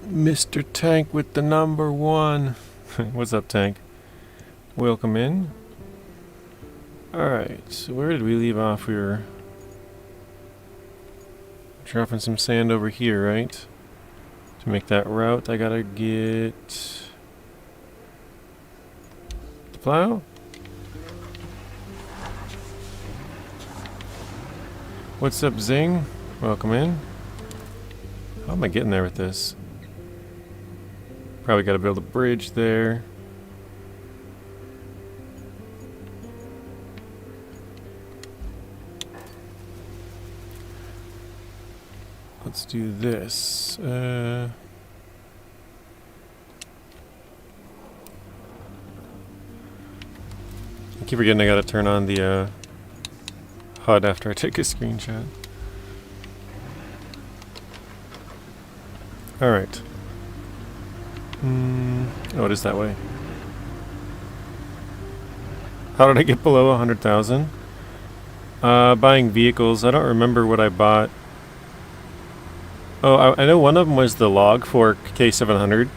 Mr. Tank with the number one. What's up, Tank? Welcome in. Alright, so where did we leave off? We were dropping some sand over here, right? To make that route, I gotta get the plow. What's up, Zing? Welcome in. How am I getting there with this? Probably gotta build a bridge there. Let's do this. I keep forgetting I gotta turn on the HUD after I take a screenshot. Alright. Oh, it is that way. How did I get below 100,000? Buying vehicles. I don't remember what I bought. Oh, I know one of them was the log for K700.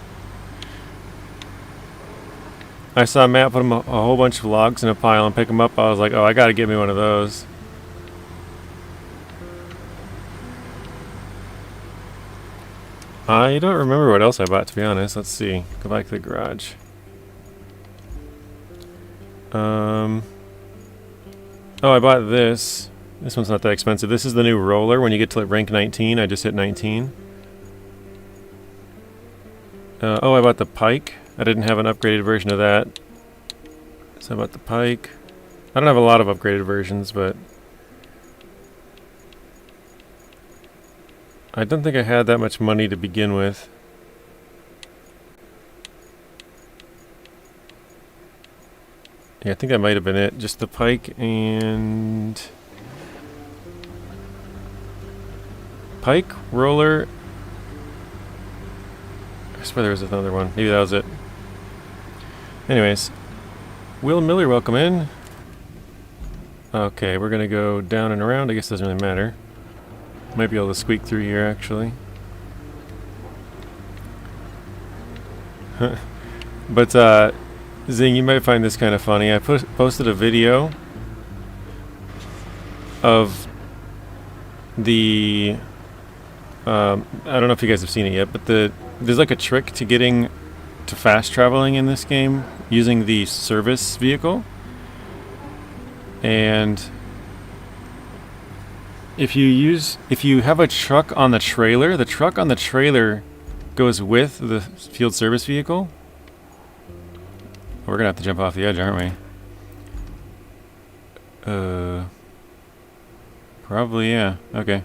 I saw Matt put a whole bunch of logs in a pile and pick them up. I was like, oh, I gotta get me one of those. I don't remember what else I bought, to be honest. Let's see. Go back to the garage. Oh, I bought this. This one's not that expensive. This is the new roller. When you get to like rank 19, I just hit 19. Oh, I bought the pike. I didn't have an upgraded version of that. So I bought the pike. I don't have a lot of upgraded versions, but I don't think I had that much money to begin with. Yeah, I think that might have been it. Just the pike and pike, roller. I swear there was another one. Maybe that was it. Anyways, Will Miller, welcome in. Okay, we're gonna go down and around. I guess it doesn't really matter. Might be able to squeak through here, actually. But, Zing, you might find this kind of funny. I posted a video of the... I don't know if you guys have seen it yet, but there's like a trick to getting to fast traveling in this game using the service vehicle. And if you have a truck on the trailer goes with the field service vehicle. We're gonna have to jump off the edge, aren't we? Probably, yeah. Okay.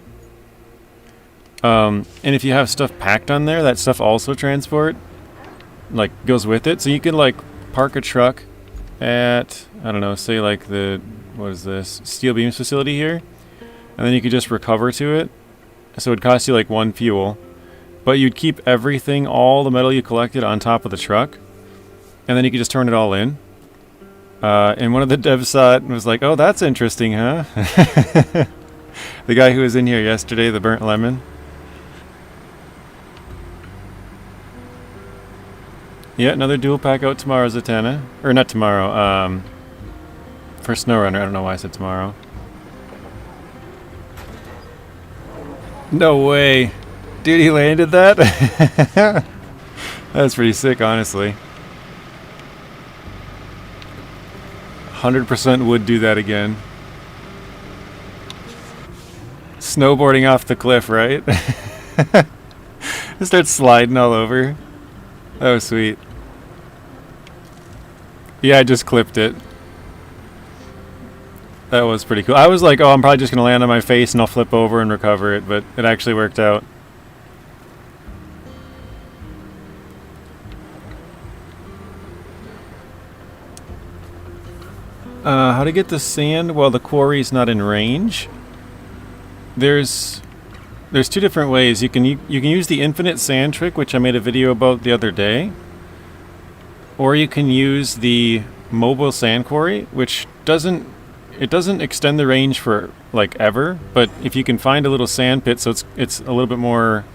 And if you have stuff packed on there, that stuff also goes with it. So you can like park a truck at, I don't know, say like what is this, steel beams facility here. And then you could just recover to it. So it'd cost you like 1 fuel. But you'd keep everything, all the metal you collected on top of the truck. And then you could just turn it all in. And one of the devs saw it and was like, oh, that's interesting, huh? The guy who was in here yesterday, the burnt lemon. Yeah, another dual pack out tomorrow, Zatanna. Or not tomorrow, for SnowRunner. I don't know why I said tomorrow. No way. Dude, he landed that? That's pretty sick, honestly. 100% would do that again. Snowboarding off the cliff, right? It starts sliding all over. That was sweet. Yeah, I just clipped it. That was pretty cool. I was like, oh, I'm probably just going to land on my face and I'll flip over and recover it, but it actually worked out. How to get the sand while the quarry's not in range? There's 2 different ways. You can use the infinite sand trick, which I made a video about the other day. Or you can use the mobile sand quarry, which doesn't extend the range for like ever, but if you can find a little sand pit, so it's a little bit more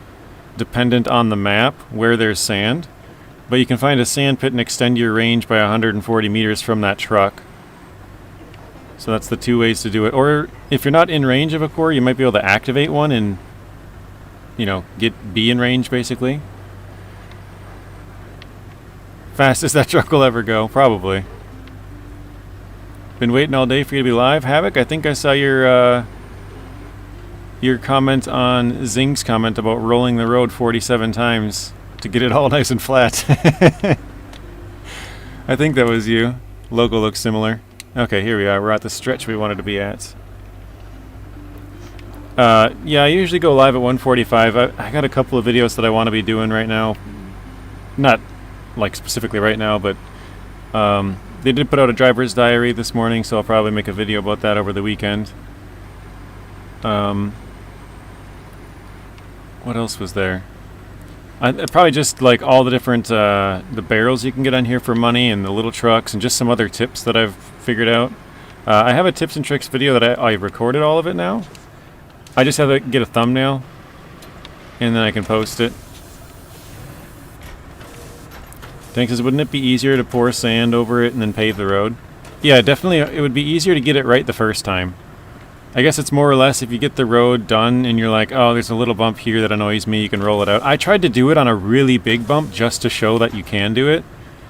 dependent on the map where there's sand. But you can find a sand pit and extend your range by 140 meters from that truck. So that's the two ways to do it. Or if you're not in range of a quarry, you might be able to activate one and, you know, be in range basically. Fastest that truck will ever go, probably. Been waiting all day for you to be live. Havoc, I think I saw your comment on Zing's comment about rolling the road 47 times to get it all nice and flat. I think that was you. Logo looks similar. Okay, here we are. We're at the stretch we wanted to be at. Yeah, I usually go live at 1:45. I got a couple of videos that I want to be doing right now. Not like specifically right now, but they did put out a driver's diary this morning, so I'll probably make a video about that over the weekend. What else was there? Probably just like all the different the barrels you can get on here for money, and the little trucks, and just some other tips that I've figured out. I have a tips and tricks video that I recorded all of it now. I just have to get a thumbnail, and then I can post it. Because wouldn't it be easier to pour sand over it and then pave the road? Yeah, definitely. It would be easier to get it right the first time. I guess it's more or less if you get the road done and you're like, oh, there's a little bump here that annoys me, you can roll it out. I tried to do it on a really big bump just to show that you can do it.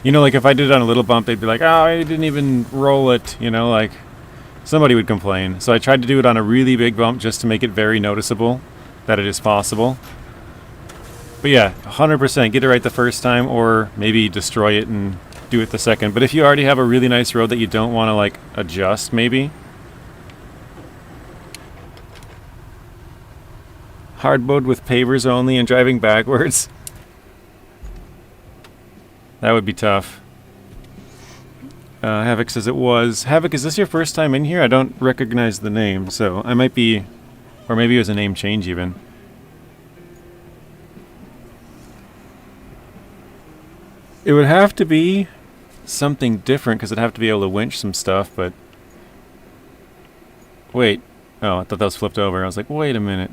You know, like if I did it on a little bump, they'd be like, oh, I didn't even roll it. You know, like somebody would complain. So I tried to do it on a really big bump just to make it very noticeable that it is possible. But yeah, 100% get it right the first time, or maybe destroy it and do it the second. But if you already have a really nice road that you don't want to like adjust, maybe. Hard mode with pavers only and driving backwards. That would be tough. Havoc says it was. Havoc, is this your first time in here? I don't recognize the name, so I might be... Or maybe it was a name change even. It would have to be something different, because it'd have to be able to winch some stuff, but... Wait. Oh, I thought that was flipped over. I was like, wait a minute.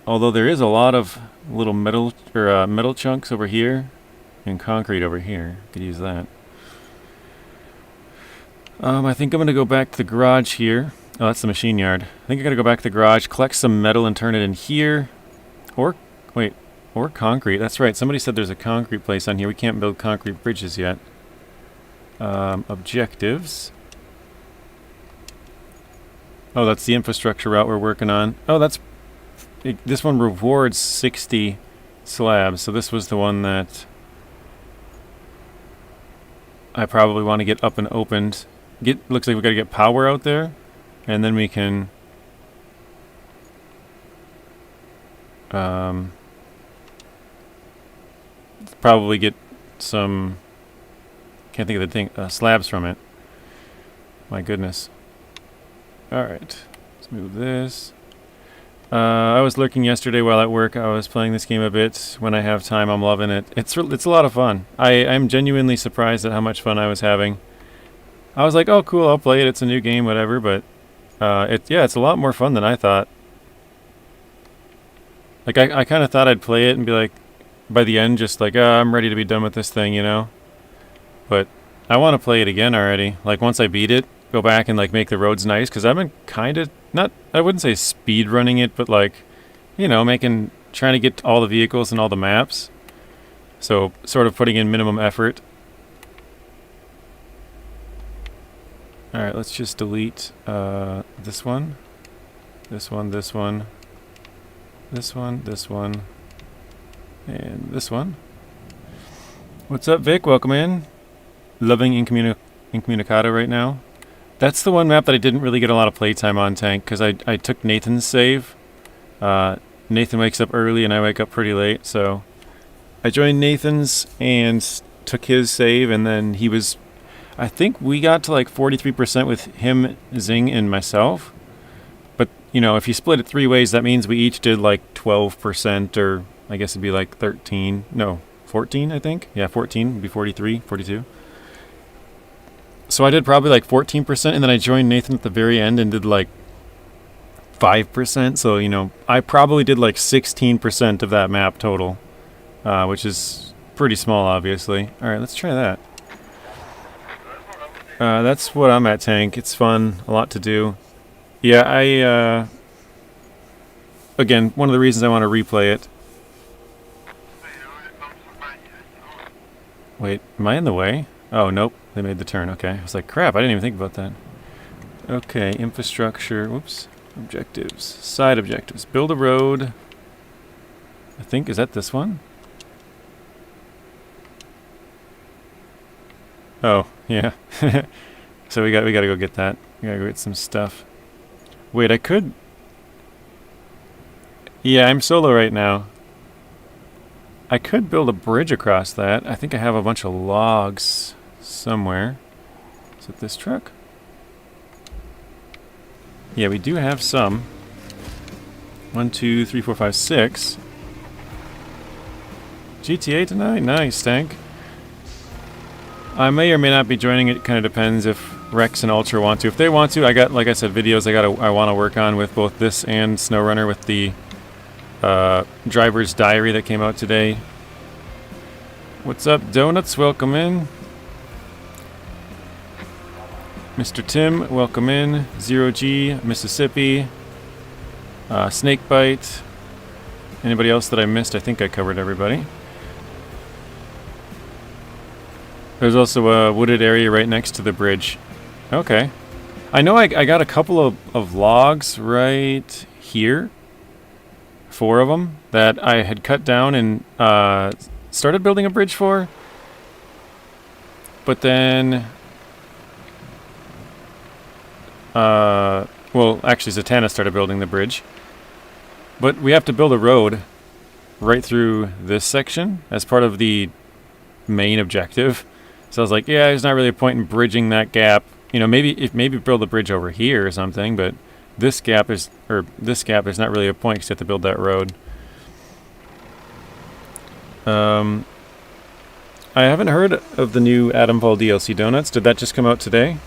Although there is a lot of little metal chunks over here and concrete over here. Could use that. I think I'm going to go back to the garage here. Oh, that's the machine yard. I think I got to go back to the garage, collect some metal and turn it in here. Or, wait, or concrete. That's right. Somebody said there's a concrete place on here. We can't build concrete bridges yet. Objectives. Oh, that's the infrastructure route we're working on. Oh, that's... This one rewards 60 slabs, so this was the one that I probably want to get up and opened. Looks like we got to get power out there, and then we can probably get some, can't think of the thing, slabs from it. My goodness. Alright, let's move this. I was lurking yesterday while at work. I was playing this game a bit. When I have time, I'm loving it. It's a lot of fun. I'm genuinely surprised at how much fun I was having. I was like, oh cool, I'll play it. It's a new game, whatever. But it's a lot more fun than I thought. Like I kind of thought I'd play it and be like, by the end, just like, I'm ready to be done with this thing, you know. But I want to play it again already. Like once I beat it, go back and like make the roads nice, because I've been kind of I wouldn't say speed running it, but like, you know, trying to get all the vehicles and all the maps. So sort of putting in minimum effort. All right, let's just delete this one, this one, this one, this one, this one, and this one. What's up, Vic? Welcome in. Loving Incommunicado right now. That's the one map that I didn't really get a lot of playtime on, Tank, because I took Nathan's save. Nathan wakes up early and I wake up pretty late, so I joined Nathan's and took his save, and then he was... I think we got to like 43% with him, Zing, and myself. But, you know, if you split it 3 ways, that means we each did like 12%, or I guess it'd be like 13. No, 14, I think. Yeah, 14 would be 43, 42. So I did probably like 14%, and then I joined Nathan at the very end and did like 5%, so, you know, I probably did like 16% of that map total, which is pretty small, obviously. Alright, let's try that. That's what I'm at, Tank. It's fun, a lot to do. Yeah, again, one of the reasons I want to replay it. Wait, am I in the way? Oh, nope, they made the turn, okay. I was like, crap, I didn't even think about that. Okay, infrastructure, whoops. Objectives. Side objectives. Build a road. I think, is that this one? Oh, yeah. So we gotta go get that. We gotta go get some stuff. Wait, I could... Yeah, I'm solo right now. I could build a bridge across that. I think I have a bunch of logs somewhere. Is it this truck? Yeah, we do have some. 1, 2, 3, 4, 5, 6. GTA tonight? Nice, Tank. I may or may not be joining it. Kind of depends if Rex and Ultra want to. If they want to, I got, like I said, videos I want to work on with both this and SnowRunner with the driver's diary that came out today. What's up, Donuts? Welcome in. Mr. Tim, welcome in. 0G, Mississippi. Snakebite. Anybody else that I missed? I think I covered everybody. There's also a wooded area right next to the bridge. Okay. I know I got a couple of logs right here. 4 of them that I had cut down and started building a bridge for. But then... well, actually Zatanna started building the bridge. But we have to build a road right through this section as part of the main objective. So I was like, yeah, there's not really a point in bridging that gap. You know, maybe build a bridge over here or something, but this gap is not really a point because you have to build that road. I haven't heard of the new Adamfall DLC, Donuts. Did that just come out today?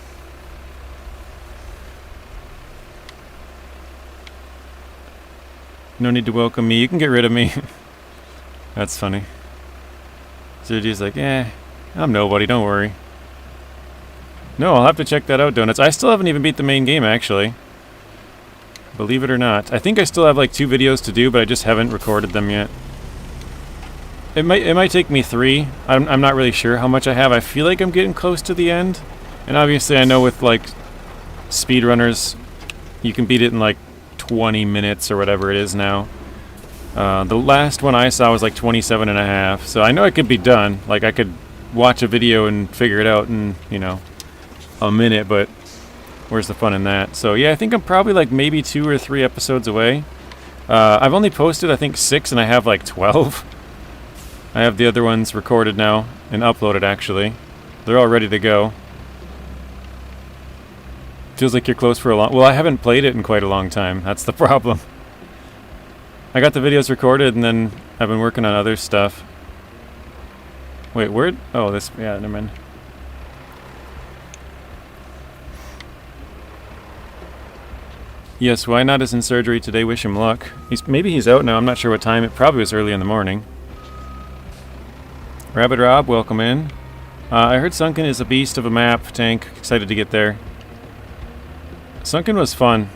No need to welcome me. You can get rid of me. That's funny. Sergio's like, I'm nobody, don't worry. No, I'll have to check that out, Donuts. I still haven't even beat the main game, actually. Believe it or not. I think I still have like 2 videos to do, but I just haven't recorded them yet. It might take me 3. I'm not really sure how much I have. I feel like I'm getting close to the end. And obviously I know with like speedrunners, you can beat it in like 20 minutes or whatever it is now. The last one I saw was like 27 and a half, so I know it could be done. Like I could watch a video and figure it out in, you know, a minute, but where's the fun in that? So yeah, I think I'm probably like maybe 2 or 3 episodes away. I've only posted I think 6 and I have like 12. I have the other ones recorded now and uploaded actually. They're all ready to go. Feels like you're close for a long... Well, I haven't played it in quite a long time. That's the problem. I got the videos recorded and then I've been working on other stuff. Wait, where... Oh, this... Yeah, never mind. Yes, why not is in surgery today. Wish him luck. Maybe he's out now. I'm not sure what time. It probably was early in the morning. Rabbit Rob, welcome in. I heard Sunken is a beast of a map. Tank, excited to get there. Sunken was fun.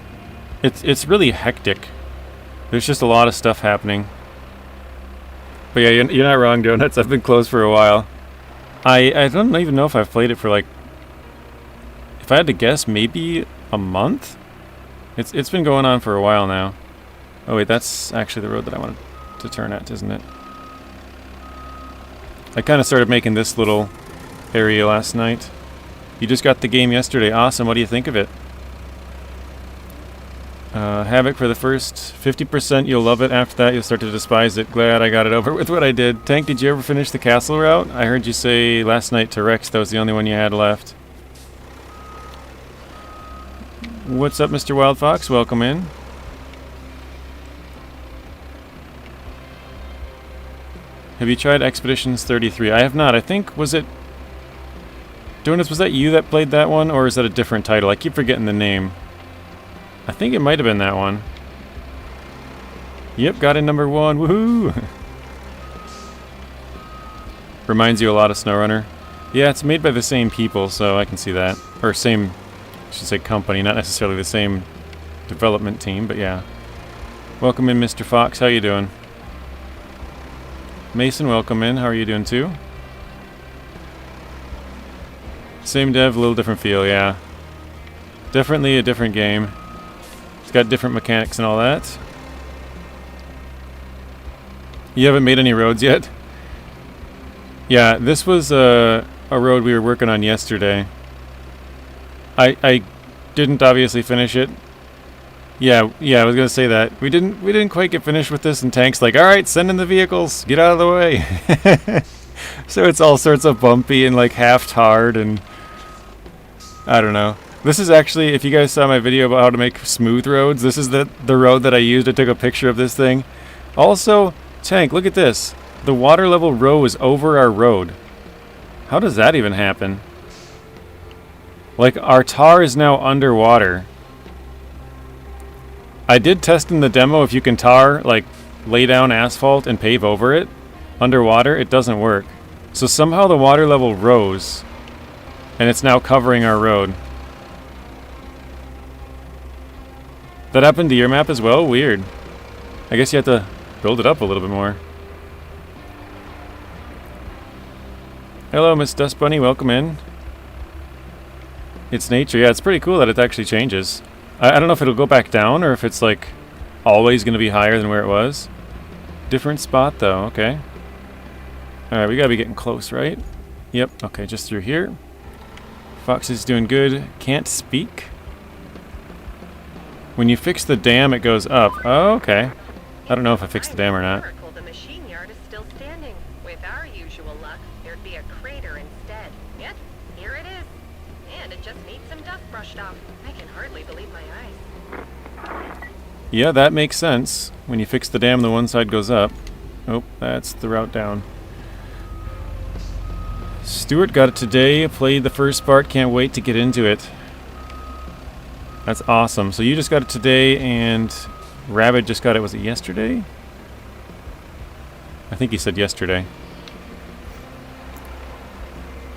It's really hectic. There's just a lot of stuff happening. But yeah, you're not wrong, Donuts. I've been closed for a while. I don't even know if I've played it for like... If I had to guess, maybe a month? It's been going on for a while now. Oh wait, that's actually the road that I wanted to turn at, isn't it? I kind of started making this little area last night. You just got the game yesterday. Awesome. What do you think of it? Havoc for the first 50%. You'll love it. After that, you'll start to despise it. Glad I got it over with what I did. Tank, did you ever finish the castle route? I heard you say last night to Rex that was the only one you had left. What's up, Mr. Wild Fox? Welcome in. Have you tried Expeditions 33? I have not. I think, was it... Donuts, was that you that played that one? Or is that a different title? I keep forgetting the name. I think it might have been that one. Yep, got in number 1. Woohoo! Reminds you a lot of SnowRunner. Yeah, it's made by the same people, so I can see that. Or same, I should say company, not necessarily the same development team, but yeah. Welcome in, Mr. Fox. How you doing? Mason, welcome in. How are you doing too? Same dev, a little different feel, yeah. Definitely a different game. It's got different mechanics and all that. You haven't made any roads yet? Yeah, this was a road we were working on yesterday. I didn't obviously finish it. Yeah, I was gonna say that. We didn't quite get finished with this, and Tank's like, alright, send in the vehicles, get out of the way. So it's all sorts of bumpy and like half tarred and I don't know. This is actually, if you guys saw my video about how to make smooth roads, this is the road that I used. I took a picture of this thing. Also, Tank, look at this. The water level rose over our road. How does that even happen? Like, our tar is now underwater. I did test in the demo if you can tar, like, lay down asphalt and pave over it. Underwater, it doesn't work. So somehow the water level rose, and it's now covering our road. That happened to your map as well? Weird. I guess you have to build it up a little bit more. Hello, Miss Dust Bunny. Welcome in. It's nature. Yeah, it's pretty cool that it actually changes. I don't know if it'll go back down or if it's like always going to be higher than where it was. Different spot though. Okay. Alright, we gotta be getting close, right? Yep. Okay, just through here. Fox is doing good. Can't speak. When you fix the dam, it goes up. Oh, okay. I don't know if I fixed the dam or not. The machine yard is still standing. With our usual luck, there'd be a crater instead. Yet, here it is. And it just needs some dust brushed off. I can hardly believe my eyes. Yeah, that makes sense. When you fix the dam, the one side goes up. Oh, that's the route down. Stuart got it today. Played the first part. Can't wait to get into it. That's awesome. So you just got it today, and Rabbit just got it. Was it yesterday? I think he said yesterday.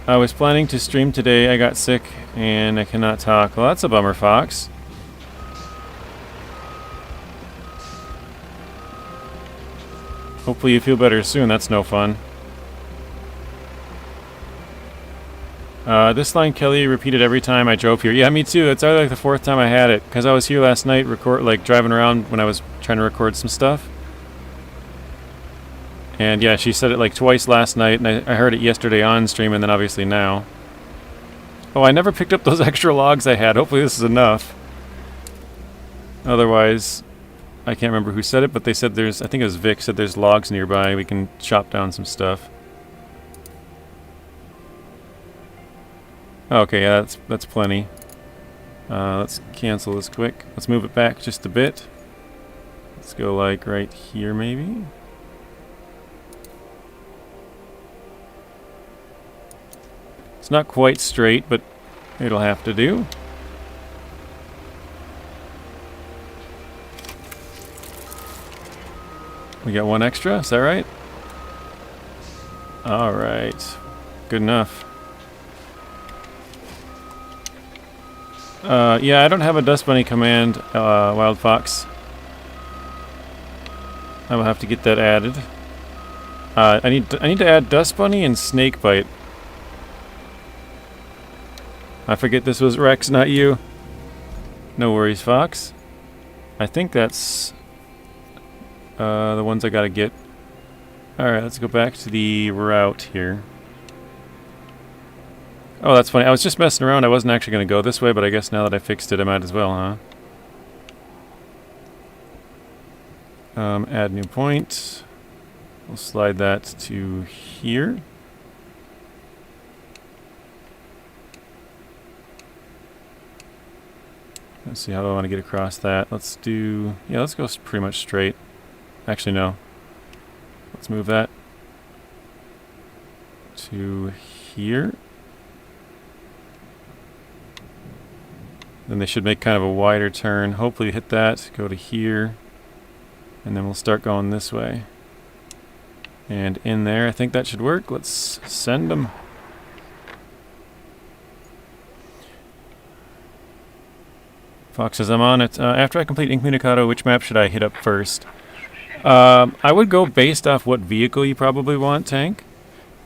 I was planning to stream today. I got sick, and I cannot talk. Well, that's a bummer, Fox. Hopefully you feel better soon. That's no fun. This line, Kelly, repeated every time I drove here. Yeah, me too. It's already like the 4th time I had it. Because I was here last night, driving around when I was trying to record some stuff. And yeah, she said it like twice last night, and I heard it yesterday on stream, and then obviously now. Oh, I never picked up those extra logs I had. Hopefully this is enough. Otherwise, I can't remember who said it, but they said there's, I think it was Vic, said there's logs nearby. We can chop down some stuff. Okay, yeah, that's plenty. Let's cancel this quick. Let's move it back just a bit. Let's go like right here maybe. It's not quite straight, but it'll have to do. We got one extra, is that right? Alright. Good enough. Yeah, I don't have a Dust Bunny command, Wild Fox. I will have to get that added. I need to add Dust Bunny and Snakebite. I forget this was Rex, not you. No worries, Fox. I think that's the ones I gotta get. Alright, let's go back to the route here. Oh, that's funny. I was just messing around. I wasn't actually going to go this way, but I guess now that I fixed it, I might as well, huh? Add new point. We'll slide that to here. Let's see how do I want to get across that. Let's do... Yeah, let's go pretty much straight. Actually, no. Let's move that to here. Then they should make kind of a wider turn. Hopefully hit that, go to here, and then we'll start going this way. And in there, I think that should work. Let's send them. Fox says, I'm on it. After I complete Incommunicado, which map should I hit up first? I would go based off what vehicle you probably want, Tank.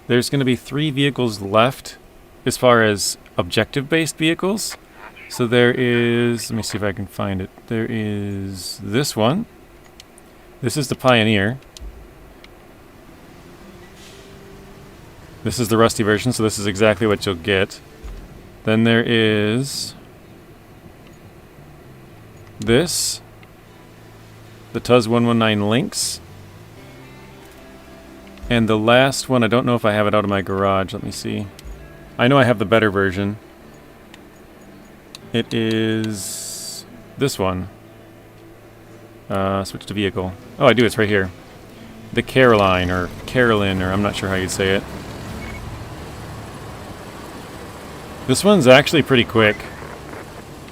There's going to be 3 vehicles left as far as objective-based vehicles. So there is, let me see if I can find it. There is this one. This is the Pioneer. This is the Rusty version, so this is exactly what you'll get. Then there is this, the Tuz 119 Lynx. And the last one, I don't know if I have it out of my garage. Let me see. I know I have the better version. It is this one. Switch to vehicle. Oh, I do. It's right here. The Caroline, or Carolyn, or I'm not sure how you'd say it. This one's actually pretty quick.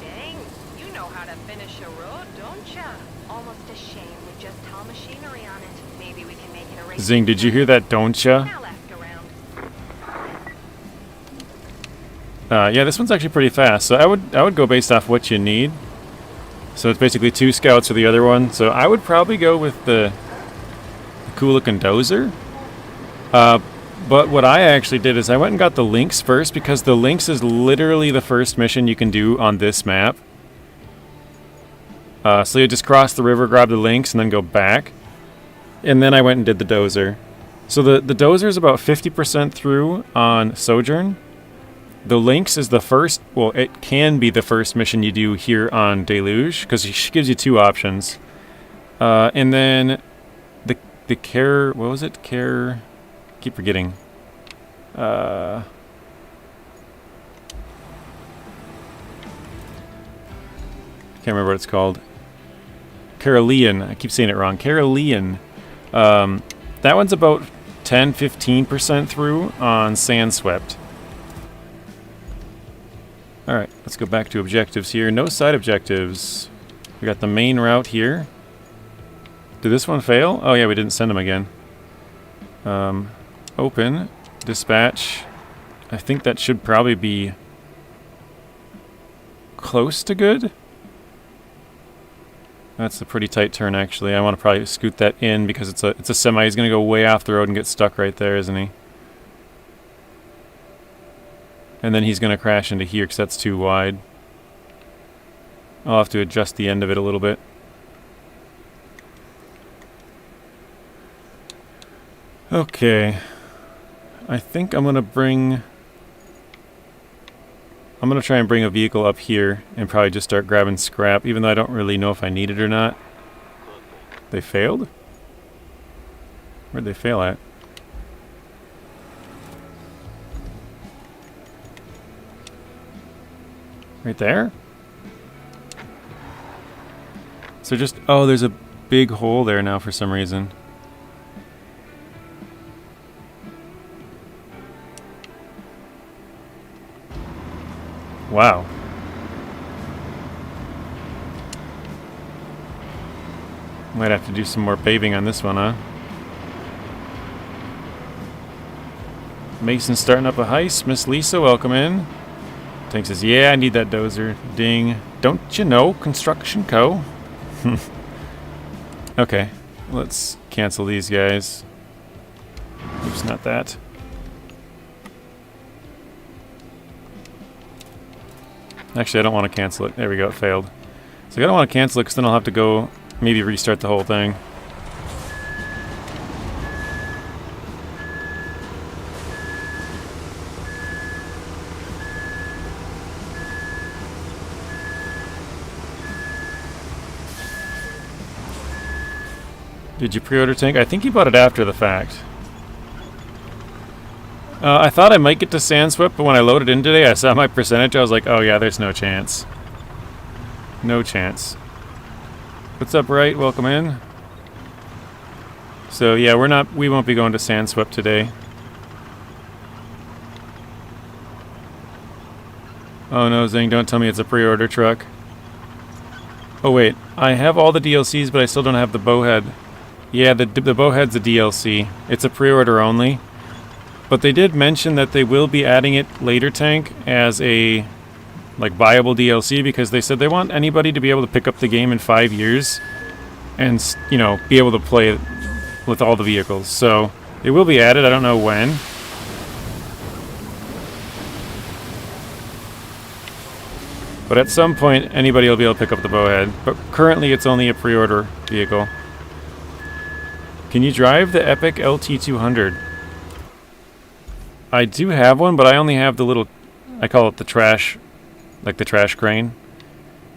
Dang, you know how to finish a road, don't ya? Almost a shame we just haul machinery on it. Maybe we can make it a race. Zing, did you hear that, don't ya? I'll ask around. Yeah, this one's actually pretty fast. So I would go based off what you need. So it's basically 2 scouts for the other one. So I would probably go with the cool looking dozer. But what I actually did is I went and got the Lynx first, because the Lynx is literally the first mission you can do on this map. So you just cross the river, grab the Lynx, and then go back. And then I went and did the dozer. So the dozer is about 50% through on Sojourn. The Lynx is the first, well, it can be the first mission you do here on Deluge, because she gives you 2 options. And then the Care, what was it? Care, keep forgetting. Can't remember what it's called. Carolean, I keep saying it wrong. Carolean. That one's about 10-15% through on Sandswept. Alright, let's go back to objectives here. No side objectives. We got the main route here. Did this one fail? Oh yeah, we didn't send them again. Open. Dispatch. I think that should probably be close to good. That's a pretty tight turn, actually. I want to probably scoot that in because it's a semi. He's going to go way off the road and get stuck right there, isn't he? And then he's going to crash into here because that's too wide. I'll have to adjust the end of it a little bit. Okay. I think I'm going to try and bring a vehicle up here and probably just start grabbing scrap, even though I don't really know if I need it or not. They failed? Where'd they fail at? Right there? So just, oh, there's a big hole there now for some reason. Wow. Might have to do some more paving on this one, huh? Mason's starting up a heist. Miss Lisa, welcome in. Tank says, yeah, I need that dozer. Ding. Don't you know, Construction Co. Okay, let's cancel these guys. Oops, not that. Actually, I don't want to cancel it. There we go, it failed. So I don't want to cancel it because then I'll have to go maybe restart the whole thing. Did you pre-order Tank? I think you bought it after the fact. I thought I might get to Sandswept, but when I loaded in today, I saw my percentage. I was like, oh yeah, there's no chance. No chance. What's up, Wright? Welcome in. So yeah, we won't be going to Sandswept today. Oh no, Zing, don't tell me it's a pre-order truck. Oh wait, I have all the DLCs, but I still don't have the bowhead. Yeah, the bowhead's a DLC. It's a pre-order only. But they did mention that they will be adding it later, Tank, as a like viable DLC, because they said they want anybody to be able to pick up the game in 5 years and, you know, be able to play it with all the vehicles. So it will be added. I don't know when. But at some point, anybody will be able to pick up the bowhead. But currently, it's only a pre-order vehicle. Can you drive the Epic LT200? I do have one, but I only have the little... I call it the trash... like the trash crane.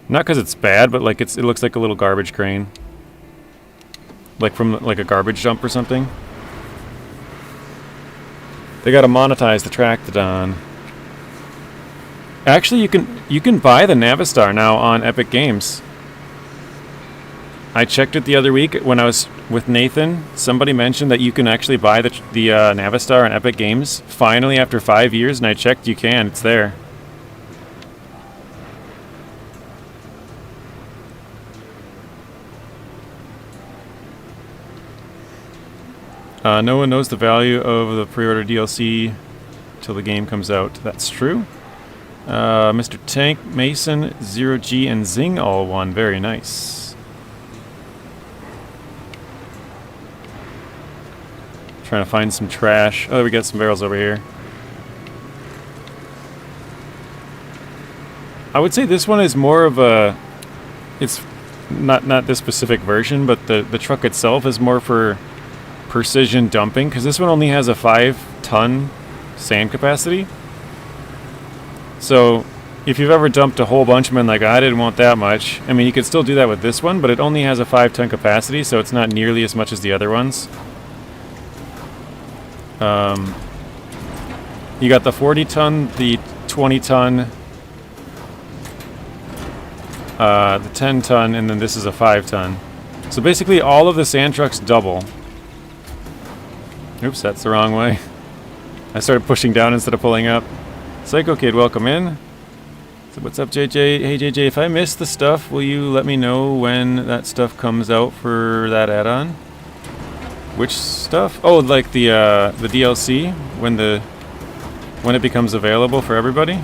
Not because it's bad, but like it looks like a little garbage crane. Like from like a garbage dump or something. They gotta monetize the Tractodon. Actually, you can buy the Navistar now on Epic Games. I checked it the other week when I was with Nathan. Somebody mentioned that you can actually buy the Navistar on Epic Games. Finally, after 5 years, and I checked, you can. It's there. No one knows the value of the pre-order DLC till the game comes out. That's true. Mr. Tank, Mason, 0G, and Zing all won. Very nice. Trying to find some trash. Oh, we got some barrels over here. I would say this one is more of a... It's not this specific version, but the truck itself is more for precision dumping, because this one only has a 5-ton sand capacity. So if you've ever dumped a whole bunch of them, like I didn't want that much, I mean, you could still do that with this one, but it only has a 5-ton capacity, so it's not nearly as much as the other ones. You got the 40-ton, the 20-ton, the 10-ton, and then this is a 5-ton. So basically all of the sand trucks double. Oops, that's the wrong way. I started pushing down instead of pulling up. Psycho Kid, welcome in. So what's up, JJ? Hey, JJ, if I missed the stuff, will you let me know when that stuff comes out for that add-on? Which stuff? Oh, like the DLC, when it becomes available for everybody?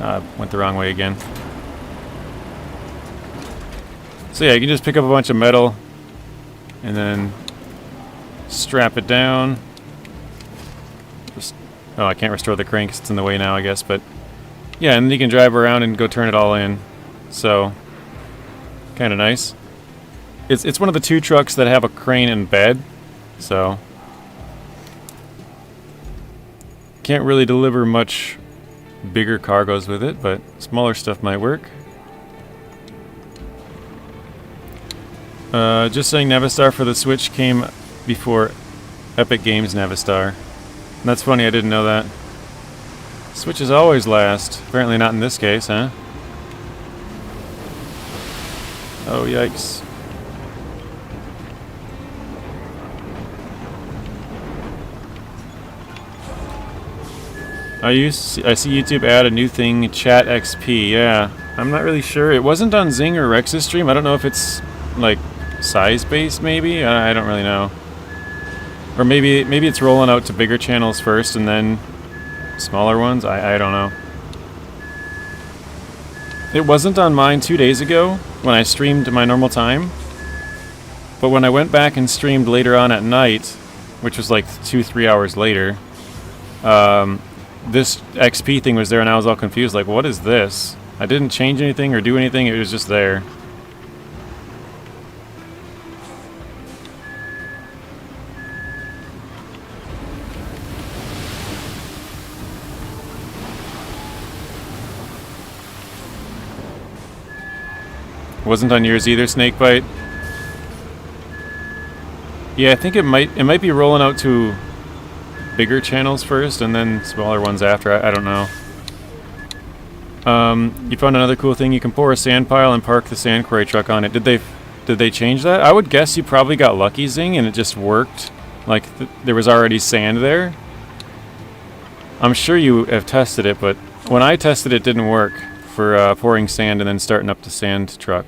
I went the wrong way again. So yeah, you can just pick up a bunch of metal and then strap it down. Oh, I can't restore the crane because it's in the way now, I guess, but yeah, and then you can drive around and go turn it all in. So, kind of nice. It's one of the 2 trucks that have a crane and bed, so can't really deliver much bigger cargoes with it, but smaller stuff might work. Just saying, Navistar for the Switch came before Epic Games Navistar. That's funny, I didn't know that. Switch is always last. Apparently not in this case, huh? Oh, yikes. I see YouTube add a new thing, Chat XP. Yeah, I'm not really sure. It wasn't on Zing or Rex's stream. I don't know if it's like size-based, maybe? I don't really know. Or maybe it's rolling out to bigger channels first and then smaller ones. I don't know. It wasn't on mine 2 days ago when I streamed my normal time. But when I went back and streamed later on at night, which was like 2-3 hours later, this XP thing was there and I was all confused, like, what is this? I didn't change anything or do anything, it was just there. Wasn't on yours either, Snakebite? Yeah, I think it might be rolling out to bigger channels first and then smaller ones after. I don't know. You found another cool thing. You can pour a sand pile and park the sand quarry truck on it. Did they change that? I would guess you probably got lucky, Zing, and it just worked Like, there was already sand there. I'm sure you have tested it, but when I tested it didn't work for pouring sand and then starting up the sand truck.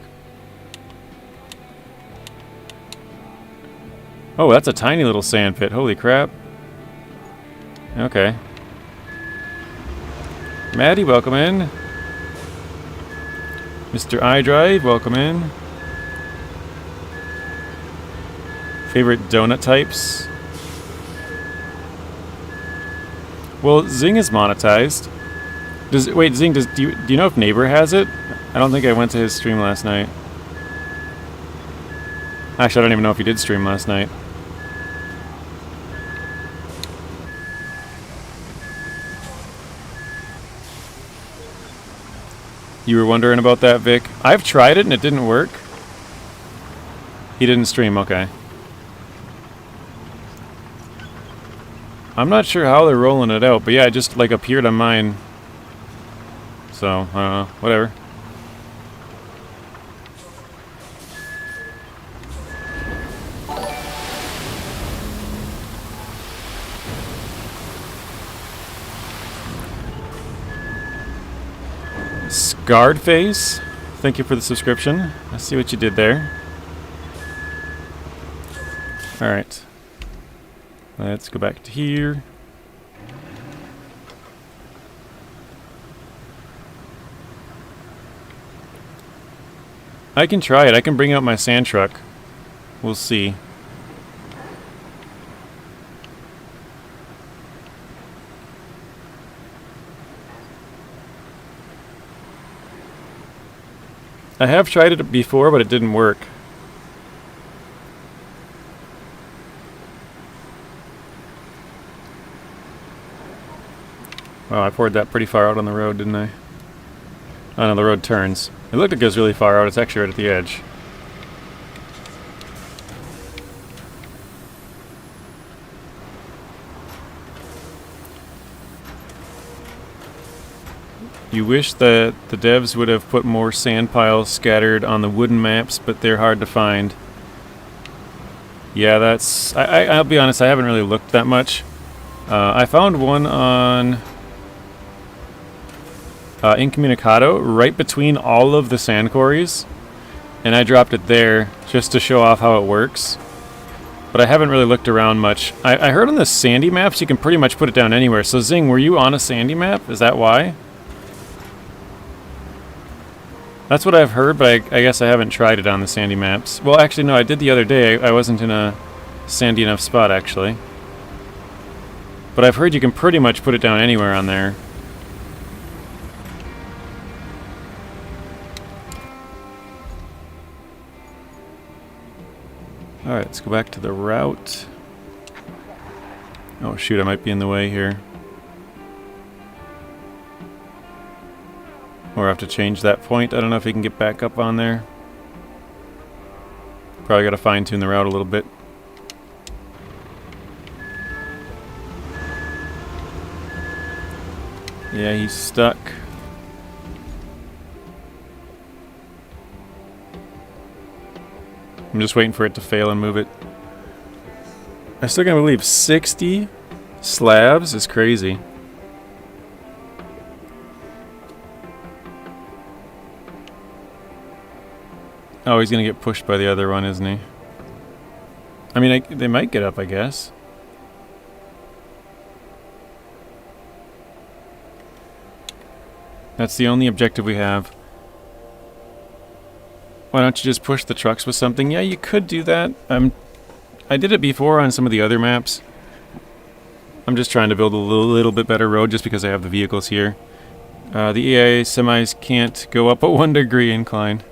Oh, that's a tiny little sand pit. Holy crap. Okay. Maddie, welcome in. Mr. iDrive, welcome in. Favorite donut types? Well, Zing is monetized. Wait, Zing, do you know if Neighbor has it? I don't think I went to his stream last night. Actually, I don't even know if he did stream last night. You were wondering about that, Vic? I've tried it and it didn't work. He didn't stream, okay. I'm not sure how they're rolling it out, but yeah, it just like appeared on mine. So, I don't know, whatever. Scarred Face, thank you for the subscription. I see what you did there. Alright. Let's go back to here. I can try it. I can bring out my sand truck. We'll see. I have tried it before, but it didn't work. Wow, I poured that pretty far out on the road, didn't I? Oh no, the road turns. It looked like it was really far out. It's actually right at the edge. You wish that the devs would have put more sand piles scattered on the wooden maps, but they're hard to find. Yeah, that's... I'll be honest, I haven't really looked that much. I found one on... Incommunicado, right between all of the sand quarries, and I dropped it there just to show off how it works. But I haven't really looked around much. I heard on the sandy maps you can pretty much put it down anywhere. So Zing, were you on a sandy map? Is that why? That's what I've heard, but I guess I haven't tried it on the sandy maps. Well, actually, no, I did the other day. I wasn't in a sandy enough spot, actually. But I've heard you can pretty much put it down anywhere on there. Alright, let's go back to the route. Oh shoot, I might be in the way here. Or I have to change that point. I don't know if you can get back up on there. Probably got to fine-tune the route a little bit. Yeah, he's stuck. I'm just waiting for it to fail and move it. I still can't believe 60 slabs is crazy. Oh, he's gonna get pushed by the other one, isn't he? I mean, they might get up, I guess. That's the only objective we have. Why don't you just push the trucks with something? Yeah, you could do that. I did it before on some of the other maps. I'm just trying to build a little bit better road just because I have the vehicles here. The EIA semis can't go up a 1 degree incline.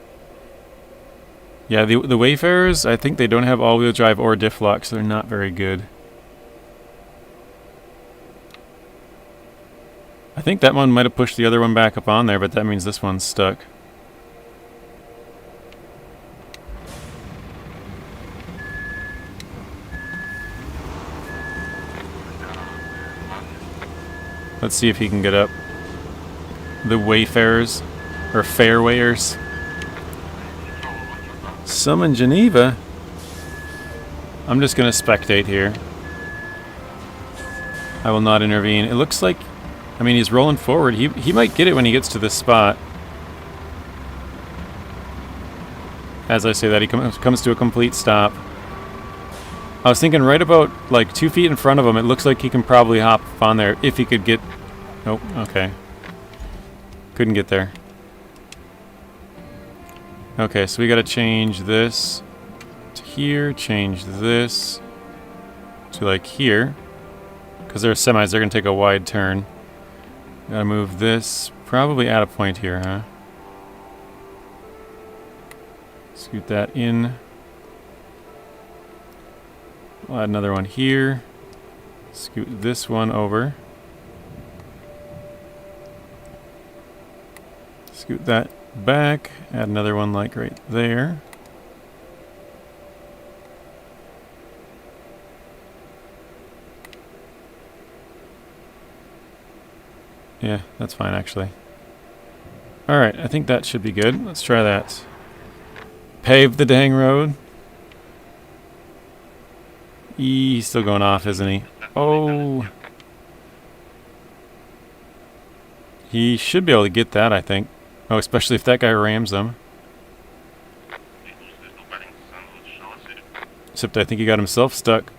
Yeah, the Wayfarers, I think they don't have all-wheel drive or diff lock, so they're not very good. I think that one might have pushed the other one back up on there, but that means this one's stuck. Let's see if he can get up. The Wayfarers, or Fairwayers. Summon Geneva. I'm just gonna spectate here. I will not intervene. It looks like, I mean, he's rolling forward. He might get it when he gets to this spot. As I say that, he comes to a complete stop. I was thinking right about like 2 feet in front of him. It looks like he can probably hop on there if he could get... Oh, okay. Couldn't get there. Okay, so we gotta change this to here, change this to like here. Because they're semis, they're gonna take a wide turn. Gotta move this probably at a point here, huh? Scoot that in. We'll add another one here. Scoot this one over. Scoot that back. Add another one like right there. Yeah, that's fine actually. Alright, I think that should be good. Let's try that. Pave the dang road. He's still going off, isn't he? Oh. He should be able to get that, I think. Oh, especially if that guy rams them. Except I think he got himself stuck.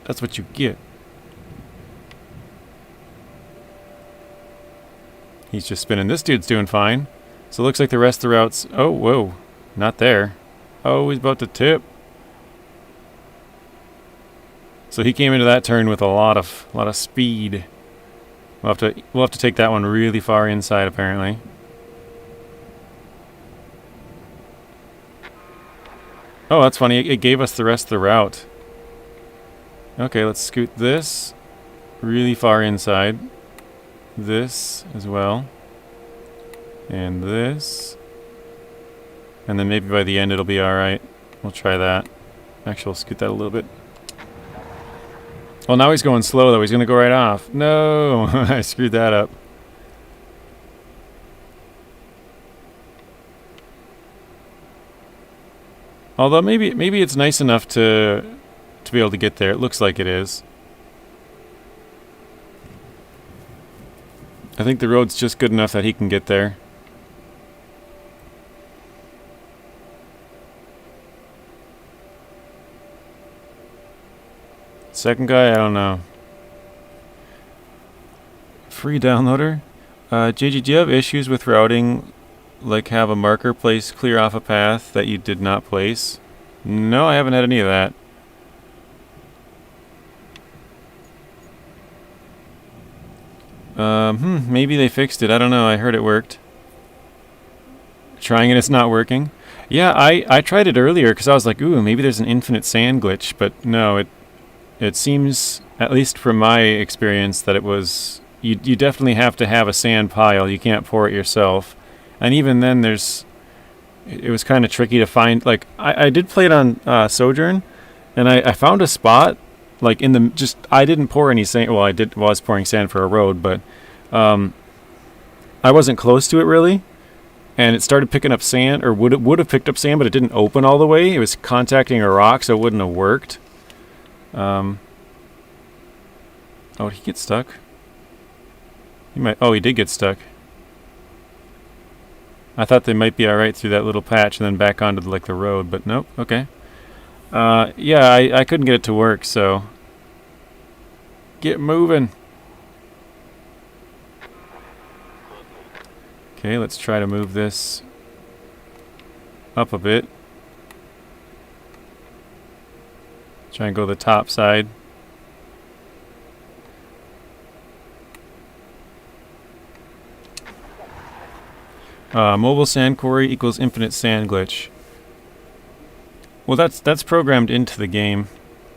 That's what you get. He's just spinning. This dude's doing fine. So it looks like the rest of the routes... Oh, whoa. Not there. Oh, he's about to tip. So he came into that turn with a lot of speed. We'll have to take that one really far inside apparently. Oh, that's funny. It gave us the rest of the route. Okay, let's scoot this really far inside. This as well. And this. And then maybe by the end it'll be alright. We'll try that. Actually, we'll scoot that a little bit. Well, now he's going slow, though. He's going to go right off. No! I screwed that up. Although maybe it's nice enough to be able to get there. It looks like it is. I think the road's just good enough that he can get there. Second guy, I don't know. Free downloader. JG, do you have issues with routing? Like have a marker place clear off a path that you did not place? No, I haven't had any of that. Maybe they fixed it. I don't know. I heard it worked. Trying it, it's not working. Yeah, I tried it earlier because I was like, ooh, maybe there's an infinite sand glitch, but no, it seems, at least from my experience, that it was... You definitely have to have a sand pile. You can't pour it yourself. And even then, it was kind of tricky to find... Like, I did play it on Sojourn, and I found a spot, like, in the... I didn't pour any sand... Well, was pouring sand for a road, but... I wasn't close to it, really. And it started picking up sand, or would have picked up sand, but it didn't open all the way. It was contacting a rock, so it wouldn't have worked. Oh, did he get stuck? He might. Oh, he did get stuck. I thought they might be alright through that little patch and then back onto the road, but nope. Okay. Yeah, I couldn't get it to work, so get moving. Okay, let's try to move this up a bit. Try and go the top side. Mobile sand quarry equals infinite sand glitch. Well, that's programmed into the game.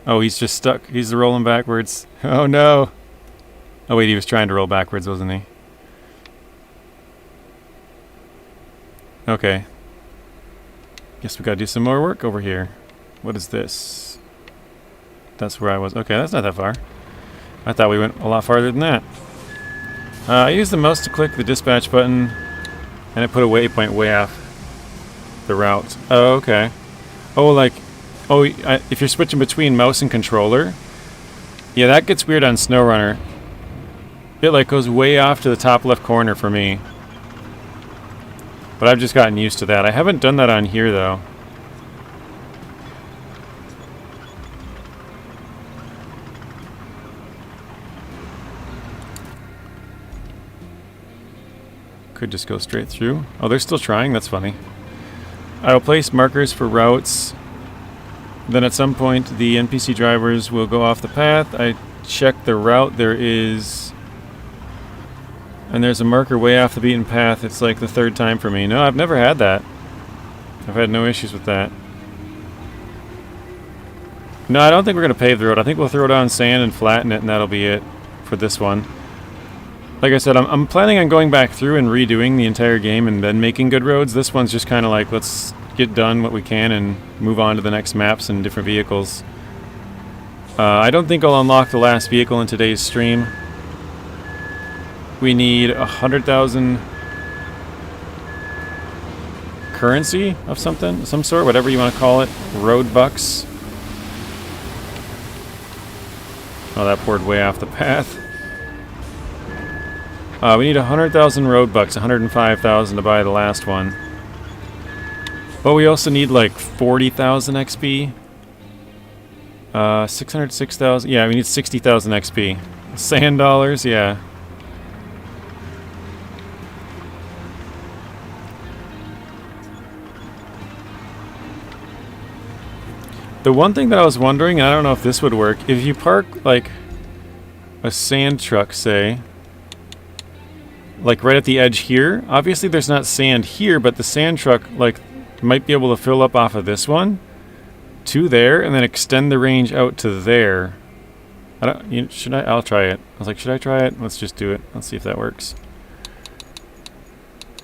Oh, he's just stuck. He's rolling backwards. Oh no. Oh wait, he was trying to roll backwards, wasn't he? Okay. Guess we gotta do some more work over here. What is this? That's where I was. Okay, that's not that far. I thought we went a lot farther than that. I used the mouse to click the dispatch button, and it put a waypoint way off the route. Oh, okay. Oh, like... Oh, if you're switching between mouse and controller... Yeah, that gets weird on SnowRunner. It like goes way off to the top left corner for me. But I've just gotten used to that. I haven't done that on here though. Could just go straight through. Oh, they're still trying? That's funny. I will place markers for routes. Then at some point the NPC drivers will go off the path. I check the route. There is... And there's a marker way off the beaten path. It's like the third time for me. No, I've never had that. I've had no issues with that. No, I don't think we're going to pave the road. I think we'll throw down sand and flatten it, and that'll be it for this one. Like I said, I'm planning on going back through and redoing the entire game and then making good roads. This one's just kind of like, let's get done what we can and move on to the next maps and different vehicles. I don't think I'll unlock the last vehicle in today's stream. We need 100,000 currency of something, some sort, whatever you want to call it. Road bucks. Oh, that poured way off the path. We need 100,000 road bucks, 105,000 to buy the last one. But we also need like 40,000 XP. 606,000. Yeah, we need 60,000 XP. Sand dollars, yeah. The one thing that I was wondering, and I don't know if this would work, if you park like a sand truck, say, like right at the edge here, obviously there's not sand here, but the sand truck like might be able to fill up off of this one to there and then extend the range out to there. I don't, should I? I'll try it. I was like, should I try it? Let's just do it. Let's see if that works.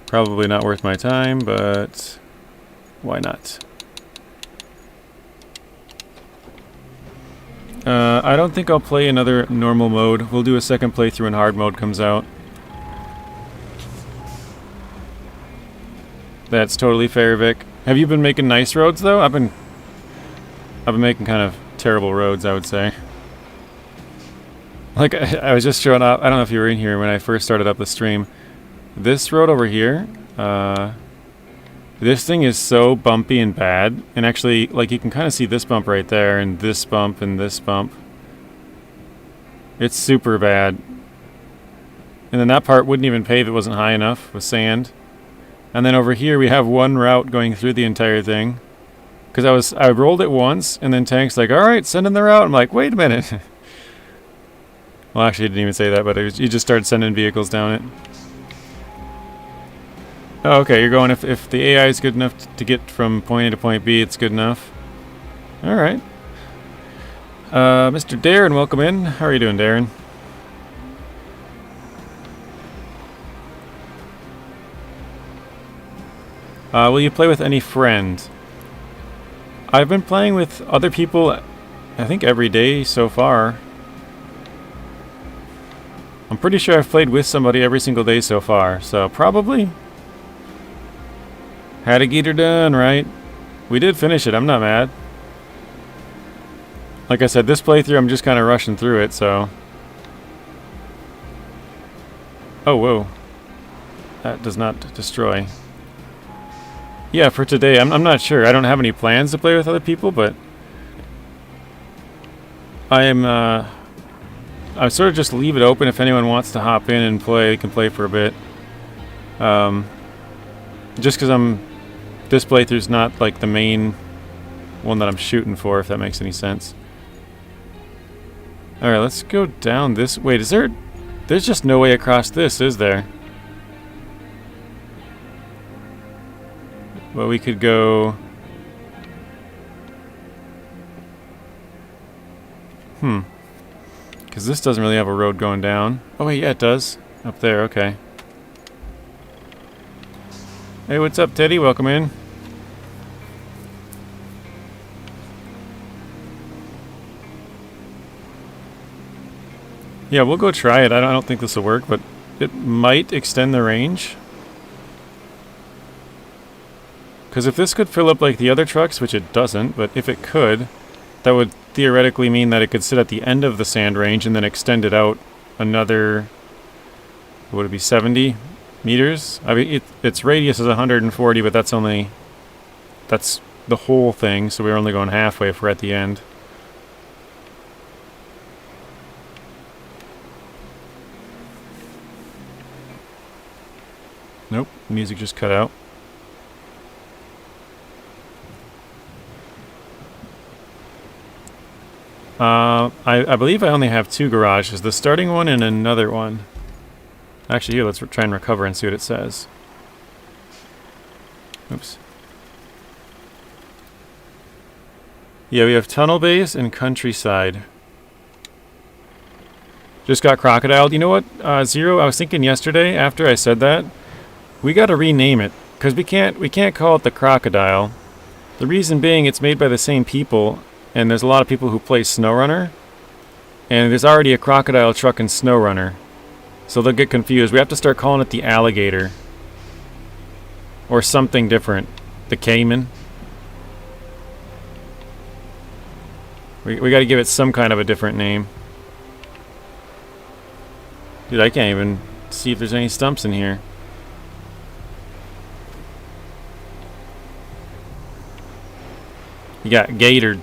Probably not worth my time, but why not? I don't think I'll play another normal mode. We'll do a second playthrough when hard mode comes out. That's totally fair, Vic. Have you been making nice roads though? I've been making kind of terrible roads, I would say. Like I was just showing up. I don't know if you were in here when I first started up the stream. This road over here, this thing is so bumpy and bad. And actually, like you can kind of see this bump right there, and this bump, and this bump. It's super bad. And then that part wouldn't even pave, it wasn't high enough with sand. And then over here we have one route going through the entire thing. Because I rolled it once, and then Tank's like, alright, send in the route. I'm like, wait a minute. Well, actually, he didn't even say that, but he just started sending vehicles down it. Oh, okay, you're going, if the AI is good enough to get from point A to point B, it's good enough. Alright. Mr. Darren, welcome in. How are you doing, Darren? Will you play with any friend? I've been playing with other people, I think every day so far. I'm pretty sure I've played with somebody every single day so far, so probably. Had to get her done, right? We did finish it, I'm not mad. Like I said, this playthrough I'm just kind of rushing through it, so. Oh, whoa. That does not destroy. Yeah, for today, I'm not sure. I don't have any plans to play with other people, but I sort of just leave it open. If anyone wants to hop in and play, they can play for a bit. Just because this playthrough's not like the main one that I'm shooting for, if that makes any sense. All right, let's go down this. Wait, there's just no way across this, is there? Well, we could go... Because this doesn't really have a road going down. Oh, wait, yeah, it does. Up there, okay. Hey, what's up, Teddy? Welcome in. Yeah, we'll go try it. I don't think this will work, but it might extend the range. Because if this could fill up like the other trucks, which it doesn't, but if it could, that would theoretically mean that it could sit at the end of the sand range and then extend it out another would it be 70 meters? I mean, its radius is 140, but that's the whole thing, so we're only going halfway if we're at the end. Nope, music just cut out. I believe I only have 2 garages, the starting one and another one. Actually, here, let's try and recover and see what it says. Oops. Yeah, we have tunnel base and countryside. Just got crocodiled. You know what, Zero, I was thinking yesterday after I said that, we gotta rename it, because we can't call it the crocodile. The reason being it's made by the same people, and there's a lot of people who play SnowRunner, and there's already a crocodile truck in SnowRunner. So they'll get confused. We have to start calling it the alligator. Or something different. The caiman. We gotta give it some kind of a different name. Dude, I can't even see if there's any stumps in here. You got gatored.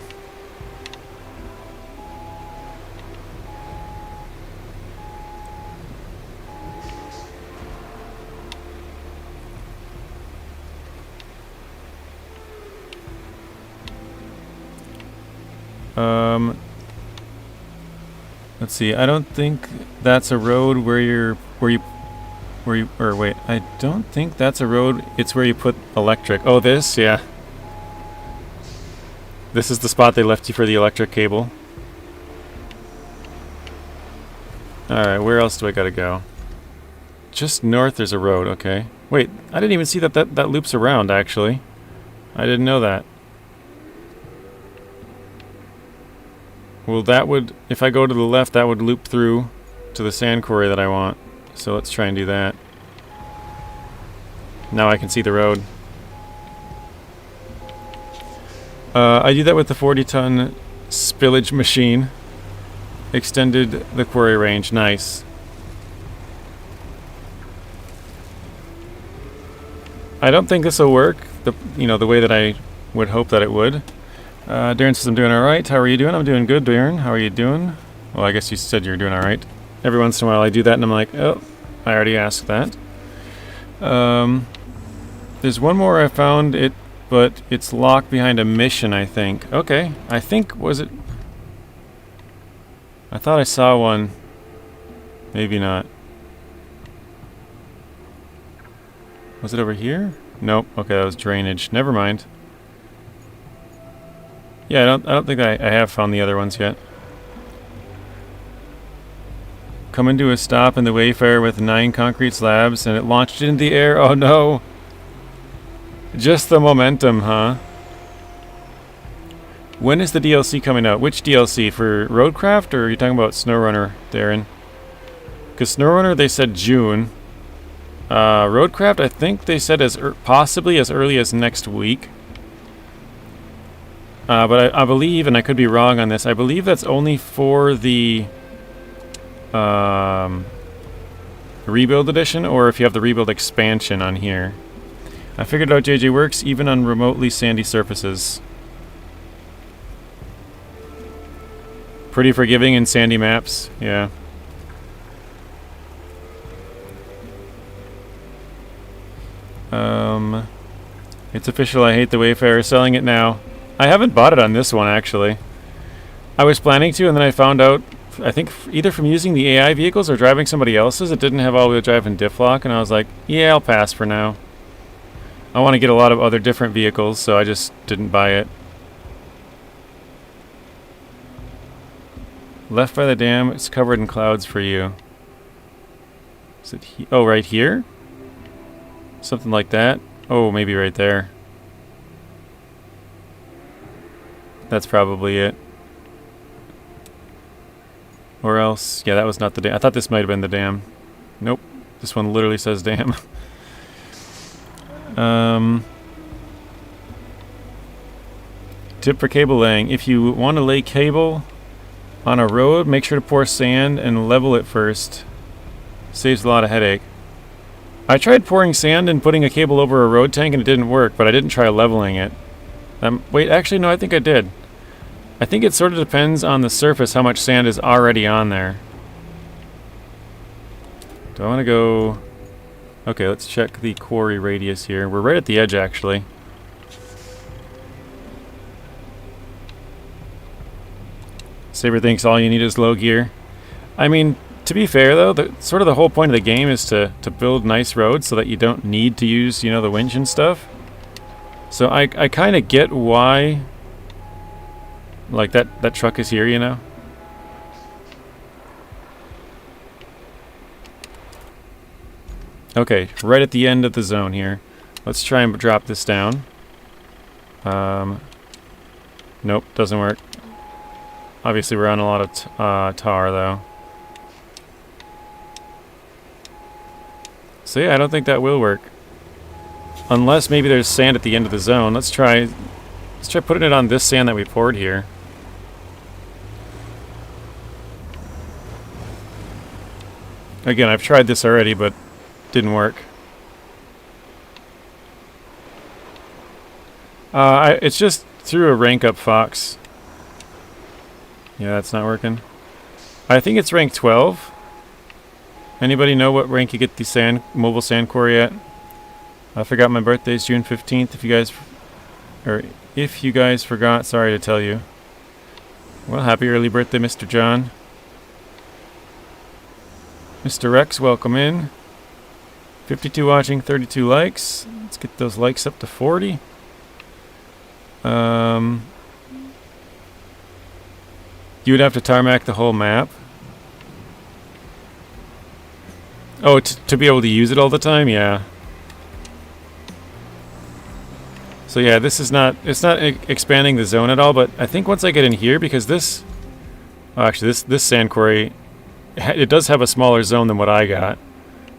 Let's see. I don't think that's a road where wait. I don't think that's a road. It's where you put electric. Oh, this? Yeah. This is the spot they left you for the electric cable. Alright, where else do I gotta go? Just north there's a road, okay. Wait, I didn't even see that loops around, actually. I didn't know that. Well, that would, if I go to the left, that would loop through to the sand quarry that I want. So let's try and do that. Now I can see the road. I do that with the 40-ton spillage machine. Extended the quarry range. Nice. I don't think this will work, the way that I would hope that it would. Darren says I'm doing alright. How are you doing? I'm doing good, Darren. How are you doing? Well, I guess you said you're doing alright. Every once in a while I do that and I'm like, oh, I already asked that. There's one more I found, but it's locked behind a mission, I think. Okay. I think, was it... I thought I saw one. Maybe not. Was it over here? Nope. Okay, that was drainage. Never mind. Yeah, I don't think I have found the other ones yet. Coming to a stop in the Wayfarer with 9 concrete slabs, and it launched into the air. Oh no! Just the momentum, huh? When is the DLC coming out? Which DLC? For Roadcraft, or are you talking about SnowRunner, Darren? Because SnowRunner, they said June. Roadcraft, I think they said possibly as early as next week. But I believe, and I could be wrong on this, I believe that's only for the Rebuild Edition, or if you have the Rebuild Expansion on here. I figured out JJ works even on remotely sandy surfaces. Pretty forgiving in sandy maps, yeah. It's official, I hate the Wayfarer, selling it now. I haven't bought it on this one, actually. I was planning to, and then I found out, I think either from using the AI vehicles or driving somebody else's, it didn't have all-wheel drive and diff lock, and I was like, yeah, I'll pass for now. I want to get a lot of other different vehicles, so I just didn't buy it. Left by the dam, it's covered in clouds for you. Is it oh, right here? Something like that. Oh, maybe right there. That's probably it. Or else, yeah, that was not the dam. I thought this might have been the dam. Nope. This one literally says dam. Tip for cable laying. If you want to lay cable on a road, make sure to pour sand and level it first. Saves a lot of headache. I tried pouring sand and putting a cable over a road tank and it didn't work, but I didn't try leveling it. Wait, actually no, I think I did. I think it sort of depends on the surface how much sand is already on there. Do I want to go... Okay, let's check the quarry radius here. We're right at the edge, actually. Saber thinks all you need is low gear. I mean, to be fair though, sort of the whole point of the game is to build nice roads so that you don't need to use, you know, the winch and stuff. So I kind of get why, like, that truck is here, you know? Okay, right at the end of the zone here. Let's try and drop this down. Nope, doesn't work. Obviously we're on a lot of tar though. So yeah, I don't think that will work. Unless maybe there's sand at the end of the zone. Let's try putting it on this sand that we poured here. Again, I've tried this already, but didn't work. It's just through a rank up fox. Yeah, that's not working. I think it's rank 12. Anybody know what rank you get the mobile sand quarry at? I forgot my birthday's June 15th. If you guys forgot, sorry to tell you. Well, happy early birthday, Mr. John. Mr. Rex, welcome in. 52 watching, 32 likes. Let's get those likes up to 40. You would have to tarmac the whole map. Oh, to be able to use it all the time? Yeah. So yeah, this is not, it's not expanding the zone at all, but I think once I get in here, because this, oh, actually this sand quarry, it does have a smaller zone than what I got.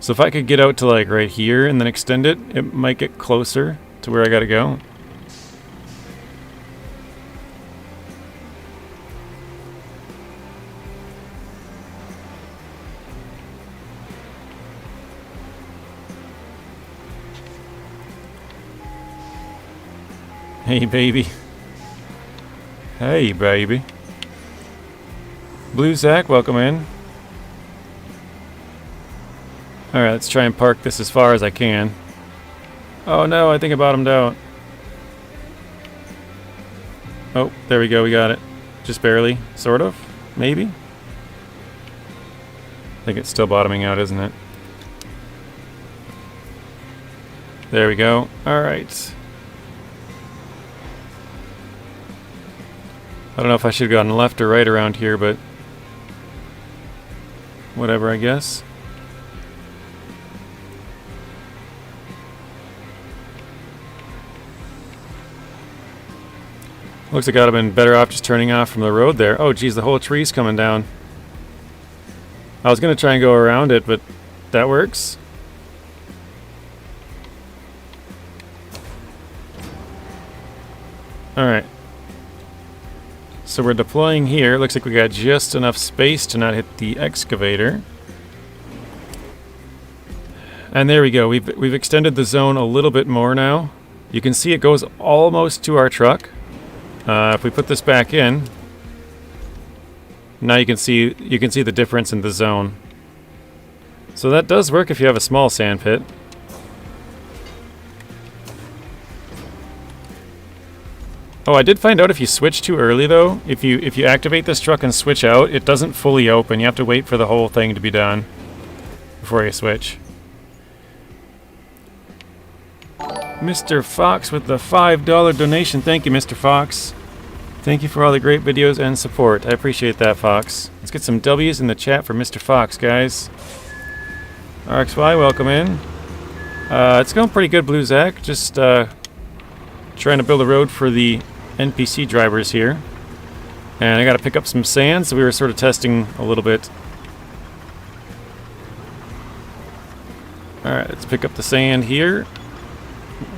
So if I could get out to like right here and then extend it, it might get closer to where I gotta go. Hey, baby. Hey, baby. Blue Zach, welcome in. Alright, let's try and park this as far as I can. Oh no, I think I bottomed out. Oh, there we go, we got it. Just barely, sort of, maybe? I think it's still bottoming out, isn't it? There we go. Alright. I don't know if I should have gone left or right around here, but whatever, I guess. Looks like I'd have been better off just turning off from the road there. Oh geez, the whole tree's coming down. I was going to try and go around it, but that works. Alright. So we're deploying here. Looks like we got just enough space to not hit the excavator. And there we go. We've extended the zone a little bit more now. You can see it goes almost to our truck. If we put this back in, now you can see the difference in the zone. So that does work if you have a small sand pit. Oh, I did find out if you switch too early though, if you activate this truck and switch out, it doesn't fully open. You have to wait for the whole thing to be done before you switch. Mr. Fox with the $5 donation. Thank you, Mr. Fox. Thank you for all the great videos and support. I appreciate that, Fox. Let's get some W's in the chat for Mr. Fox, guys. RXY, welcome in. It's going pretty good, Blue Zach. Just trying to build a road for the NPC drivers here. And I got to pick up some sand, so we were sort of testing a little bit. Alright, let's pick up the sand here.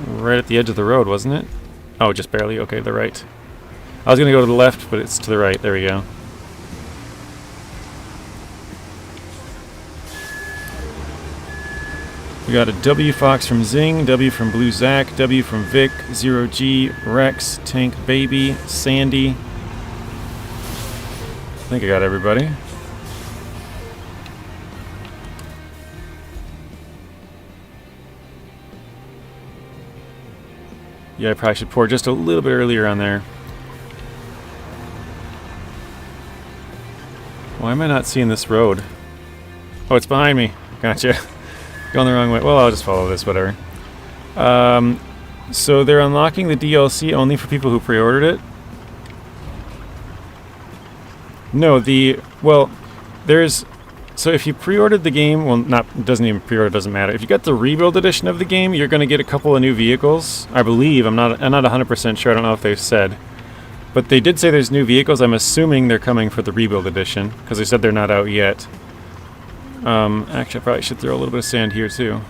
Right at the edge of the road, wasn't it? Oh, just barely. Okay, the right. I was going to go to the left, but it's to the right. There we go. We got a W Fox from Zing, W from Blue Zach, W from Vic, Zero G, Rex, Tank Baby, Sandy. I think I got everybody. Yeah, I probably should pour just a little bit earlier on there. Why am I not seeing this road? Oh, it's behind me. Gotcha. Going the wrong way. Well, I'll just follow this, whatever. So they're unlocking the DLC only for people who pre-ordered it? No, there's... So if you pre-ordered the game, well, doesn't even pre-order, doesn't matter. If you got the rebuild edition of the game, you're going to get a couple of new vehicles. I believe. I'm not 100% sure. I don't know if they've said. But they did say there's new vehicles. I'm assuming they're coming for the rebuild edition, because they said they're not out yet. Actually, I probably should throw a little bit of sand here, too.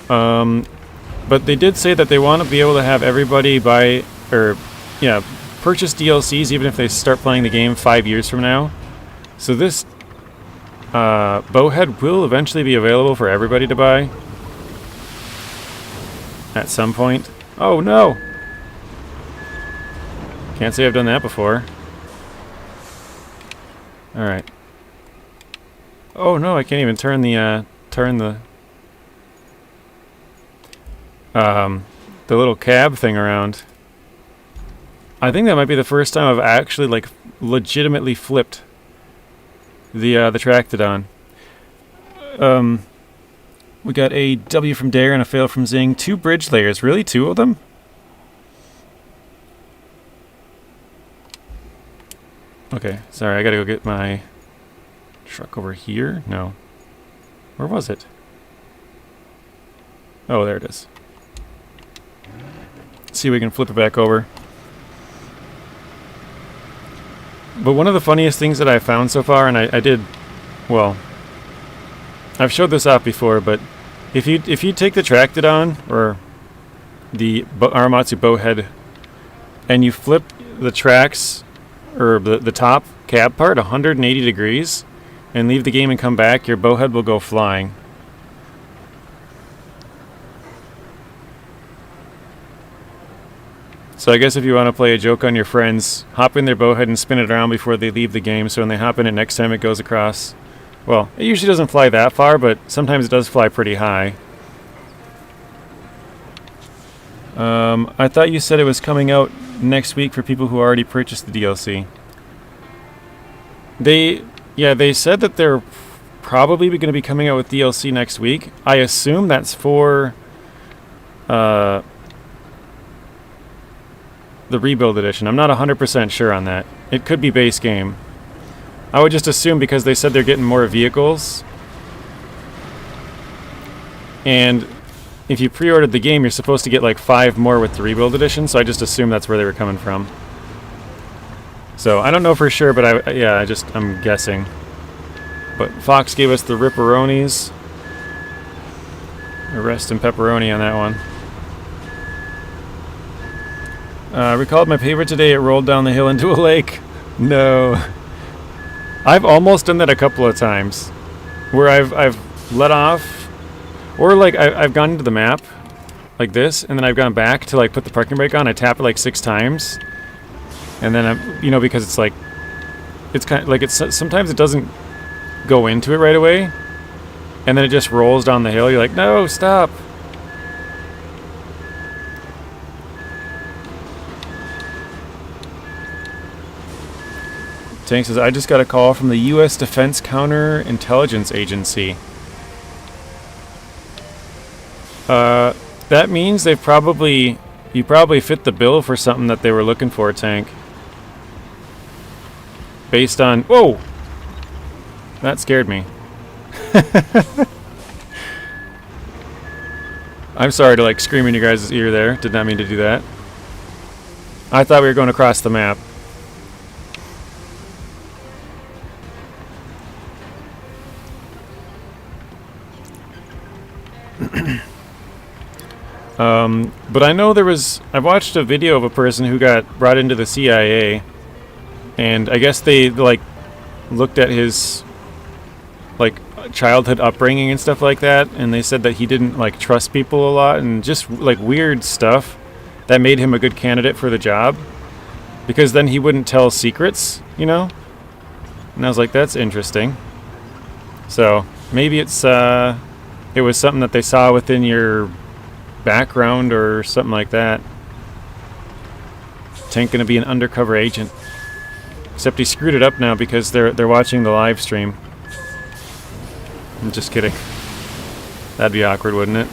But they did say that they want to be able to have everybody purchase DLCs even if they start playing the game 5 years from now. So this bowhead will eventually be available for everybody to buy at some point. Oh no! Can't say I've done that before. Alright. Oh no, I can't even turn the little cab thing around. I think that might be the first time I've actually, like, legitimately flipped the Tractodon. We got a W from Dare and a fail from Zing. 2 bridge layers. Really? 2 of them? Okay, sorry, I gotta go get my truck over here. No. Where was it? Oh, there it is. Let's see if we can flip it back over. But one of the funniest things that I found so far, and I did, well, I've showed this off before, but if you take the Tractodon or the Aramatsu bowhead and you flip the tracks or the top cab part 180 degrees and leave the game and come back, your bowhead will go flying. So I guess if you want to play a joke on your friends, hop in their bowhead and spin it around before they leave the game, so when they hop in it next time it goes across. Well, it usually doesn't fly that far, but sometimes it does fly pretty high. I thought you said it was coming out next week for people who already purchased the DLC. They said that they're probably going to be coming out with DLC next week. I assume that's for the rebuild edition. I'm not 100% sure on that. It could be base game. I would just assume because they said they're getting more vehicles. And if you pre-ordered the game, you're supposed to get like 5 more with the rebuild edition, so I just assumed that's where they were coming from. So I don't know for sure, but I'm guessing. But Fox gave us the Ripperonis. Rest in pepperoni on that one. Recalled my paper today, it rolled down the hill into a lake. No. I've almost done that a couple of times. Where I've let off, or like I've gone into the map, like this, and then I've gone back to like put the parking brake on, I tap it like 6 times. And then, because it's like, it's kind of like, sometimes it doesn't go into it right away. And then it just rolls down the hill, you're like, no, stop. Tank says, I just got a call from the U.S. Defense Counterintelligence Agency. That means you probably fit the bill for something that they were looking for, Tank. Based on... Whoa! That scared me. I'm sorry to, like, scream in your guys' ear there. Did not mean to do that. I thought we were going across the map. But I know I watched a video of a person who got brought into the CIA, and I guess they, like, looked at his like childhood upbringing and stuff like that, and they said that he didn't like trust people a lot and just like weird stuff that made him a good candidate for the job, because then he wouldn't tell secrets, you know? And I was like, that's interesting. So maybe it was something that they saw within your background or something like that. Tank gonna be an undercover agent. Except he screwed it up now because they're watching the live stream. I'm just kidding. That'd be awkward, wouldn't it?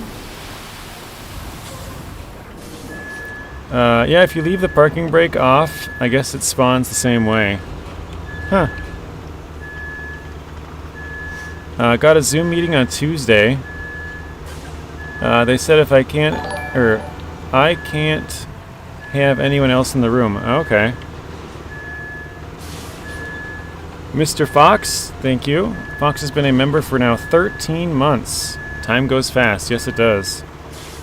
Yeah, if you leave the parking brake off, I guess it spawns the same way. Huh. Got a Zoom meeting on Tuesday. They said if I can't have anyone else in the room. Okay. Mr. Fox, thank you. Fox has been a member for now 13 months. Time goes fast. Yes, it does.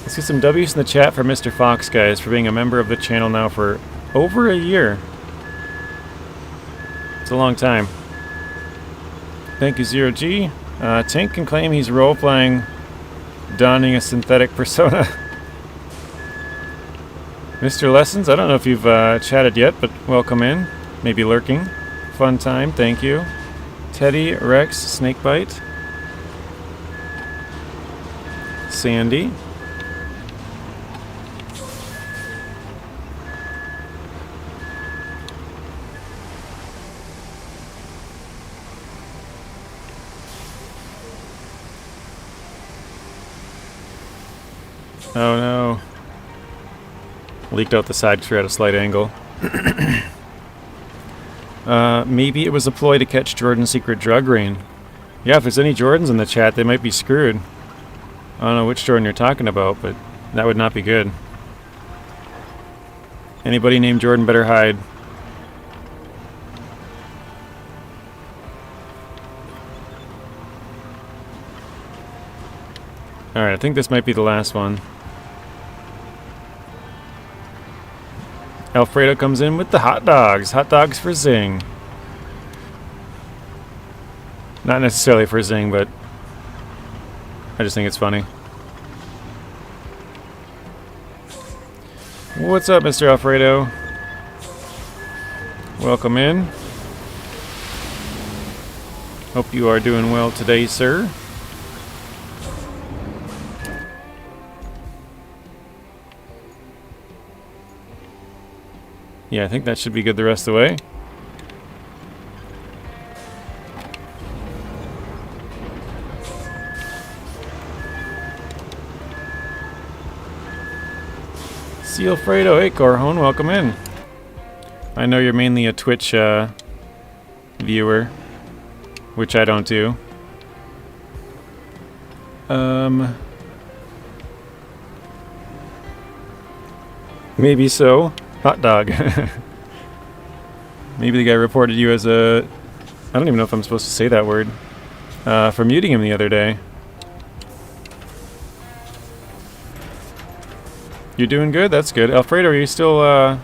Let's get some W's in the chat for Mr. Fox, guys, for being a member of the channel now for over a year. It's a long time. Thank you, Zero G. Tank can claim he's role-playing, donning a synthetic persona. Mr. Lessons, I don't know if you've chatted yet, but welcome in. Maybe lurking. Fun time, thank you. Teddy, Rex, Snakebite. Sandy. Oh no. Leaked out the side because we're at a slight angle. Maybe it was a ploy to catch Jordan's secret drug ring. Yeah, if there's any Jordans in the chat, they might be screwed. I don't know which Jordan you're talking about, but that would not be good. Anybody named Jordan better hide. Alright, I think this might be the last one. Alfredo comes in with the hot dogs. Hot dogs for Zing. Not necessarily for Zing, but I just think it's funny. What's up, Mr. Alfredo? Welcome in. Hope you are doing well today, sir. Yeah, I think that should be good the rest of the way. See Alfredo. Hey, Corhone, welcome in. I know you're mainly a Twitch viewer, which I don't do. Maybe so. Hot dog. Maybe the guy reported you as a... I don't even know if I'm supposed to say that word. For muting him the other day. You're doing good? That's good. Alfredo, are you still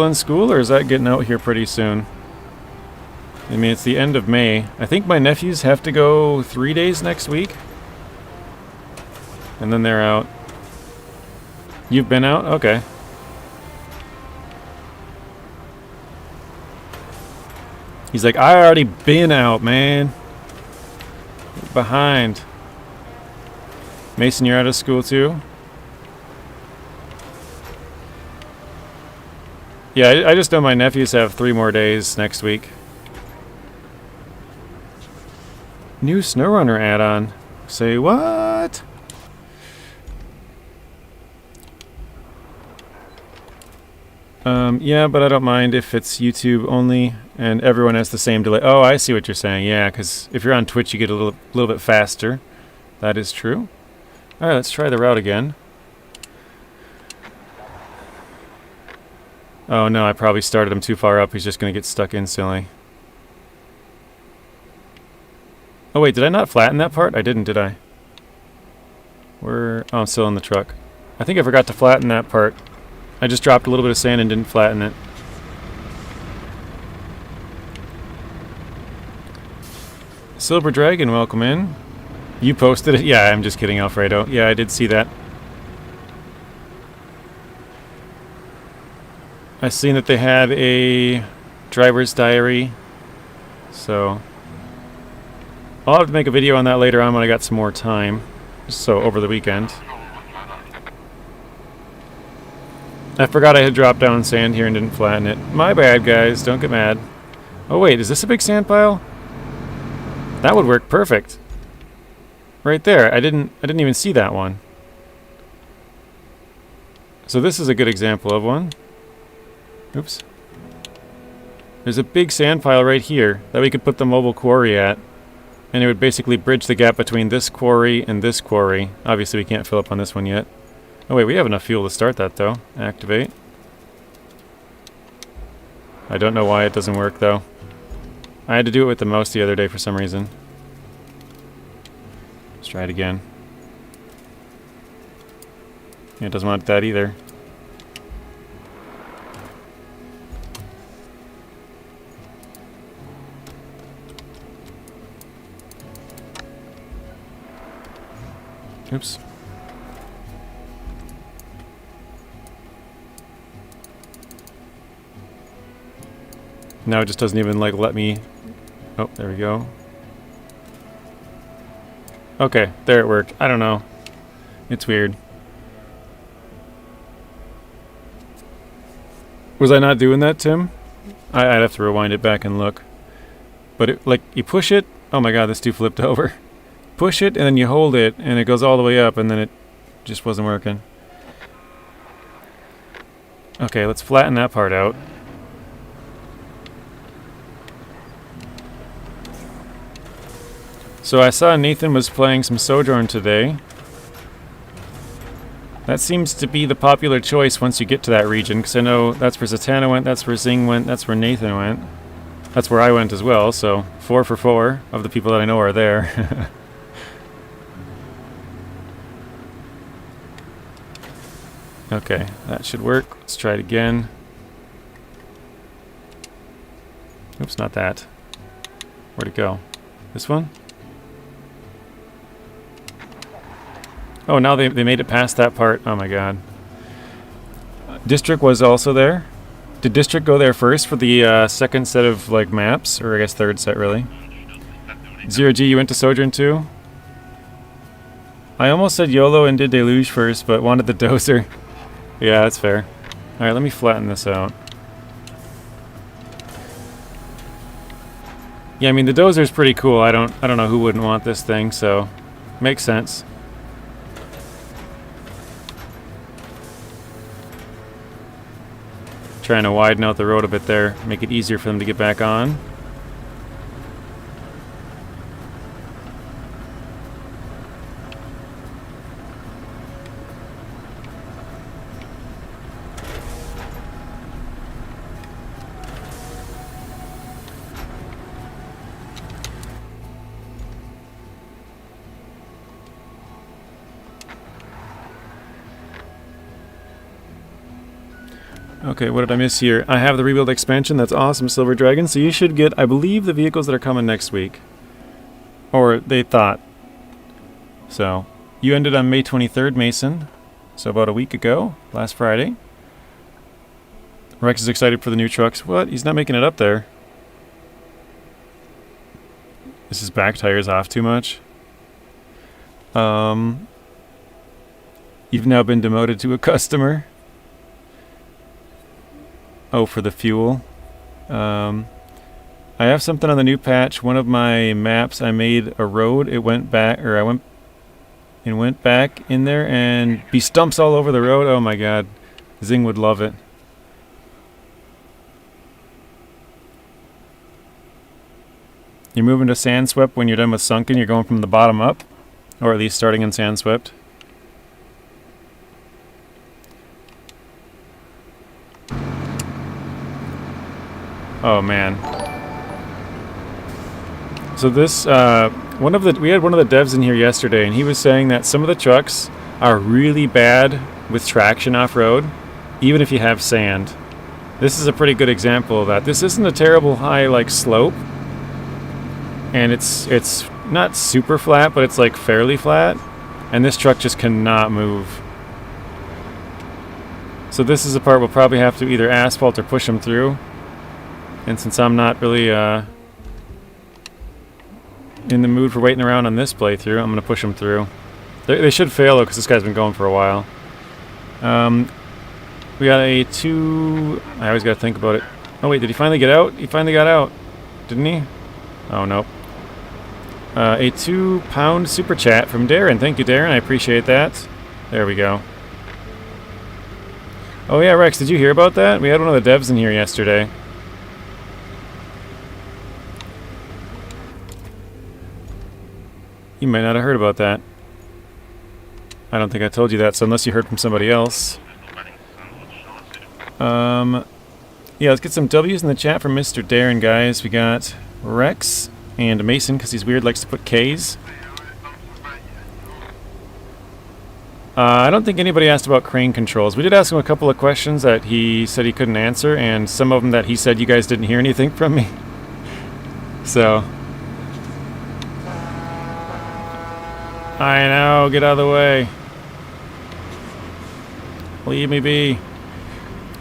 in school, or is that getting out here pretty soon? I mean, it's the end of May. I think my nephews have to go 3 days next week. And then they're out. You've been out? Okay. He's like, I already been out, man. Behind. Mason, you're out of school too? Yeah, I just know my nephews have 3 more days next week. New SnowRunner add-on. Say what? Yeah, but I don't mind if it's YouTube only and everyone has the same delay. Oh, I see what you're saying. Yeah, because if you're on Twitch, you get a little bit faster. That is true. All right, let's try the route again. Oh no, I probably started him too far up. He's just going to get stuck instantly. Oh wait, did I not flatten that part? I didn't, did I? Oh, I'm still in the truck. I think I forgot to flatten that part. I just dropped a little bit of sand and didn't flatten it. Silver Dragon, welcome in. You posted it? Yeah, I'm just kidding, Alfredo. Yeah, I did see that. I seen that they had a driver's diary, so I'll have to make a video on that later on when I got some more time, so over the weekend. I forgot I had dropped down sand here and didn't flatten it. My bad, guys. Don't get mad. Oh wait, is this a big sand pile? That would work perfect. Right there. I didn't even see that one. So this is a good example of one. Oops. There's a big sand pile right here that we could put the mobile quarry at. And it would basically bridge the gap between this quarry and this quarry. Obviously we can't fill up on this one yet. Oh wait, we have enough fuel to start that though. Activate. I don't know why it doesn't work though. I had to do it with the mouse the other day for some reason. Let's try it again. Yeah, it doesn't want that either. Oops. Now it just doesn't even like let me. Oh, there we go. Okay, there it worked. I don't know. It's weird. Was I not doing that, Tim? I'd have to rewind it back and look. But it, like, you push it. Oh my god, this dude flipped over. Push it, and then you hold it, and it goes all the way up, and then it just wasn't working. Okay, let's flatten that part out. So I saw Nathan was playing some Sojourn today. That seems to be the popular choice once you get to that region, because I know that's where Zatanna went, that's where Zing went, that's where Nathan went. That's where I went as well, so 4 for 4 of the people that I know are there. Okay, that should work. Let's try it again. Oops, not that. Where'd it go? This one? Oh, now they made it past that part. Oh my god. District was also there. Did District go there first for the second set of like maps? Or I guess third set, really. Zero G, you went to Sojourn too? I almost said YOLO and did Deluge first, but wanted the dozer. Yeah, that's fair. Alright, let me flatten this out. Yeah, I mean the dozer's pretty cool. I don't know who wouldn't want this thing, so makes sense. Trying to widen out the road a bit there, make it easier for them to get back on. Okay, what did I miss here? I have the rebuild expansion. That's awesome, Silver Dragon. So you should get, I believe, the vehicles that are coming next week. Or they thought. So, you ended on May 23rd, Mason. So about a week ago, last Friday. Rex is excited for the new trucks. What? He's not making it up there. Is his back tires off too much? You've now been demoted to a customer. Oh, for the fuel. I have something on the new patch. One of my maps, I made a road. It went back, or it went back in there and be stumps all over the road. Oh my god. Zing would love it. You're moving to Sandswept when you're done with Sunken. You're going from the bottom up, or at least starting in Sandswept. Oh man. So this, we had one of the devs in here yesterday, and he was saying that some of the trucks are really bad with traction off-road, even if you have sand. This is a pretty good example of that. This isn't a terrible high, like, slope, and it's not super flat, but it's like fairly flat, and this truck just cannot move. So this is the part we'll probably have to either asphalt or push them through. And since I'm not really in the mood for waiting around on this playthrough, I'm going to push them through. They should fail though, because this guy's been going for a while. We got a 2... I always got to think about it. Oh wait, did he finally get out? He finally got out. Didn't he? Oh, nope. A 2-pound super chat from Darren. Thank you, Darren. I appreciate that. There we go. Oh yeah, Rex, did you hear about that? We had one of the devs in here yesterday. You might not have heard about that. I don't think I told you that, so unless you heard from somebody else. Yeah, let's get some W's in the chat from Mr. Darren, guys. We got Rex and Mason, because he's weird, likes to put K's. I don't think anybody asked about crane controls. We did ask him a couple of questions that he said he couldn't answer, and some of them that he said you guys didn't hear anything from me. So... I know, get out of the way. Leave me be.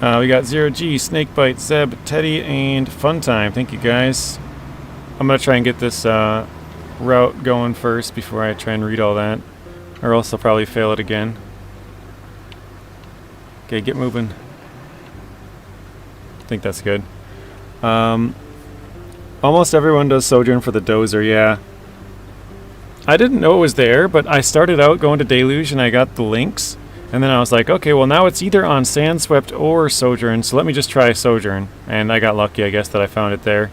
We got 0G, Snakebite, Zeb, Teddy, and Funtime. Thank you, guys. I'm going to try and get this route going first before I try and read all that. Or else I'll probably fail it again. Okay, get moving. I think that's good. Almost everyone does Sojourn for the Dozer, yeah. I didn't know it was there, but I started out going to Deluge and I got the links. And then I was like, okay, well now it's either on Sandswept or Sojourn, so let me just try Sojourn. And I got lucky, I guess, that I found it there.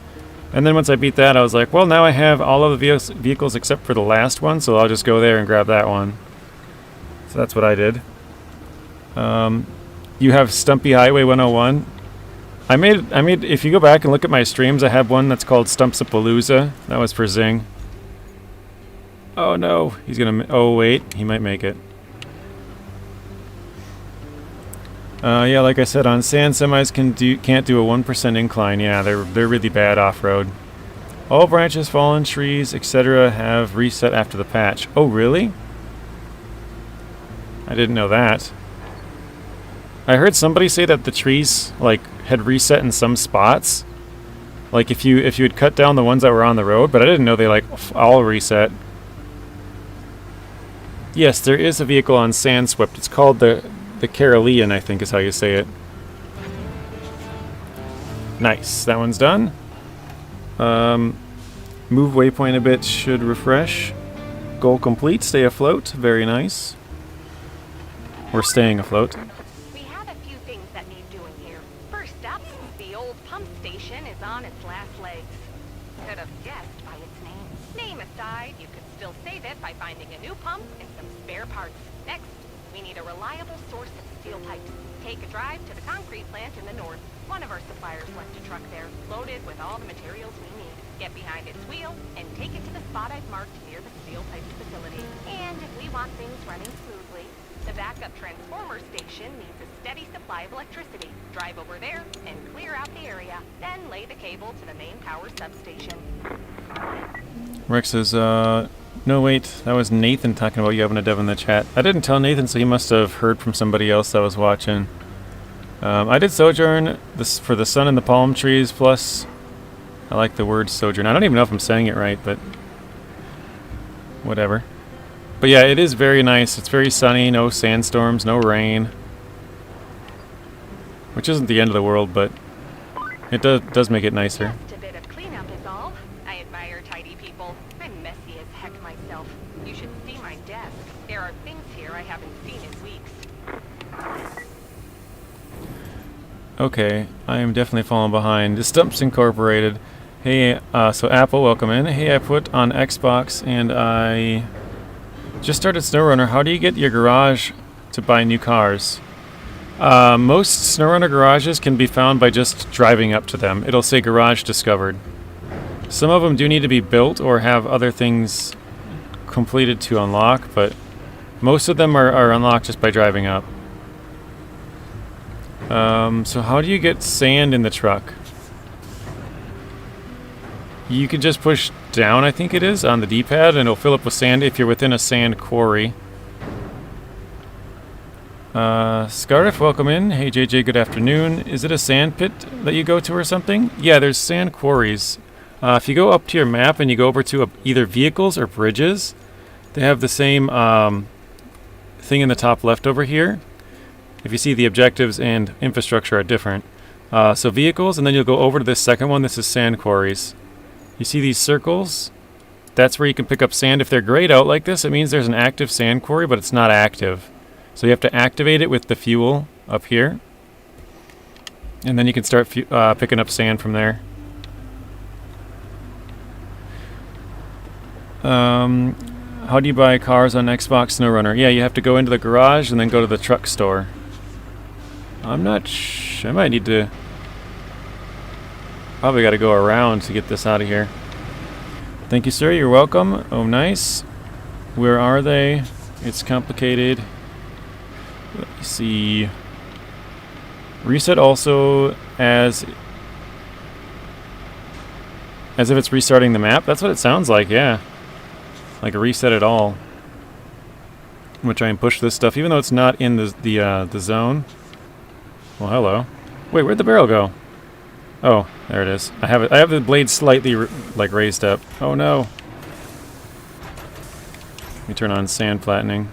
And then once I beat that, I was like, well, now I have all of the vehicles except for the last one, so I'll just go there and grab that one. So that's what I did. You have Stumpy Highway 101. I made. If you go back and look at my streams, I have one that's called Stumpsapalooza. That was for Zing. Oh no, he's gonna. Oh wait, he might make it. Yeah, like I said, on sand semis can't do a 1% incline. Yeah, they're really bad off-road. All branches, fallen trees, etc. have reset after the patch. Oh really? I didn't know that. I heard somebody say that the trees like had reset in some spots. Like if you had cut down the ones that were on the road, but I didn't know they like all reset. Yes, there is a vehicle on Sandswept. It's called the Carolean, I think is how you say it. Nice, that one's done. Move waypoint a bit, should refresh. Goal complete, stay afloat, very nice. We're staying afloat. We have a few things that need doing here. First up, the old pump station is on its last legs. Could have guessed by its name. Name aside, you could still save it by finding a new pump and some spare parts. Next, we need a reliable source of steel pipes. Take a drive to the concrete plant in the north. One of our suppliers left a truck there, loaded with all the materials we need. Get behind its wheel and take it to the spot I've marked near the steel pipes facility. And if we want things running smoothly, the backup transformer station needs a steady supply of electricity. Drive over there and clear out the area. Then lay the cable to the main power substation. Rex says, no wait, that was Nathan talking about you having a dev in the chat. I didn't tell Nathan, so he must have heard from somebody else that was watching. I did Sojourn for the sun and the palm trees, plus I like the word Sojourn. I don't even know if I'm saying it right, but whatever. But yeah, it is very nice. It's very sunny, no sandstorms, no rain. Which isn't the end of the world, but it does make it nicer. Just a bit of cleanup is all. I admire tidy people. I'm messy as heck myself. You should see my desk. There are things here I haven't seen in weeks. Okay, I am definitely falling behind. The Stumps Incorporated. Hey, so Apple, welcome in. Hey, I put on Xbox and I just started SnowRunner. How do you get your garage to buy new cars? Most SnowRunner garages can be found by just driving up to them. It'll say garage discovered. Some of them do need to be built or have other things completed to unlock, but most of them are unlocked just by driving up. So how do you get sand in the truck? You can just push down, I think it is, on the D-pad, and it'll fill up with sand if you're within a sand quarry. Scarif, welcome in. Hey JJ, good afternoon. Is it a sand pit that you go to or something? Yeah, there's sand quarries. If you go up to your map and you go over to either vehicles or bridges, they have the same thing in the top left over here. If you see, the objectives and infrastructure are different. So vehicles, and then you'll go over to this second one. This is sand quarries. You see these circles? That's where you can pick up sand. If they're grayed out like this, it means there's an active sand quarry, but it's not active. So you have to activate it with the fuel up here. And then you can start picking up sand from there. How do you buy cars on Xbox SnowRunner? Yeah, you have to go into the garage and then go to the truck store. I'm not I might need to... Probably got to go around to get this out of here. Thank you, sir. You're welcome. Oh, nice. Where are they? It's complicated. Let me see. Reset also as if it's restarting the map. That's what it sounds like, yeah. Like a reset at all. I'm gonna try and push this stuff, even though it's not in the zone. Well, hello. Wait, where'd the barrel go? Oh, there it is. I have the blade slightly like raised up. Oh no. Let me turn on sand flattening.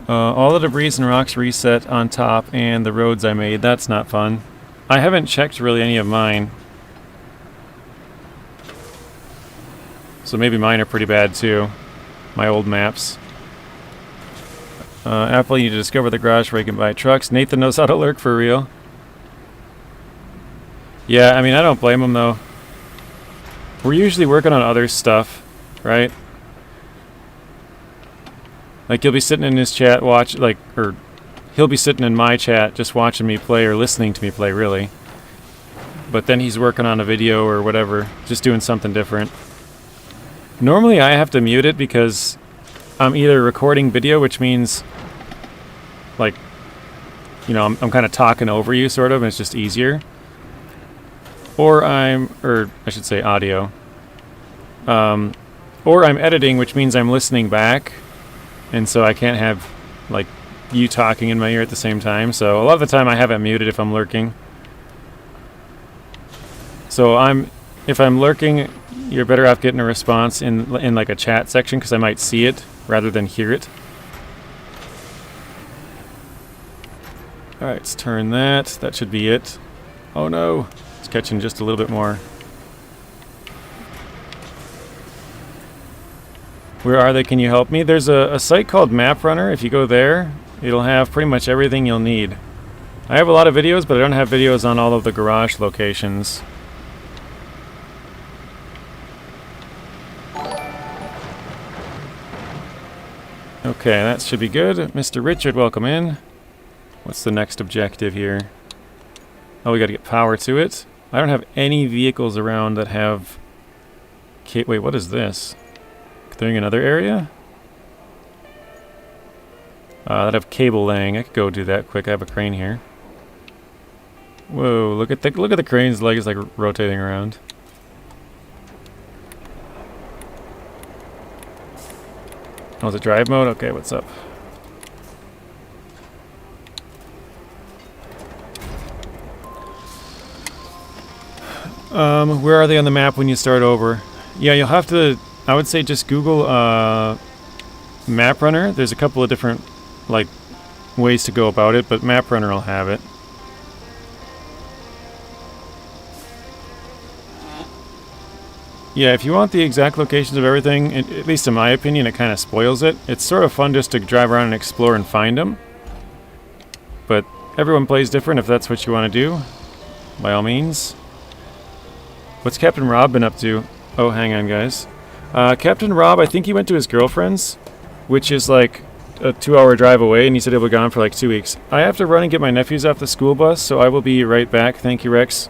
All the debris and rocks reset on top and the roads I made. That's not fun. I haven't checked really any of mine. So maybe mine are pretty bad too. My old maps. Apple, you need to discover the garage where you can buy trucks. Nathan knows how to lurk for real. Yeah, I mean, I don't blame him though. We're usually working on other stuff, right? Like, you'll be sitting in his chat or he'll be sitting in my chat just watching me play or listening to me play, really. But then he's working on a video or whatever, just doing something different. Normally I have to mute it because I'm either recording video, which means, like, you know, I'm kind of talking over you, sort of, and it's just easier. Or I should say audio. Or I'm editing, which means I'm listening back. And so I can't have, like, you talking in my ear at the same time. So a lot of the time I have it muted if I'm lurking. So if I'm lurking, you're better off getting a response in like a chat section, because I might see it rather than hear it. Alright, let's turn that. That should be it. Oh no, it's catching just a little bit more. Where are they? Can you help me? There's a site called Map Runner. If you go there, it'll have pretty much everything you'll need. I have a lot of videos, but I don't have videos on all of the garage locations. Okay, that should be good. Mr. Richard, welcome in. What's the next objective here? Oh, we gotta get power to it. I don't have any vehicles around that have... Wait, what is this? Clearing another area? That have cable laying. I could go do that quick. I have a crane here. Whoa! Look at the crane's legs like rotating around. Oh, is it drive mode? Okay, what's up? Where are they on the map when you start over? Yeah, you'll have to... I would say just Google Map Runner. There's a couple of different like ways to go about it, but Map Runner will have it. Yeah, if you want the exact locations of everything, at least in my opinion, it kind of spoils it. It's sort of fun just to drive around and explore and find them. But everyone plays different. If that's what you want to do, by all means. What's Captain Rob been up to? Oh, hang on, guys. Captain Rob, I think he went to his girlfriend's, which is like a 2-hour drive away, and he said he'll be gone for like 2 weeks. I have to run and get my nephews off the school bus, so I will be right back. Thank you, Rex.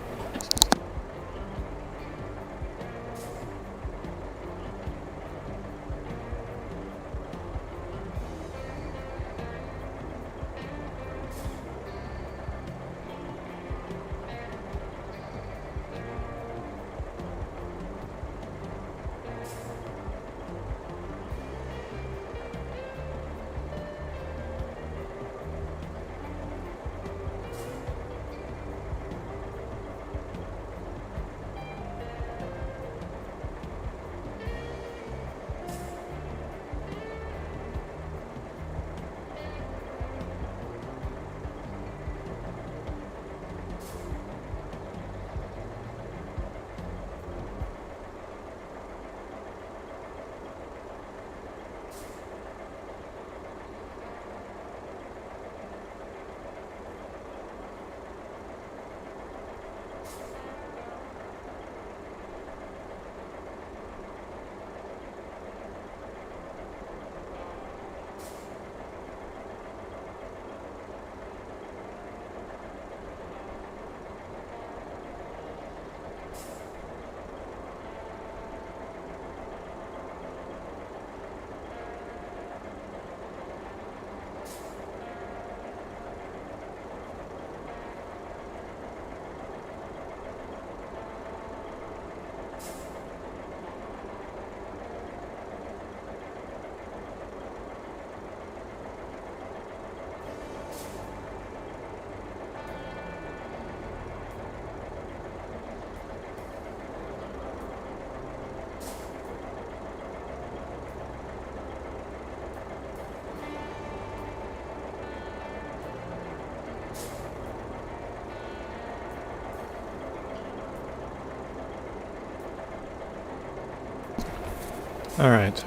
Alright.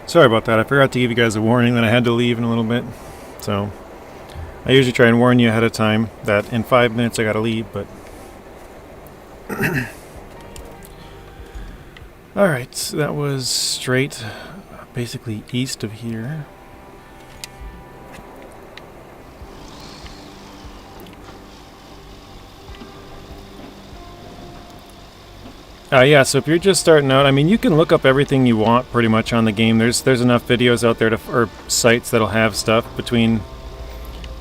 Sorry about that. I forgot to give you guys a warning that I had to leave in a little bit. So, I usually try and warn you ahead of time that in 5 minutes I gotta leave, but... Alright, so that was straight, basically east of here. Yeah, so if you're just starting out, I mean, you can look up everything you want pretty much on the game. There's enough videos out there to, or sites that'll have stuff between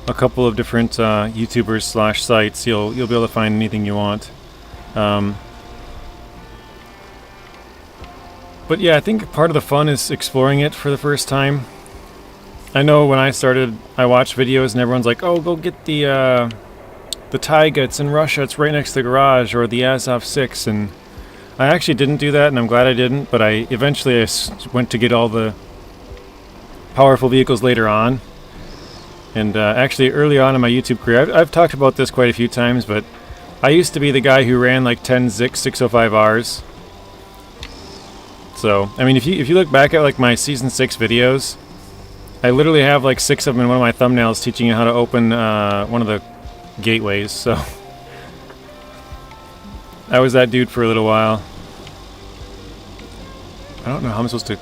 a couple of different YouTubers / sites. You'll be able to find anything you want. But yeah, I think part of the fun is exploring it for the first time. I know when I started, I watched videos and everyone's like, "Oh, go get the Taiga. It's in Russia. It's right next to the garage," or the Azov 6, and I actually didn't do that, and I'm glad I didn't, but I eventually went to get all the powerful vehicles later on. And actually early on in my YouTube career, I've talked about this quite a few times, but I used to be the guy who ran like 10 Zik 605Rs. So, I mean, if you look back at like my Season 6 videos, I literally have like 6 of them in one of my thumbnails teaching you how to open one of the gateways, so... I was that dude for a little while. I don't know how I'm supposed to...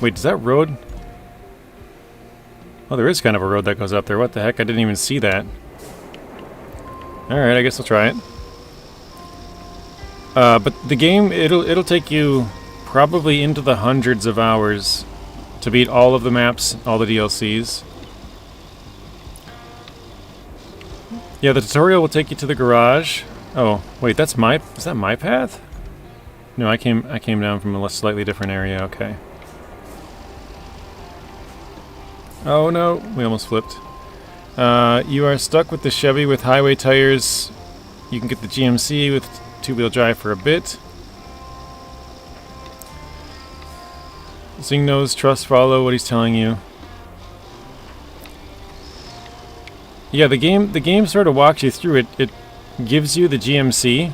Wait, is that road? Oh, there is kind of a road that goes up there. What the heck? I didn't even see that. Alright, I guess I'll try it. But the game, it'll take you probably into the hundreds of hours to beat all of the maps, all the DLCs. Yeah, the tutorial will take you to the garage. Oh, wait, is that my path? No, I came down from a slightly different area, okay. Oh no, we almost flipped. You are stuck with the Chevy with highway tires. You can get the GMC with two-wheel drive for a bit. Sing knows, trust, follow what he's telling you. Yeah, the game sort of walks you through it. It gives you the GMC.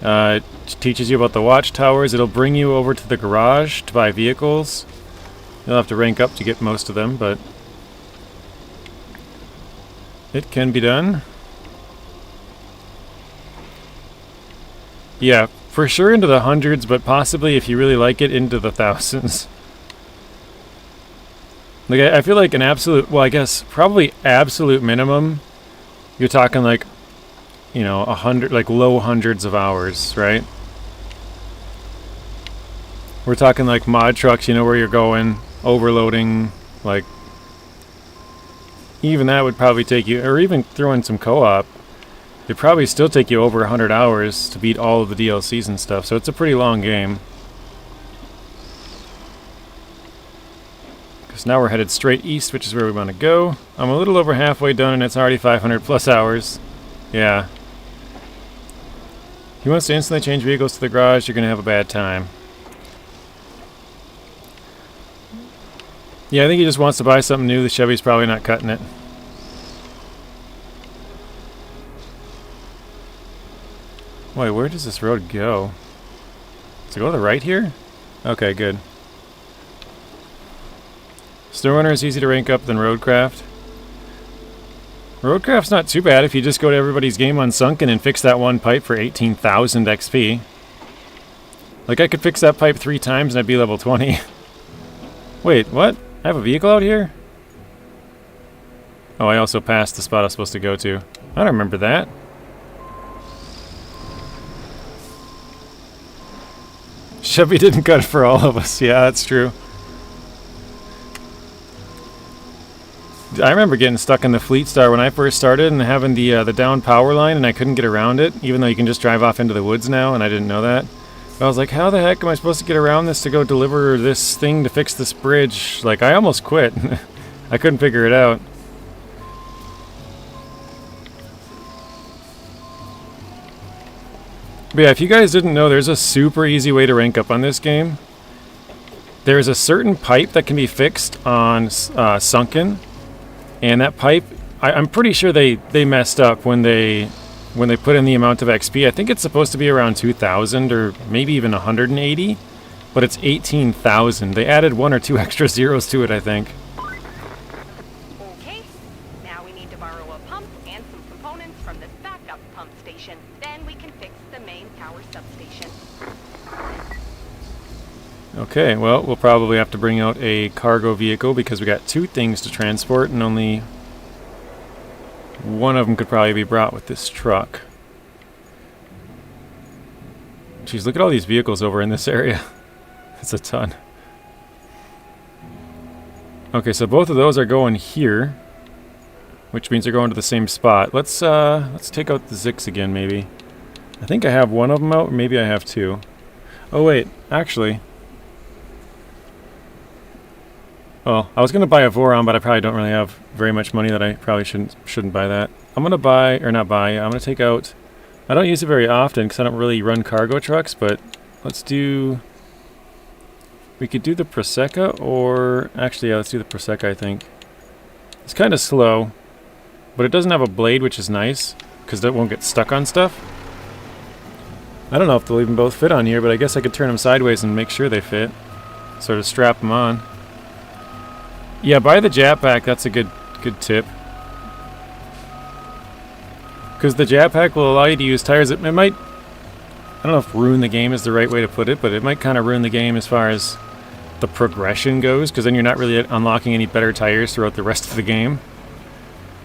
It teaches you about the watchtowers. It'll bring you over to the garage to buy vehicles. You'll have to rank up to get most of them, but it can be done. Yeah, for sure into the hundreds, but possibly, if you really like it, into the thousands. Like, I feel like an absolute, well, I guess probably absolute minimum, you're talking like, you know, 100, like low hundreds of hours, right? We're talking like mod trucks, you know where you're going, overloading, like, even that would probably take you, or even throw in some co-op, it'd probably still take you over 100 hours to beat all of the DLCs and stuff, so it's a pretty long game. Because now we're headed straight east, which is where we want to go. I'm a little over halfway done and it's already 500 plus hours. Yeah. If he wants to instantly change vehicles to the garage, you're going to have a bad time. Yeah, I think he just wants to buy something new. The Chevy's probably not cutting it. Wait, where does this road go? Does it go to the right here? Okay, good. SnowRunner is easy to rank up than Roadcraft. Roadcraft's not too bad if you just go to everybody's game on Sunken and fix that one pipe for 18,000 XP. Like, I could fix that pipe 3 times and I'd be level 20. Wait, what? I have a vehicle out here? Oh, I also passed the spot I was supposed to go to. I don't remember that. Chevy didn't cut for all of us. Yeah, that's true. I remember getting stuck in the Fleet Star when I first started and having the down power line and I couldn't get around it, even though you can just drive off into the woods now, and I didn't know that. But I was like, how the heck am I supposed to get around this to go deliver this thing to fix this bridge? Like, I almost quit. I couldn't figure it out. But yeah, if you guys didn't know, there's a super easy way to rank up on this game. There's a certain pipe that can be fixed on Sunken. And that pipe, I'm pretty sure they messed up when they put in the amount of XP. I think it's supposed to be around 2,000 or maybe even 180. but it's 18,000. They added 1 or 2 extra zeros to it, I think. Okay, now we need to borrow a pump and some components from this backup pump station. Then we can fix the main power substation. Okay, well, we'll probably have to bring out a cargo vehicle because we got 2 things to transport and only one of them could probably be brought with this truck. Jeez, look at all these vehicles over in this area. It's a ton. Okay, so both of those are going here, which means they're going to the same spot. Let's take out the Zix again, maybe. I think I have one of them out, or maybe I have 2. Oh wait, actually. Well, I was gonna buy a Voron, but I probably don't really have very much money that I probably shouldn't buy that. I'm gonna buy, or not buy, I'm gonna take out. I don't use it very often because I don't really run cargo trucks, but let's do. We could do the Prosecco, or actually, yeah, let's do the Prosecco. I think it's kind of slow, but it doesn't have a blade, which is nice because that won't get stuck on stuff. I don't know if they'll even both fit on here, but I guess I could turn them sideways and make sure they fit. Sort of strap them on. Yeah, buy the Jetpack. That's a good tip. Because the Jetpack will allow you to use tires. It might, I don't know if ruin the game is the right way to put it, but it might kind of ruin the game as far as the progression goes, because then you're not really unlocking any better tires throughout the rest of the game.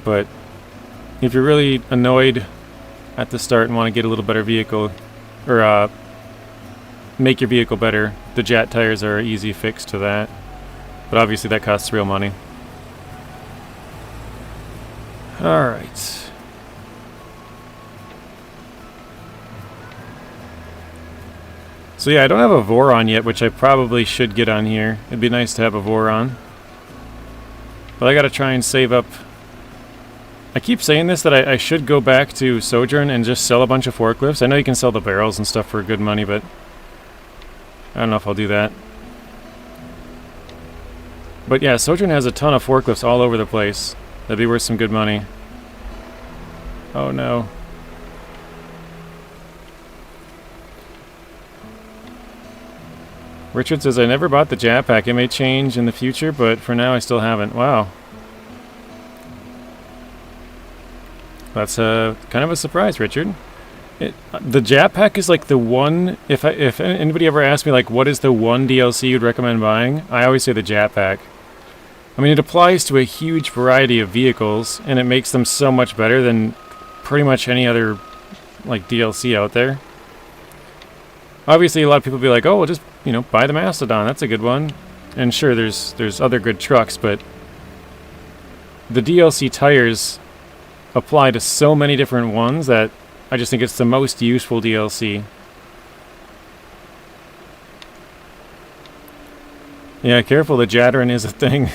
But if you're really annoyed at the start and want to get a little better vehicle, or make your vehicle better, the Jet tires are an easy fix to that. But obviously that costs real money. Alright. So yeah, I don't have a Voron yet, which I probably should get on here. It'd be nice to have a Voron. But I gotta try and save up. I keep saying this, that I should go back to Sojourn and just sell a bunch of forklifts. I know you can sell the barrels and stuff for good money, but I don't know if I'll do that. But yeah, Sojourn has a ton of forklifts all over the place. That'd be worth some good money. Oh no. Richard says, I never bought the Jetpack. It may change in the future, but for now I still haven't. Wow. That's kind of a surprise, Richard. The Jetpack is like the one, if anybody ever asks me like what is the one DLC you'd recommend buying, I always say the Jetpack. I mean, it applies to a huge variety of vehicles, and it makes them so much better than pretty much any other like DLC out there. Obviously, a lot of people be like, "Oh, well, just buy the Mastodon. That's a good one." And sure, there's other good trucks, but the DLC tires apply to so many different ones that I just think it's the most useful DLC. Yeah, careful. The Jatarin is a thing.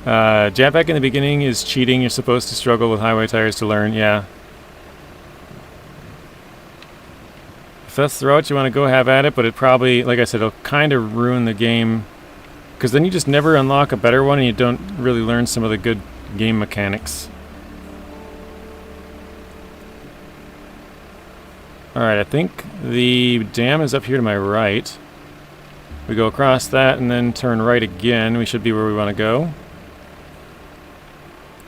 Jetpack in the beginning is cheating. You're supposed to struggle with highway tires to learn. Yeah. If that's the route you want to go, have at it, but it probably, like I said, it'll kind of ruin the game. Because then you just never unlock a better one and you don't really learn some of the good game mechanics. Alright, I think the dam is up here to my right. We go across that and then turn right again. We should be where we want to go.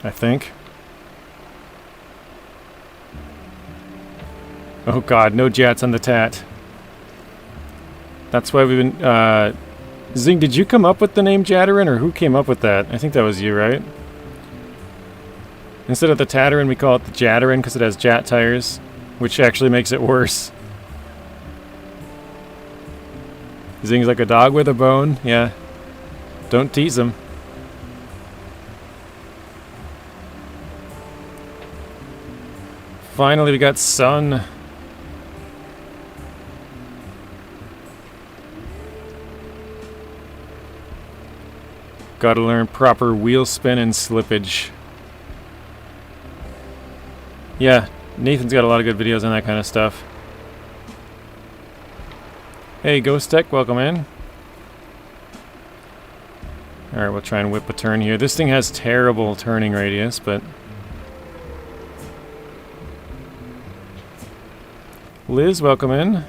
I think. Oh god, no jets on the tat. That's why we've been... Zing, did you come up with the name Jatarin, or who came up with that? I think that was you, right? Instead of the Tatarin, we call it the Jatarin because it has Jat tires, which actually makes it worse. Zing's like a dog with a bone. Yeah. Don't tease him. Finally, we got sun. Gotta learn proper wheel spin and slippage. Yeah, Nathan's got a lot of good videos on that kind of stuff. Hey, Ghost Tech, welcome in. Alright, we'll try and whip a turn here. This thing has terrible turning radius, but... Liz, welcome in.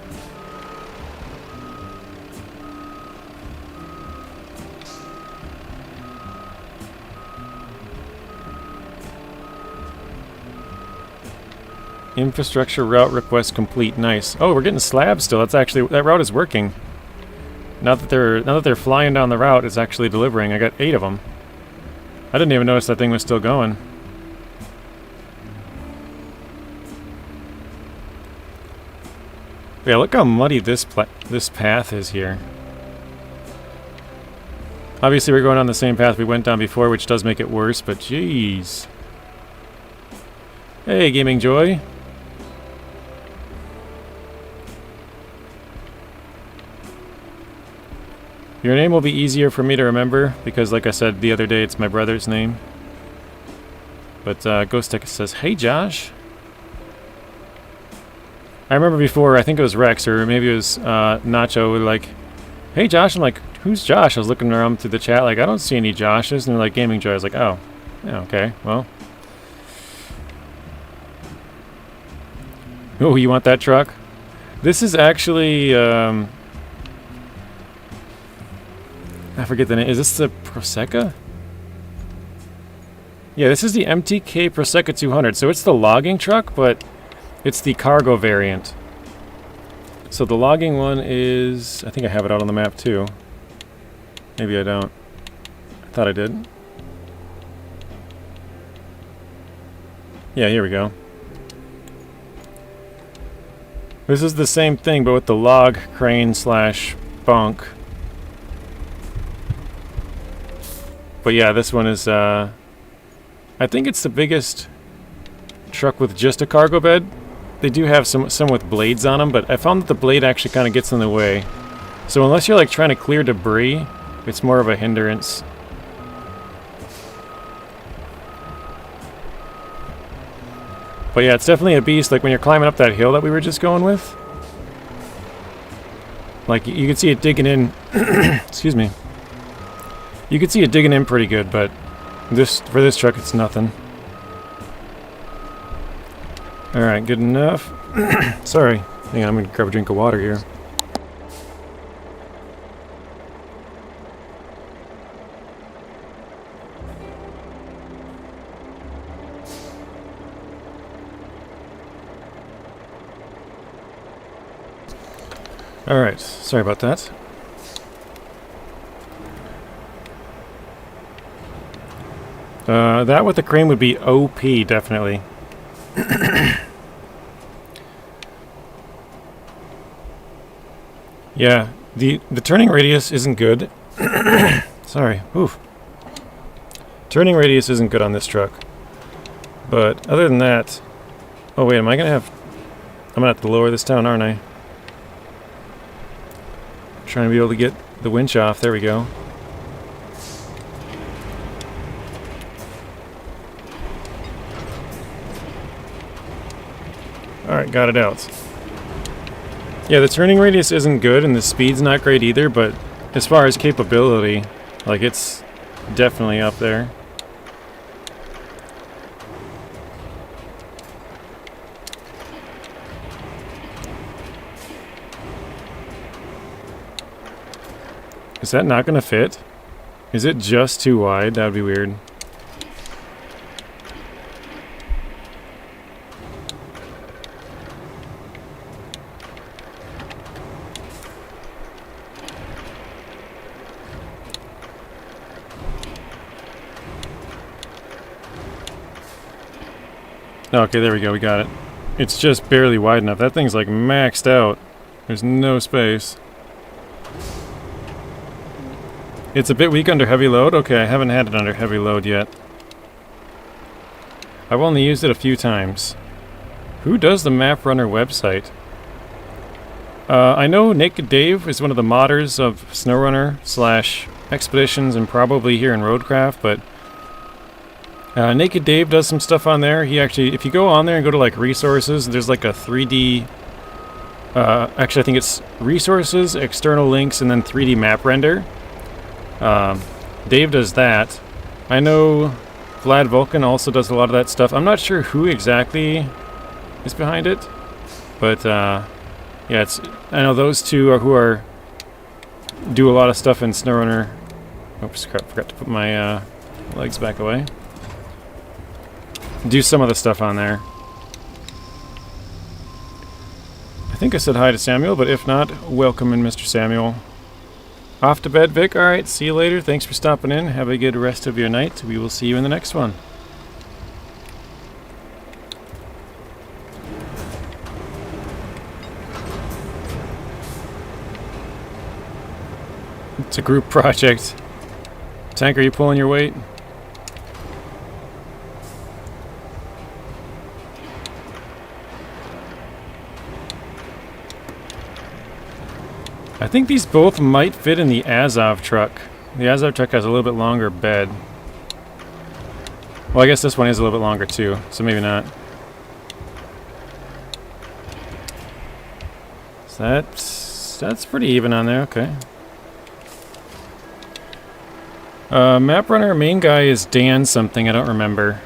Infrastructure route request complete. Nice. Oh, we're getting slabs still. That's actually, that route is working. Now that they're flying down the route, it's actually delivering. I got 8 of them. I didn't even notice that thing was still going. Yeah, look how muddy this path is here. Obviously, we're going on the same path we went down before, which does make it worse, but jeez. Hey, Gaming Joy. Your name will be easier for me to remember, because like I said the other day, it's my brother's name. But Ghost Tech says, hey Josh. I remember before, I think it was Rex, or maybe it was Nacho, like, hey Josh. I'm like, who's Josh? I was looking around through the chat, like, I don't see any Joshes. And they're like, Gaming Joy. I was like, oh, yeah, okay, well. Oh, you want that truck? This is actually, I forget the name. Is this the Prosecca? Yeah, this is the MTK Prosecca 200. So it's the logging truck, but it's the cargo variant. So the logging one is... I think I have it out on the map too. Maybe I don't. I thought I did. Yeah, here we go. This is the same thing, but with the log crane slash bunk. But yeah, this one is, I think it's the biggest truck with just a cargo bed. They do have some with blades on them, but I found that the blade actually kind of gets in the way. So unless you're like trying to clear debris, it's more of a hindrance. But yeah, it's definitely a beast, like when you're climbing up that hill that we were just going with. Like, you can see it digging in, excuse me. You can see it digging in pretty good, but for this truck, it's nothing. Alright, good enough. Sorry. Hang on, I'm gonna grab a drink of water here. Alright, sorry about that. That with the crane would be OP, definitely. Yeah, the turning radius isn't good. Sorry, oof. Turning radius isn't good on this truck. But other than that... Oh wait, am I gonna have... I'm gonna have to lower this down, aren't I? Trying to be able to get the winch off. There we go. Alright, got it out. Yeah, the turning radius isn't good and the speed's not great either, but as far as capability, like, it's definitely up there. Is that not gonna fit? Is it just too wide? That would be weird. Okay, there we go, we got it. It's just barely wide enough. That thing's like maxed out. There's no space. It's a bit weak under heavy load? Okay, I haven't had it under heavy load yet. I've only used it a few times. Who does the Map Runner website? I know Naked Dave is one of the modders of SnowRunner / Expeditions and probably here in Roadcraft, but Naked Dave does some stuff on there. He actually, if you go on there and go to like resources, there's like a 3D, actually I think it's resources, external links, and then 3D map render. Dave does that. I know Vlad Vulcan also does a lot of that stuff. I'm not sure who exactly is behind it, but yeah, I know those two are who do a lot of stuff in SnowRunner. Oops, crap! Forgot to put my legs back away. Do some of the stuff on there. think I said hi to Samuel, but if not, welcome in, Mr. Samuel. Off to bed, Vic. Alright, see you later. Thanks for stopping in. Have a good rest of your night. We will see you in the next one. It's a group project. Tank, are you pulling your weight? I think these both might fit in the Azov truck. The Azov truck has a little bit longer bed. Well, I guess this one is a little bit longer too, so maybe not. So that's pretty even on there, okay. Map runner main guy is Dan something, I don't remember.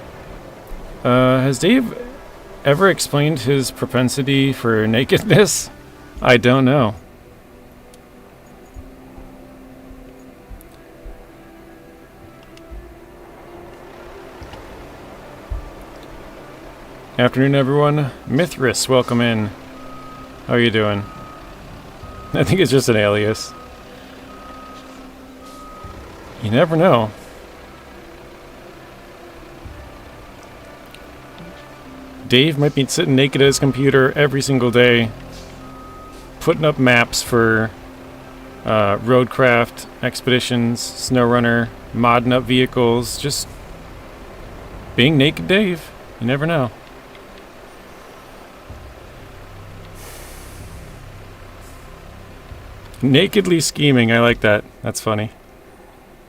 Has Dave ever explained his propensity for nakedness? I don't know. Afternoon, everyone. Mithras, welcome in. How are you doing? I think it's just an alias. You never know. Dave might be sitting naked at his computer every single day, putting up maps for Roadcraft, Expeditions, SnowRunner, modding up vehicles, just being naked Dave. You never know. Nakedly scheming, I like that. That's funny.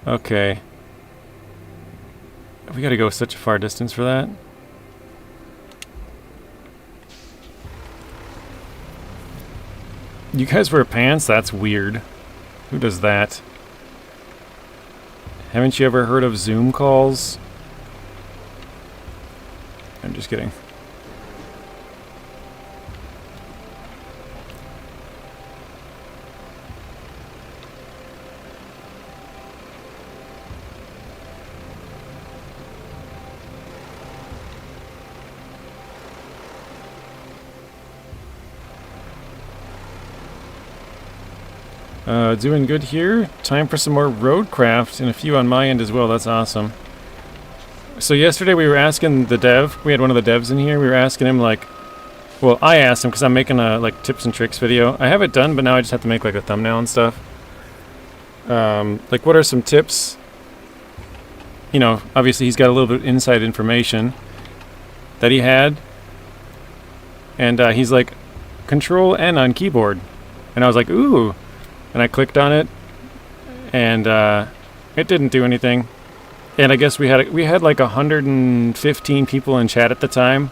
Okay. We gotta go such a far distance for that. You guys wear pants? That's weird. Who does that? Haven't you ever heard of Zoom calls? I'm just kidding. Doing good here. Time for some more Roadcraft and a few on my end as well. That's awesome. So yesterday we were asking the dev, we had one of the devs in here, we were asking him like, well, I asked him because I'm making a like tips and tricks video. I have it done, but now I just have to make like a thumbnail and stuff. Like what are some tips? You know, obviously he's got a little bit of inside information that he had. And he's like, Control N on keyboard. And I was like, ooh. And I clicked on it, and it didn't do anything. And I guess we had like 115 people in chat at the time.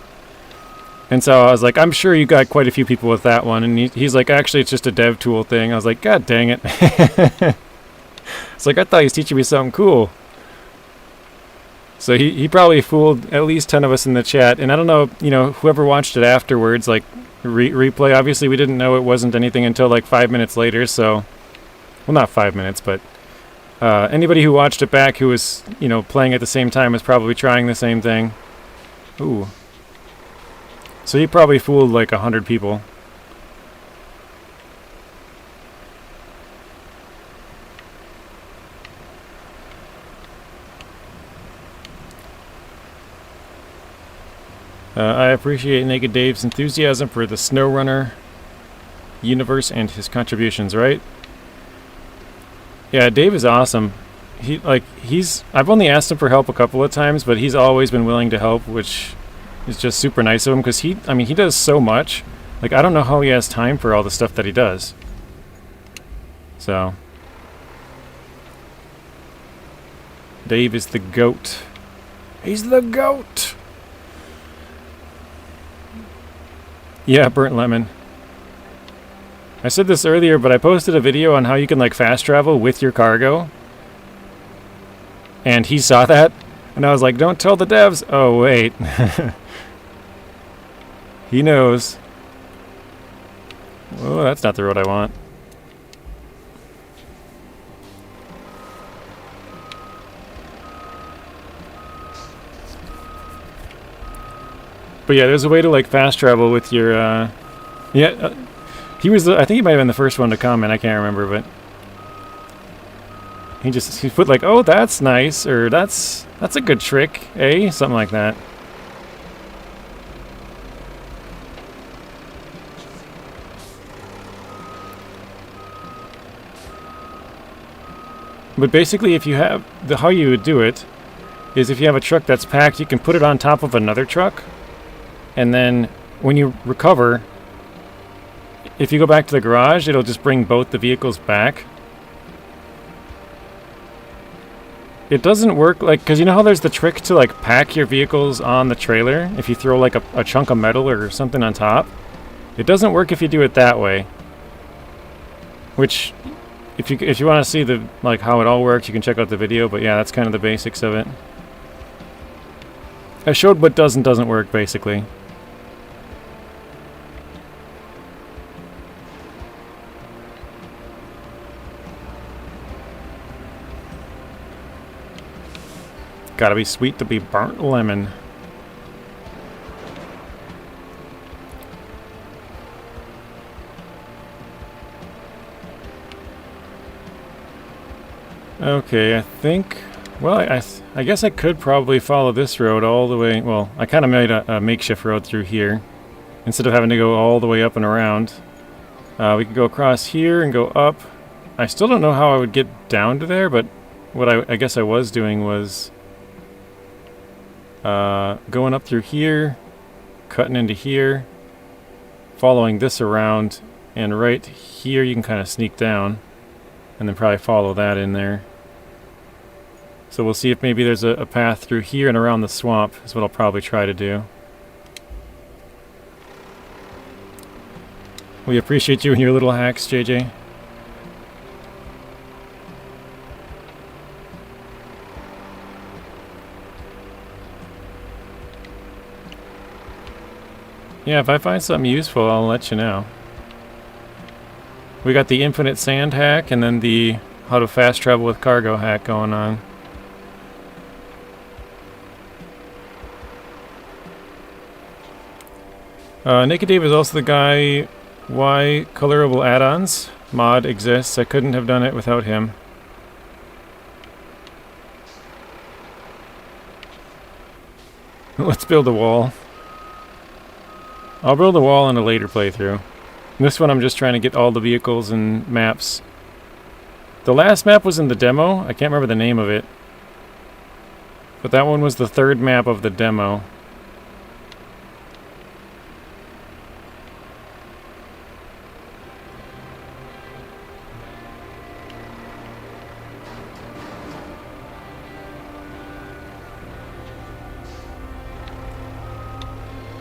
And so I was like, I'm sure you got quite a few people with that one. And he's like, actually, it's just a dev tool thing. I was like, God dang it. It's like, I thought he was teaching me something cool. So he probably fooled at least 10 of us in the chat. And I don't know, you know, whoever watched it afterwards, like, replay, obviously we didn't know it wasn't anything until like 5 minutes later, so, well, not 5 minutes, but anybody who watched it back who was, you know, playing at the same time was probably trying the same thing. Ooh. So he probably fooled like 100 people. I appreciate Naked Dave's enthusiasm for the SnowRunner universe and his contributions, right? Yeah, Dave is awesome. I've only asked him for help a couple of times, but he's always been willing to help, which is just super nice of him, because he does so much. Like, I don't know how he has time for all the stuff that he does. So, Dave is the GOAT. He's the GOAT! Yeah, burnt lemon. I said this earlier, but I posted a video on how you can like fast travel with your cargo. And he saw that, and I was like, don't tell the devs. Oh, wait. He knows. Oh, that's not the road I want. But yeah, there's a way to like fast travel with your, He was I think he might have been the first one to comment, I can't remember, but he put like, oh, that's nice, or that's a good trick, eh? Something like that. But basically, if you have how you would do it is if you have a truck that's packed, you can put it on top of another truck, and then when you recover, if you go back to the garage, it'll just bring both the vehicles back. It doesn't work like, because you know how there's the trick to like pack your vehicles on the trailer if you throw like a chunk of metal or something on top? It doesn't work if you do it that way. Which, if you want to see the like how it all works, you can check out the video. But yeah, that's kind of the basics of it. I showed what does and doesn't work basically. Gotta be sweet to be burnt lemon. Okay, I think... Well, I guess I could probably follow this road all the way... Well, I kind of made a makeshift road through here, instead of having to go all the way up and around. We could go across here and go up. I still don't know how I would get down to there, but what I guess I was doing was... going up through here, cutting into here, following this around, and right here you can kind of sneak down, and then probably follow that in there. So we'll see if maybe there's a path through here and around the swamp, is what I'll probably try to do. We appreciate you and your little hacks, JJ. Yeah, if I find something useful, I'll let you know. We got the infinite sand hack and then the how to fast travel with cargo hack going on. Naked Dave is also the guy why colorable add-ons mod exists. I couldn't have done it without him. Let's build a wall. I'll build a wall in a later playthrough. This one I'm just trying to get all the vehicles and maps. The last map was in the demo. I can't remember the name of it. But that one was the third map of the demo.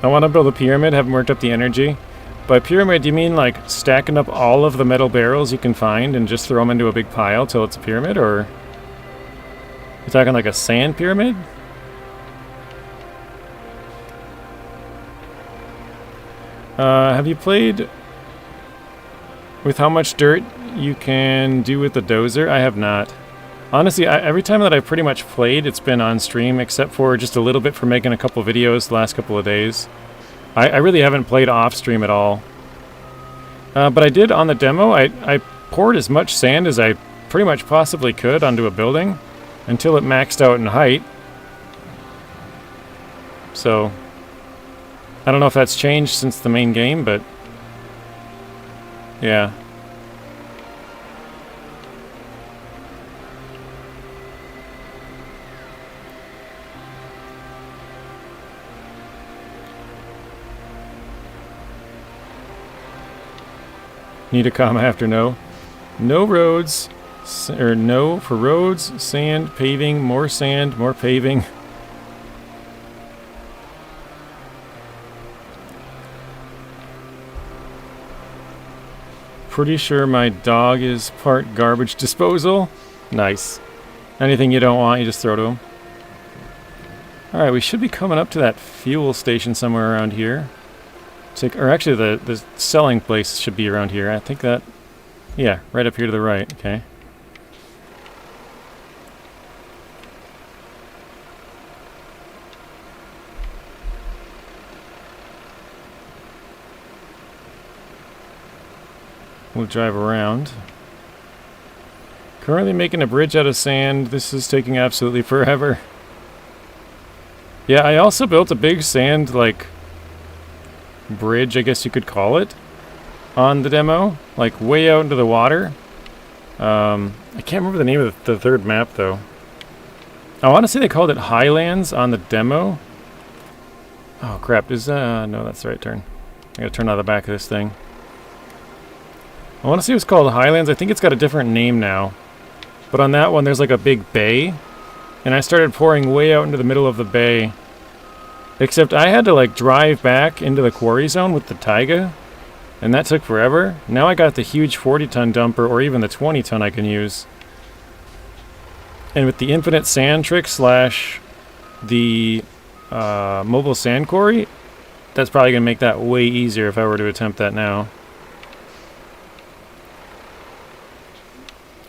I want to build a pyramid, haven't worked up the energy. By pyramid, do you mean like stacking up all of the metal barrels you can find and just throw them into a big pile till it's a pyramid, or you're talking like a sand pyramid? Have you played with how much dirt you can do with the dozer? I have not. Honestly, every time that I've pretty much played, it's been on stream, except for just a little bit for making a couple videos the last couple of days. I really haven't played off stream at all. But I did on the demo, I poured as much sand as I pretty much possibly could onto a building until it maxed out in height. So, I don't know if that's changed since the main game, but yeah. Need a comma after no. No roads, or no for roads, sand, paving, more sand, more paving. Pretty sure my dog is part garbage disposal. Nice. Anything you don't want, you just throw to him. Alright, we should be coming up to that fuel station somewhere around here. Or actually, the selling place should be around here. I think that... Yeah, right up here to the right. Okay. We'll drive around. Currently making a bridge out of sand. This is taking absolutely forever. Yeah, I also built a big sand, like, bridge, I guess you could call it, on the demo. Like, way out into the water. I can't remember the name of the third map, though. I want to say they called it Highlands on the demo. Oh, crap. No, that's the right turn. I gotta turn out the back of this thing. I want to say it was called Highlands. I think it's got a different name now. But on that one, there's like a big bay. And I started pouring way out into the middle of the bay. Except I had to like drive back into the quarry zone with the taiga. And that took forever. Now I got the huge 40-ton dumper, or even the 20-ton I can use. And with the infinite sand trick slash the mobile sand quarry, that's probably going to make that way easier if I were to attempt that now.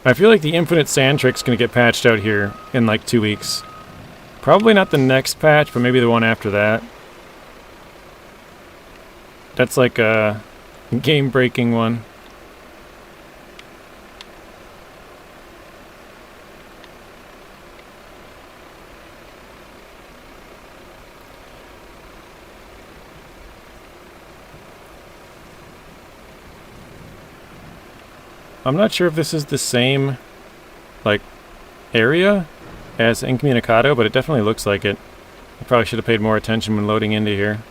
I feel like the infinite sand trick's going to get patched out here in like 2 weeks. Probably not the next patch, but maybe the one after that. That's like a game-breaking one. I'm not sure if this is the same, like, area as Incommunicado, but it definitely looks like it. I probably should have paid more attention when loading into here.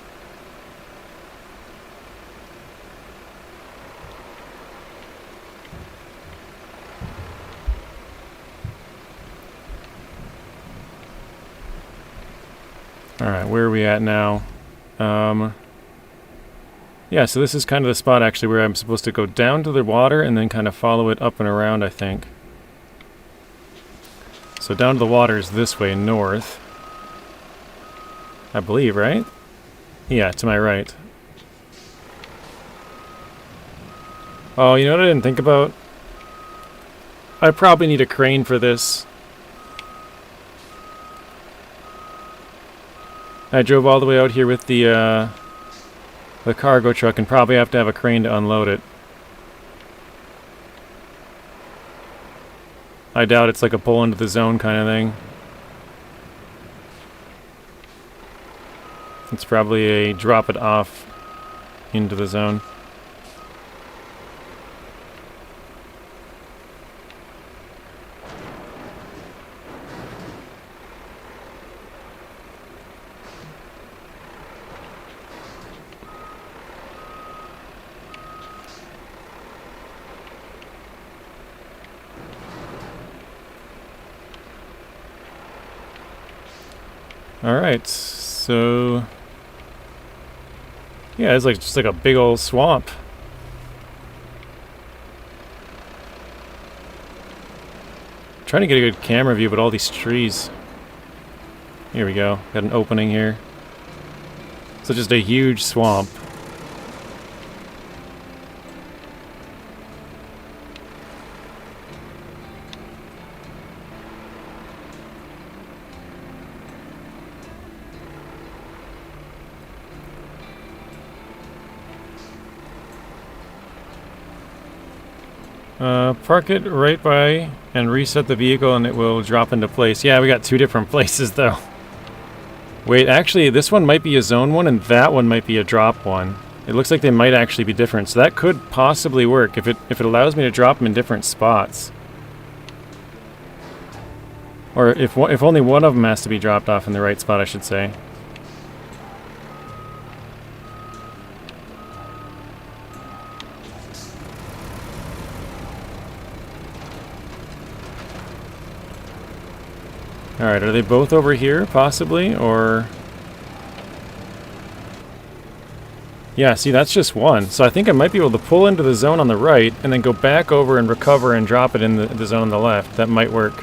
Alright, where are we at now? Yeah, so this is kind of the spot actually where I'm supposed to go down to the water and then kind of follow it up and around, I think. So down to the water is this way, north. I believe, right? Yeah, to my right. Oh, you know what I didn't think about? I probably need a crane for this. I drove all the way out here with the cargo truck and probably have to have a crane to unload it. I doubt it's like a pull into the zone kind of thing. It's probably a drop it off into the zone. Alright, so yeah, it's like just like a big old swamp. Trying to get a good camera view, but all these trees. Here we go. Got an opening here. So just a huge swamp. Park it right by and reset the vehicle and it will drop into place. Yeah, we got two different places though. Wait, actually this one might be a zone one and that one might be a drop one. It looks like they might actually be different, so that could possibly work if it allows me to drop them in different spots. Or if only one of them has to be dropped off in the right spot, I should say. Alright, are they both over here, possibly, or... Yeah, see, that's just one. So I think I might be able to pull into the zone on the right, and then go back over and recover and drop it in the zone on the left. That might work.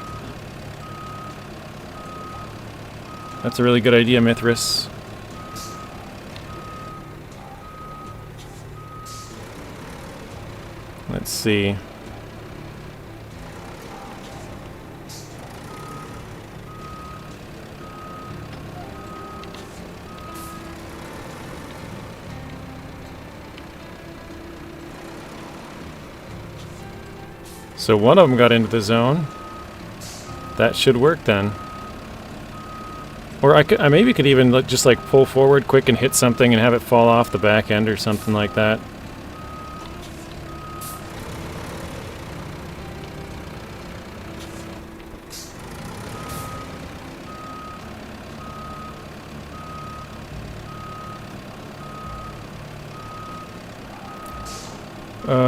That's a really good idea, Mithras. Let's see. So one of them got into the zone. That should work then. Or I maybe could even just like pull forward quick and hit something and have it fall off the back end or something like that.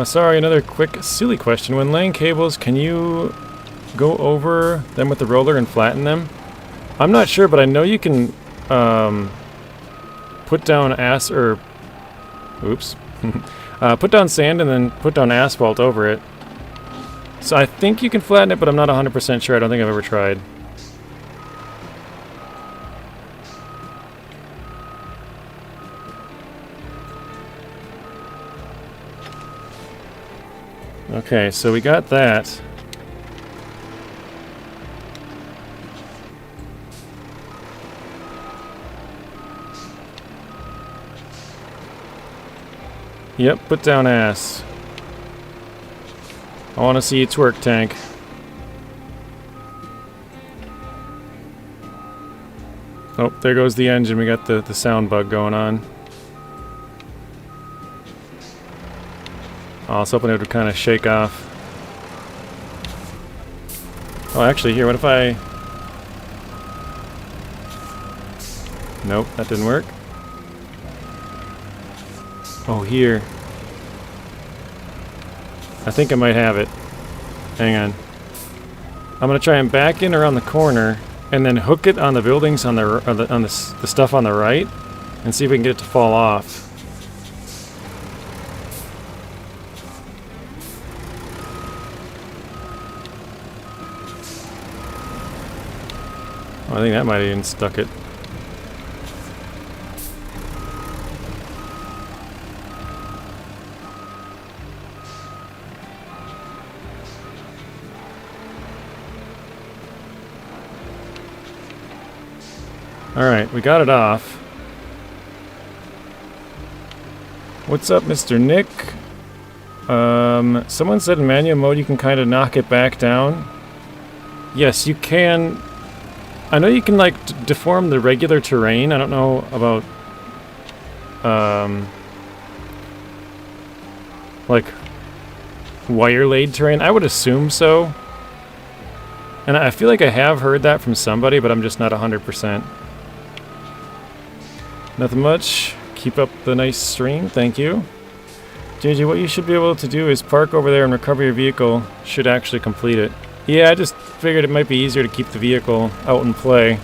Sorry, another quick silly question. When laying cables, can you go over them with the roller and flatten them? I'm not sure, but I know you can put down put down sand and then put down asphalt over it. So I think you can flatten it, but I'm not 100% sure. I don't think I've ever tried. Okay, so we got that. Yep, put down ass. I want to see you twerk, tank. Oh, there goes the engine. We got the sound bug going on. I was hoping it would kind of shake off. Oh, actually, here, what if I... Nope, that didn't work. Oh, here. I think I might have it. Hang on. I'm gonna try and back in around the corner and then hook it on the buildings on the stuff on the right and see if we can get it to fall off. Oh, I think that might have even stuck it. Alright, we got it off. What's up, Mr. Nick? Someone said in manual mode you can kind of knock it back down. Yes, you can. I know you can, like, deform the regular terrain. I don't know about, like, wire-laid terrain. I would assume so. And I feel like I have heard that from somebody, but I'm just not 100%. Nothing much. Keep up the nice stream. Thank you. JJ, what you should be able to do is park over there and recover your vehicle. Should actually complete it. Yeah, I just figured it might be easier to keep the vehicle out in play.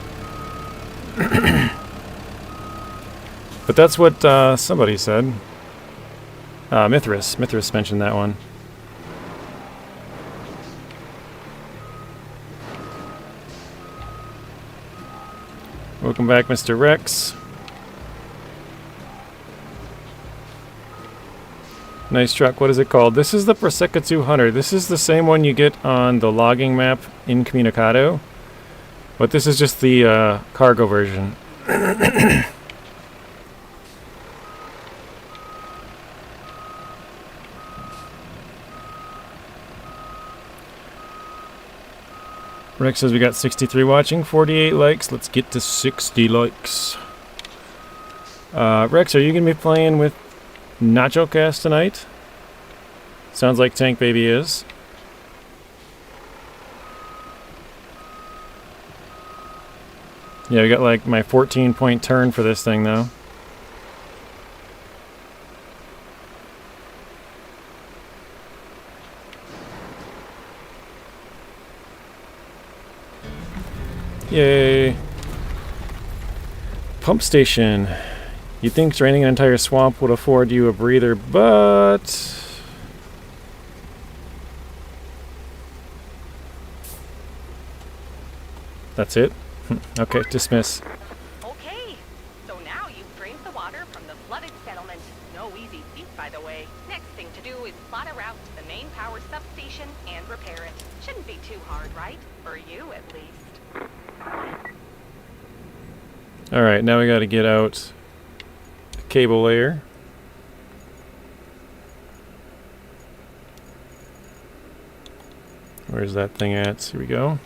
But that's what somebody said. Mithras mentioned that one. Welcome back, Mr. Rex. Nice truck. What is it called? This is the Prosecco 200. This is the same one you get on the logging map in Communicado. But this is just the cargo version. Rex says we got 63 watching, 48 likes. Let's get to 60 likes. Rex, are you going to be playing with Nacho Cast tonight? Sounds like Tank Baby is. Yeah, we got like my 14-point turn for this thing though. Yay. Pump station. You'd think draining an entire swamp would afford you a breather, but... That's it? Okay, dismiss. Okay, so now you've drained the water from the flooded settlement. No easy feat, by the way. Next thing to do is plot a route to the main power substation and repair it. Shouldn't be too hard, right? For you, at least. Alright, now we gotta get out the cable layer. Where's that thing at? Here we go.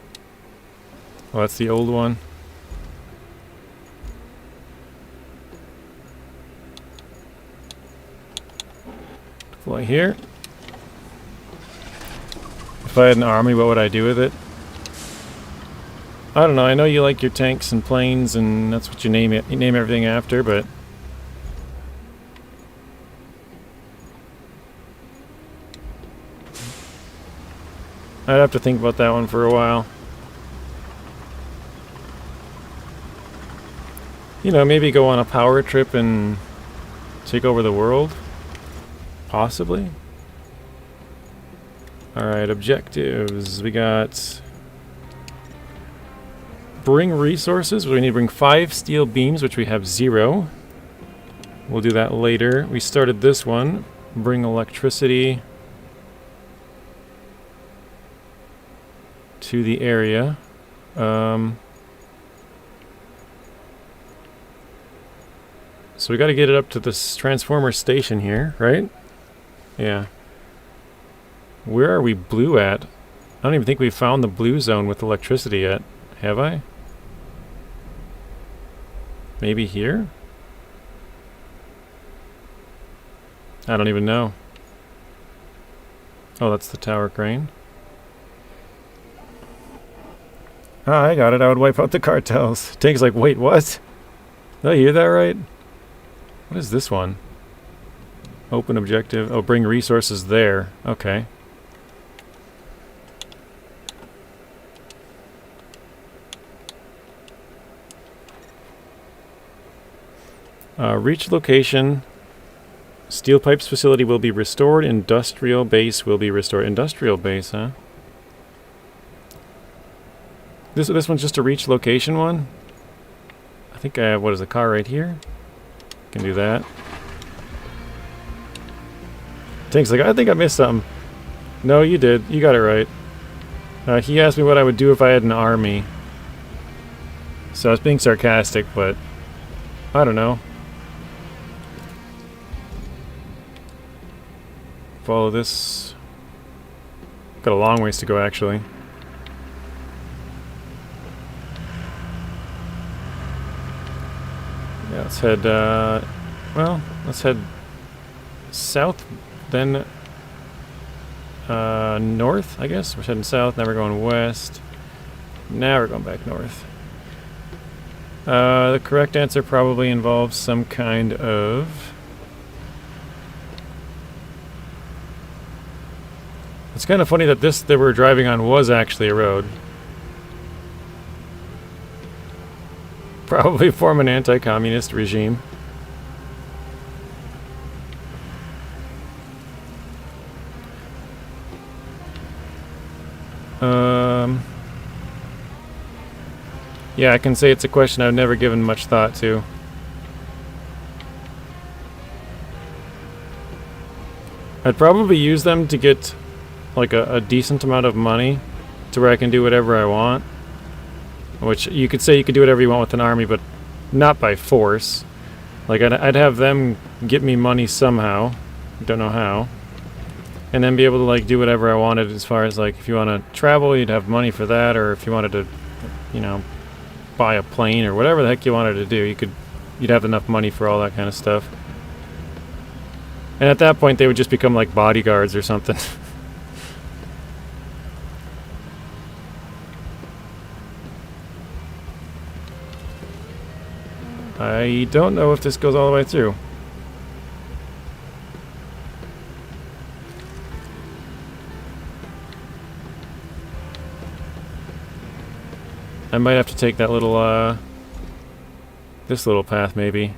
Oh, that's the old one. Deploy here. If I had an army, what would I do with it? I don't know. I know you like your tanks and planes, and that's what you name it. You name everything after, but I'd have to think about that one for a while. You know, maybe go on a power trip and take over the world? Possibly? Alright, objectives. We got... bring resources. We need to bring 5 steel beams, which we have 0. We'll do that later. We started this one. Bring electricity to the area. So we got to get it up to this transformer station here, right? Yeah. Where are we blue at? I don't even think we've found the blue zone with electricity yet. Have I? Maybe here? I don't even know. Oh, that's the tower crane. Ah, I got it. I would wipe out the cartels. Tank's like, wait, what? Did I hear that right? What is this one? Open objective. Oh, bring resources there. Okay. Reach location. Steel pipes facility will be restored. Industrial base will be restored. Industrial base, huh? This one's just a reach location one? I think I have, what is the car right here? Can do that. Tank's like, I think I missed something. No, you did. You got it right. He asked me what I would do if I had an army. So I was being sarcastic, but I don't know. Follow this. Got a long ways to go, actually. Yeah, let's head, well, let's head south, then north, I guess. We're heading south, now we're going west. Now we're going back north. The correct answer probably involves some kind of... It's kind of funny that this that we're driving on was actually a road. Probably form an anti-communist regime. Yeah, I can say it's a question I've never given much thought to. I'd probably use them to get like a decent amount of money to where I can do whatever I want. Which you could say you could do whatever you want with an army, but not by force. Like I'd have them get me money somehow. Don't know how. And then be able to like do whatever I wanted as far as like if you want to travel, you'd have money for that, or if you wanted to, you know, buy a plane or whatever the heck you wanted to do, you'd have enough money for all that kind of stuff. And at that point they would just become like bodyguards or something. I don't know if this goes all the way through. I might have to take that little, this little path, maybe.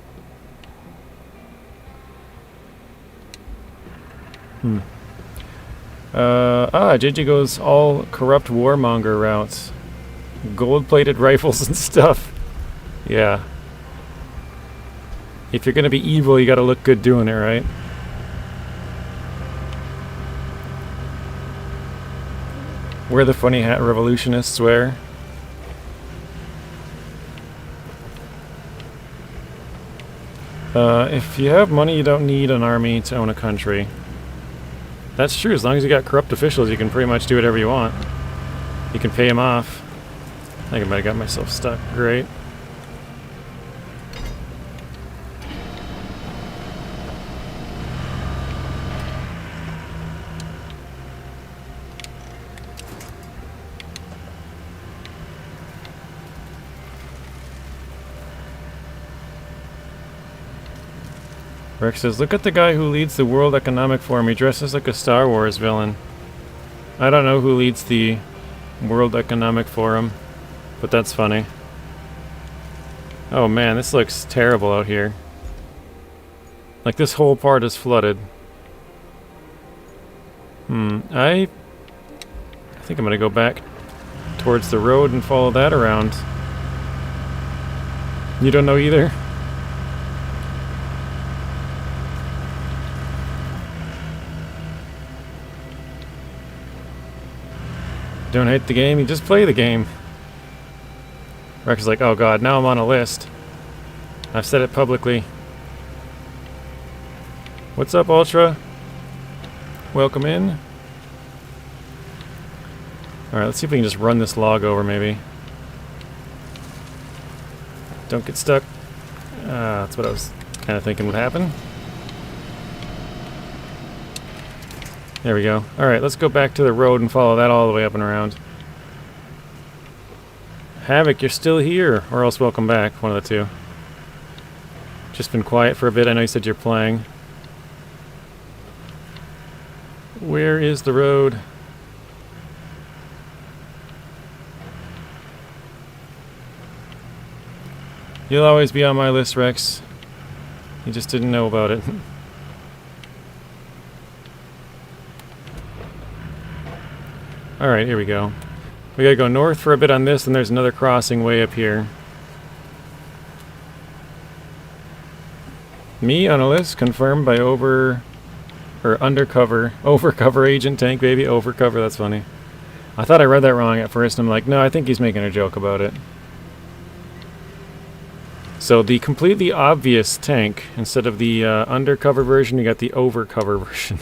JJ goes all corrupt warmonger routes. Gold-plated rifles and stuff. Yeah. If you're gonna be evil, you gotta look good doing it, right? Wear the funny hat revolutionists wear. If you have money, you don't need an army to own a country. That's true, as long as you got corrupt officials, you can pretty much do whatever you want. You can pay him off. I think I might have got myself stuck. Great. Rex says, look at the guy who leads the World Economic Forum. He dresses like a Star Wars villain. I don't know who leads the World Economic Forum, but that's funny. Oh man, this looks terrible out here. Like this whole part is flooded. I think I'm gonna go back towards the road and follow that around. You don't know either? Don't hate the game, you just play the game. Rex is like, oh god, now I'm on a list. I've said it publicly. What's up, Ultra? Welcome in. Alright, let's see if we can just run this log over, maybe. Don't get stuck. That's what I was kind of thinking would happen. There we go. Alright, let's go back to the road and follow that all the way up and around. Havoc, you're still here. Or else welcome back, one of the two. Just been quiet for a bit. I know you said you're playing. Where is the road? You'll always be on my list, Rex. You just didn't know about it. Alright, here we go. We gotta go north for a bit on this, and there's another crossing way up here. Me on a list confirmed by overcover agent tank, baby. Overcover, that's funny. I thought I read that wrong at first, and I'm like, no, I think he's making a joke about it. So the completely obvious tank, instead of the undercover version, you got the overcover version.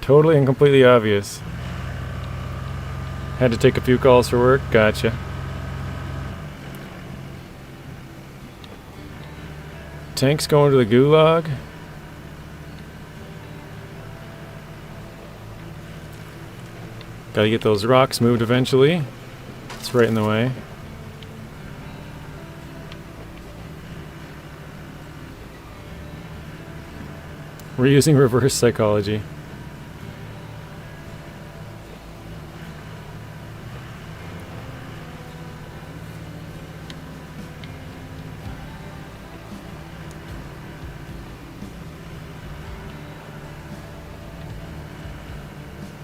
Totally and completely obvious. Had to take a few calls for work. Gotcha. Tank's going to the gulag. Gotta get those rocks moved eventually. It's right in the way. We're using reverse psychology.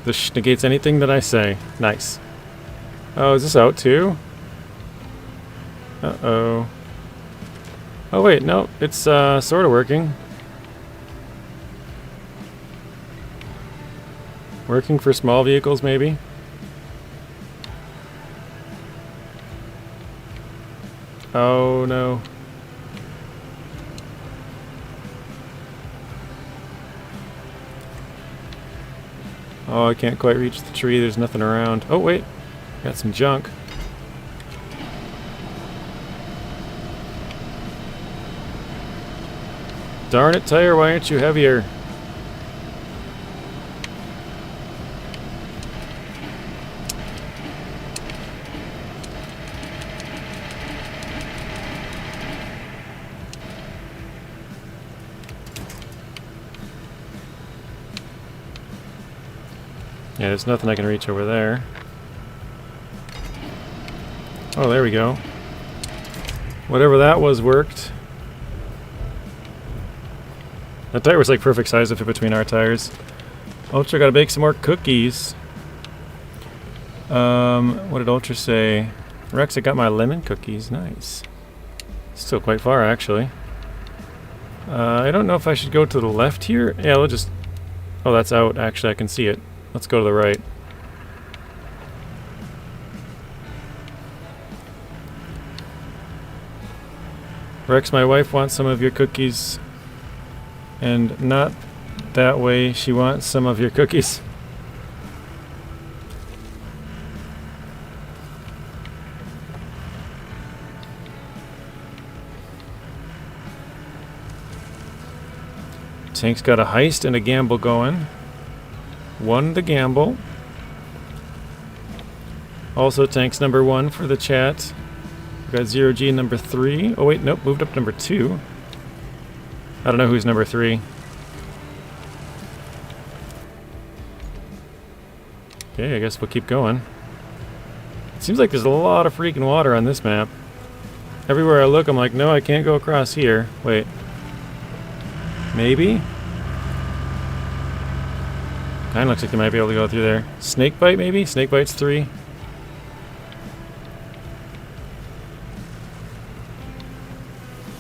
This negates anything that I say. Nice. Oh, is this out too? Uh-oh. Oh wait, no, it's sort of working. Working for small vehicles, maybe? Oh no. Oh, I can't quite reach the tree. There's nothing around. Oh, wait. Got some junk. Darn it, tire, why aren't you heavier? Yeah, there's nothing I can reach over there. Oh, there we go. Whatever that was worked. That tire was like perfect size to fit between our tires. Ultra, gotta bake some more cookies. What did Ultra say? Rex, I got my lemon cookies. Nice. Still quite far, actually. I don't know if I should go to the left here. Yeah, we'll just... Oh, that's out. Actually, I can see it. Let's go to the right. Rex, my wife wants some of your cookies. And not that way. She wants some of your cookies. Tank's got a heist and a gamble going. Won the gamble. Also, Tank's number 1 for the chat. We've got 0G number 3. Oh wait, nope, moved up to number 2. I don't know who's number 3. Okay, I guess we'll keep going. It seems like there's a lot of freaking water on this map. Everywhere I look, I'm like, no, I can't go across here. Wait. Maybe? Kinda looks like they might be able to go through there. Snakebite, maybe? Snakebite's 3.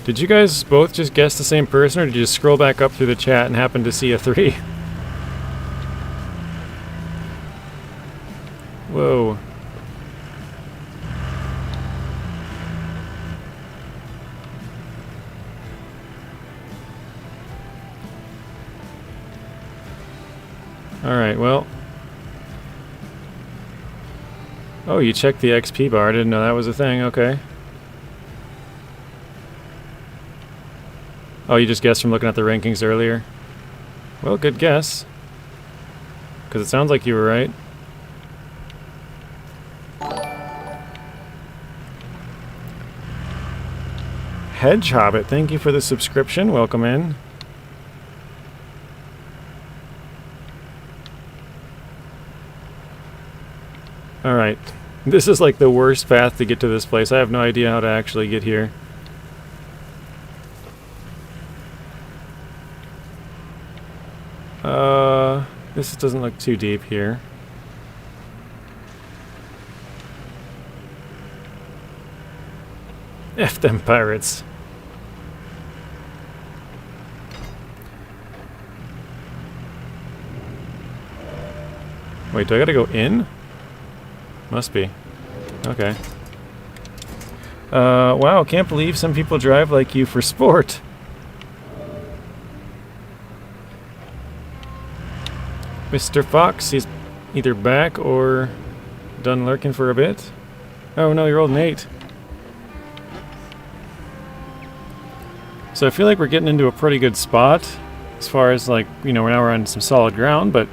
Did you guys both just guess the same person, or did you just scroll back up through the chat and happen to see a 3? Whoa. Alright, well. Oh, you checked the XP bar. I didn't know that was a thing. Okay. Oh, you just guessed from looking at the rankings earlier? Well, good guess. Because it sounds like you were right. Hedge Hobbit, thank you for the subscription. Welcome in. Alright. This is like the worst path to get to this place. I have no idea how to actually get here. This doesn't look too deep here. F them pirates. Wait, do I gotta go in? Must be. Okay. Wow, can't believe some people drive like you for sport. Mr. Fox, he's either back or done lurking for a bit. Oh no, you're old Nate. So I feel like we're getting into a pretty good spot as far as, like, you know, now we're on some solid ground, but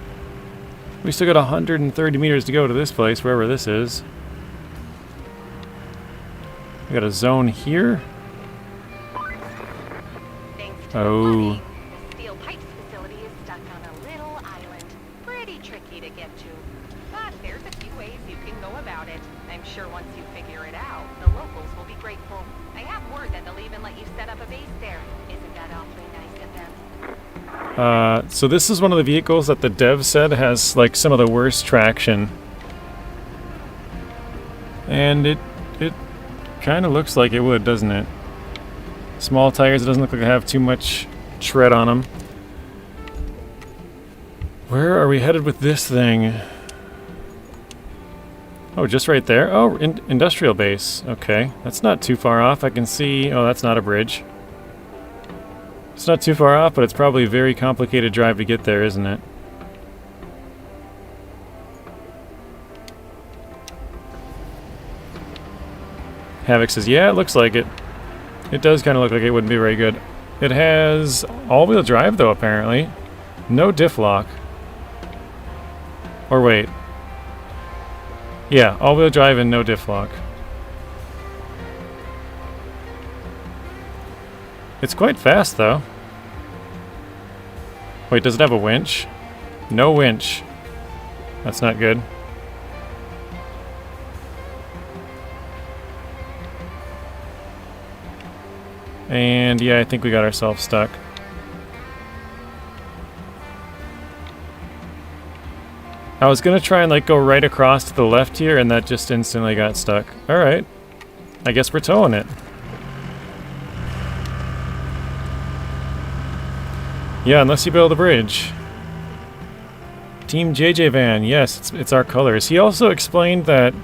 we still got 130 meters to go to this place, wherever this is. We got a zone here. Oh. The steel pipes facility is stuck on a little island. Pretty tricky to get to. But there's a few ways you can go about it. I'm sure once you figure it out, the locals will be grateful. I have word that they'll even let you set up a base there. Isn't that awfully nice of them? So this is one of the vehicles that the dev said has, like, some of the worst traction. And it kind of looks like it would, doesn't it? Small tires, it doesn't look like they have too much tread on them. Where are we headed with this thing? Oh, just right there? Oh, industrial base. Okay, that's not too far off. I can see... Oh, that's not a bridge. It's not too far off, but it's probably a very complicated drive to get there, isn't it? Havoc says, yeah, it looks like it. It does kind of look like it wouldn't be very good. It has all-wheel drive, though, apparently. No diff lock. Or wait. Yeah, all-wheel drive and no diff lock. It's quite fast, though. Wait, does it have a winch? No winch. That's not good. And yeah, I think we got ourselves stuck. I was gonna try and, like, go right across to the left here, and that just instantly got stuck. Alright. I guess we're towing it. Yeah, unless you build a bridge. Team JJ Van, yes, it's our colors. He also explained that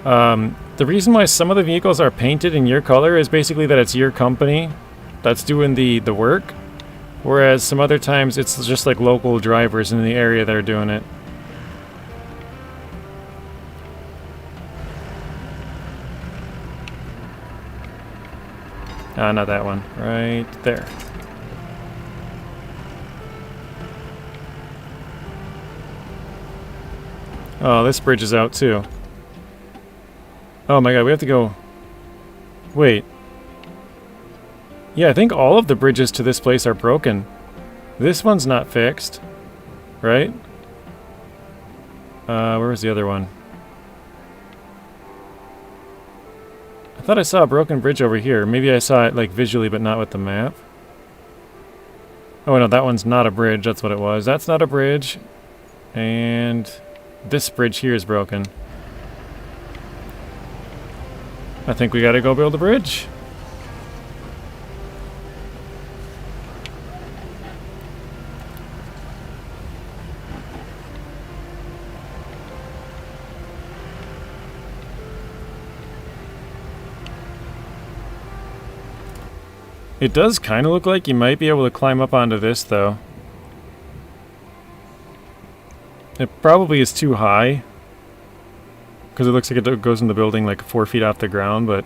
the reason why some of the vehicles are painted in your color is basically that it's your company that's doing the work, whereas some other times it's just like local drivers in the area that are doing it. Not that one. Right there. Oh, this bridge is out too. Oh my god, we have to go... Wait. Yeah, I think all of the bridges to this place are broken. This one's not fixed. Right? Where was the other one? I thought I saw a broken bridge over here. Maybe I saw it, like, visually, but not with the map. Oh, no, that one's not a bridge. That's what it was. That's not a bridge. And this bridge here is broken. I think we gotta go build a bridge. It does kind of look like you might be able to climb up onto this, though. It probably is too high, because it looks like it goes in the building like 4 feet off the ground, but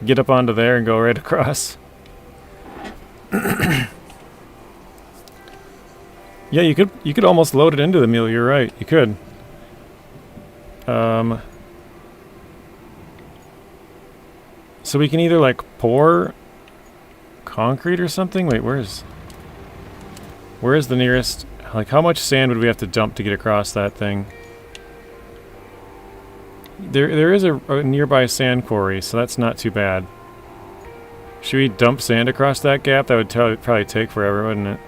get up onto there and go right across. Yeah, you could almost load it into the mill, you're right, you could. So we can either like pour concrete or something? Wait, where's the nearest... Like, how much sand would we have to dump to get across that thing? There is a nearby sand quarry, so that's not too bad. Should we dump sand across that gap? That would probably take forever, wouldn't it?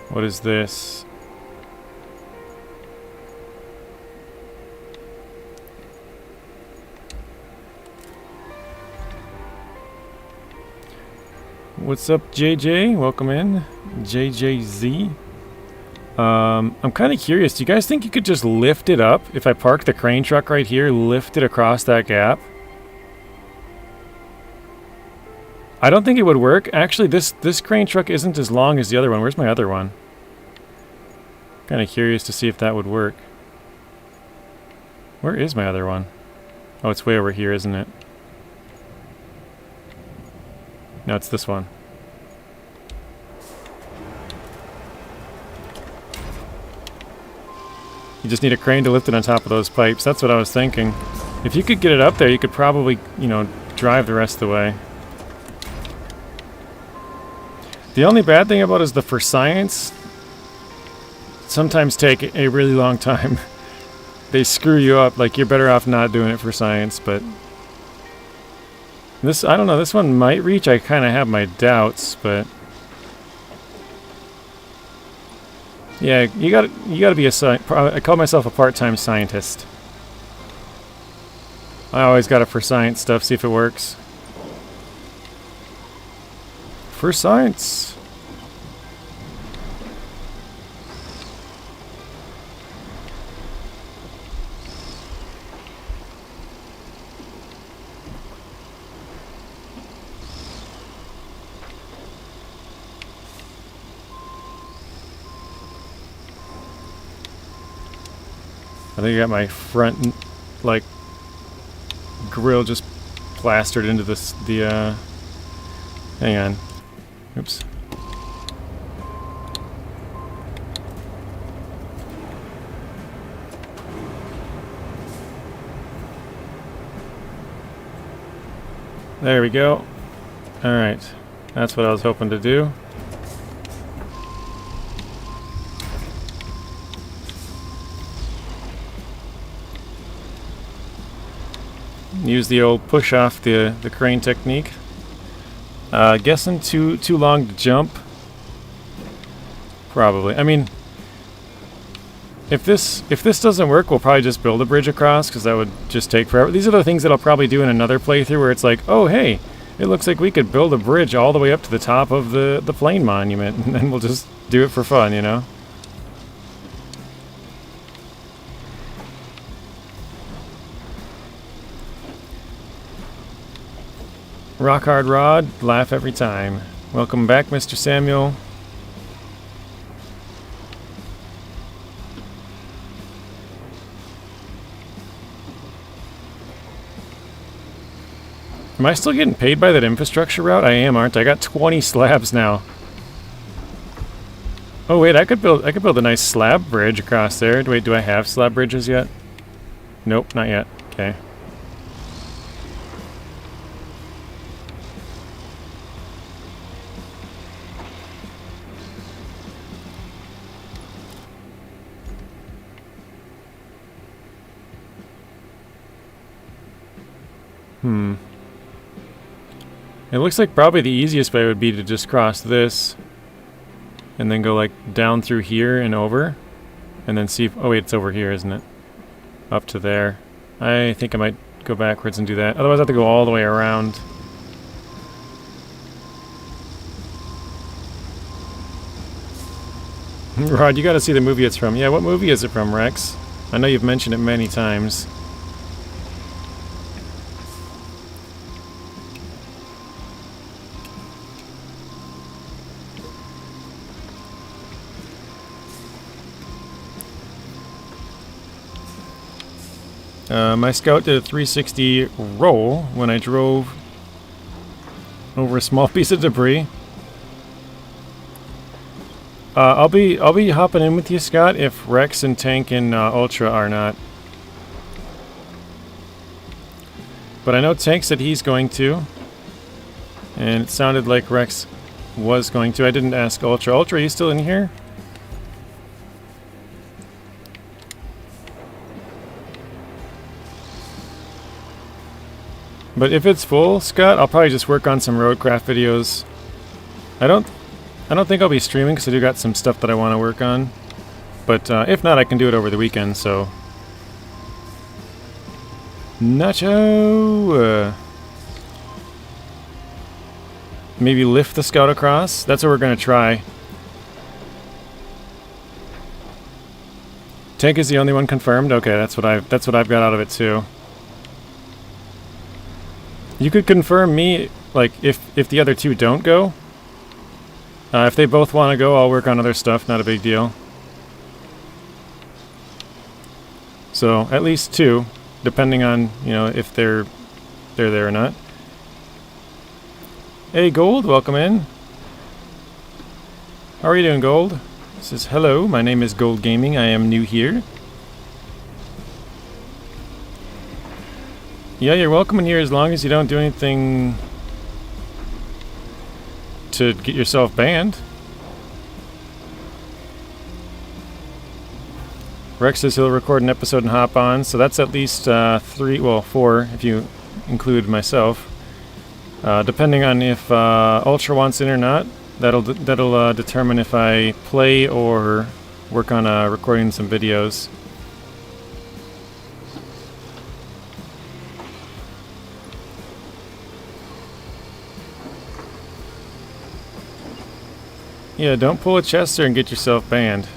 What is this? What's up, JJ? Welcome in. JJZ. I'm kind of curious. Do you guys think you could just lift it up? If I park the crane truck right here, lift it across that gap? I don't think it would work. Actually, this crane truck isn't as long as the other one. Where's my other one? Kind of curious to see if that would work. Where is my other one? Oh, it's way over here, isn't it? No, it's this one. You just need a crane to lift it on top of those pipes. That's what I was thinking. If you could get it up there, you could probably, you know, drive the rest of the way. The only bad thing about it is the for science sometimes take a really long time. They screw you up. Like, you're better off not doing it for science, but... This, I don't know, this one might reach. I kind of have my doubts, but... Yeah, you gotta be a I call myself a part-time scientist. I always gotta for science stuff, see if it works. For science! I think I got my front, like, grill just plastered into this, hang on. Oops. There we go. Alright. That's what I was hoping to do. Use the old push off the crane technique. Guessing too long to jump. Probably. I mean, if this doesn't work, we'll probably just build a bridge across, because that would just take forever. These are the things that I'll probably do in another playthrough, where it's like, oh hey, it looks like we could build a bridge all the way up to the top of the plane monument, and then we'll just do it for fun, you know? Rock hard rod, laugh every time. Welcome back, Mr. Samuel. Am I still getting paid by that infrastructure route? I am, aren't I? I got 20 slabs now. Oh wait, I could build a nice slab bridge across there. Wait, do I have slab bridges yet? Nope, not yet. Okay. It looks like probably the easiest way would be to just cross this and then go like down through here and over and then see if, oh wait, it's over here, isn't it? Up to there. I think I might go backwards and do that. Otherwise I have to go all the way around. Rod, you gotta see the movie it's from. Yeah, what movie is it from, Rex? I know you've mentioned it many times. My scout did a 360 roll when I drove over a small piece of debris. I'll be hopping in with you, Scott, if Rex and Tank and Ultra are not. But I know Tank said he's going to, and it sounded like Rex was going to. I didn't ask Ultra. Ultra, are you still in here? But if it's full, Scott, I'll probably just work on some Roadcraft videos. I don't think I'll be streaming because I do got some stuff that I want to work on. But if not, I can do it over the weekend, so... Nacho! Maybe lift the scout across? That's what we're going to try. Tank is the only one confirmed? Okay, that's what I've got out of it too. You could confirm me, like, if the other two don't go. If they both want to go, I'll work on other stuff, not a big deal. So, at least two, depending on, you know, if they're there or not. Hey, Gold, welcome in. How are you doing, Gold? It says, hello, my name is Gold Gaming, I am new here. Yeah, you're welcome in here as long as you don't do anything to get yourself banned. Rex says he'll record an episode and hop on, so that's at least 4 if you include myself. Depending on if Ultra wants in or not, that'll determine if I play or work on recording some videos. Yeah, don't pull a Chester and get yourself banned.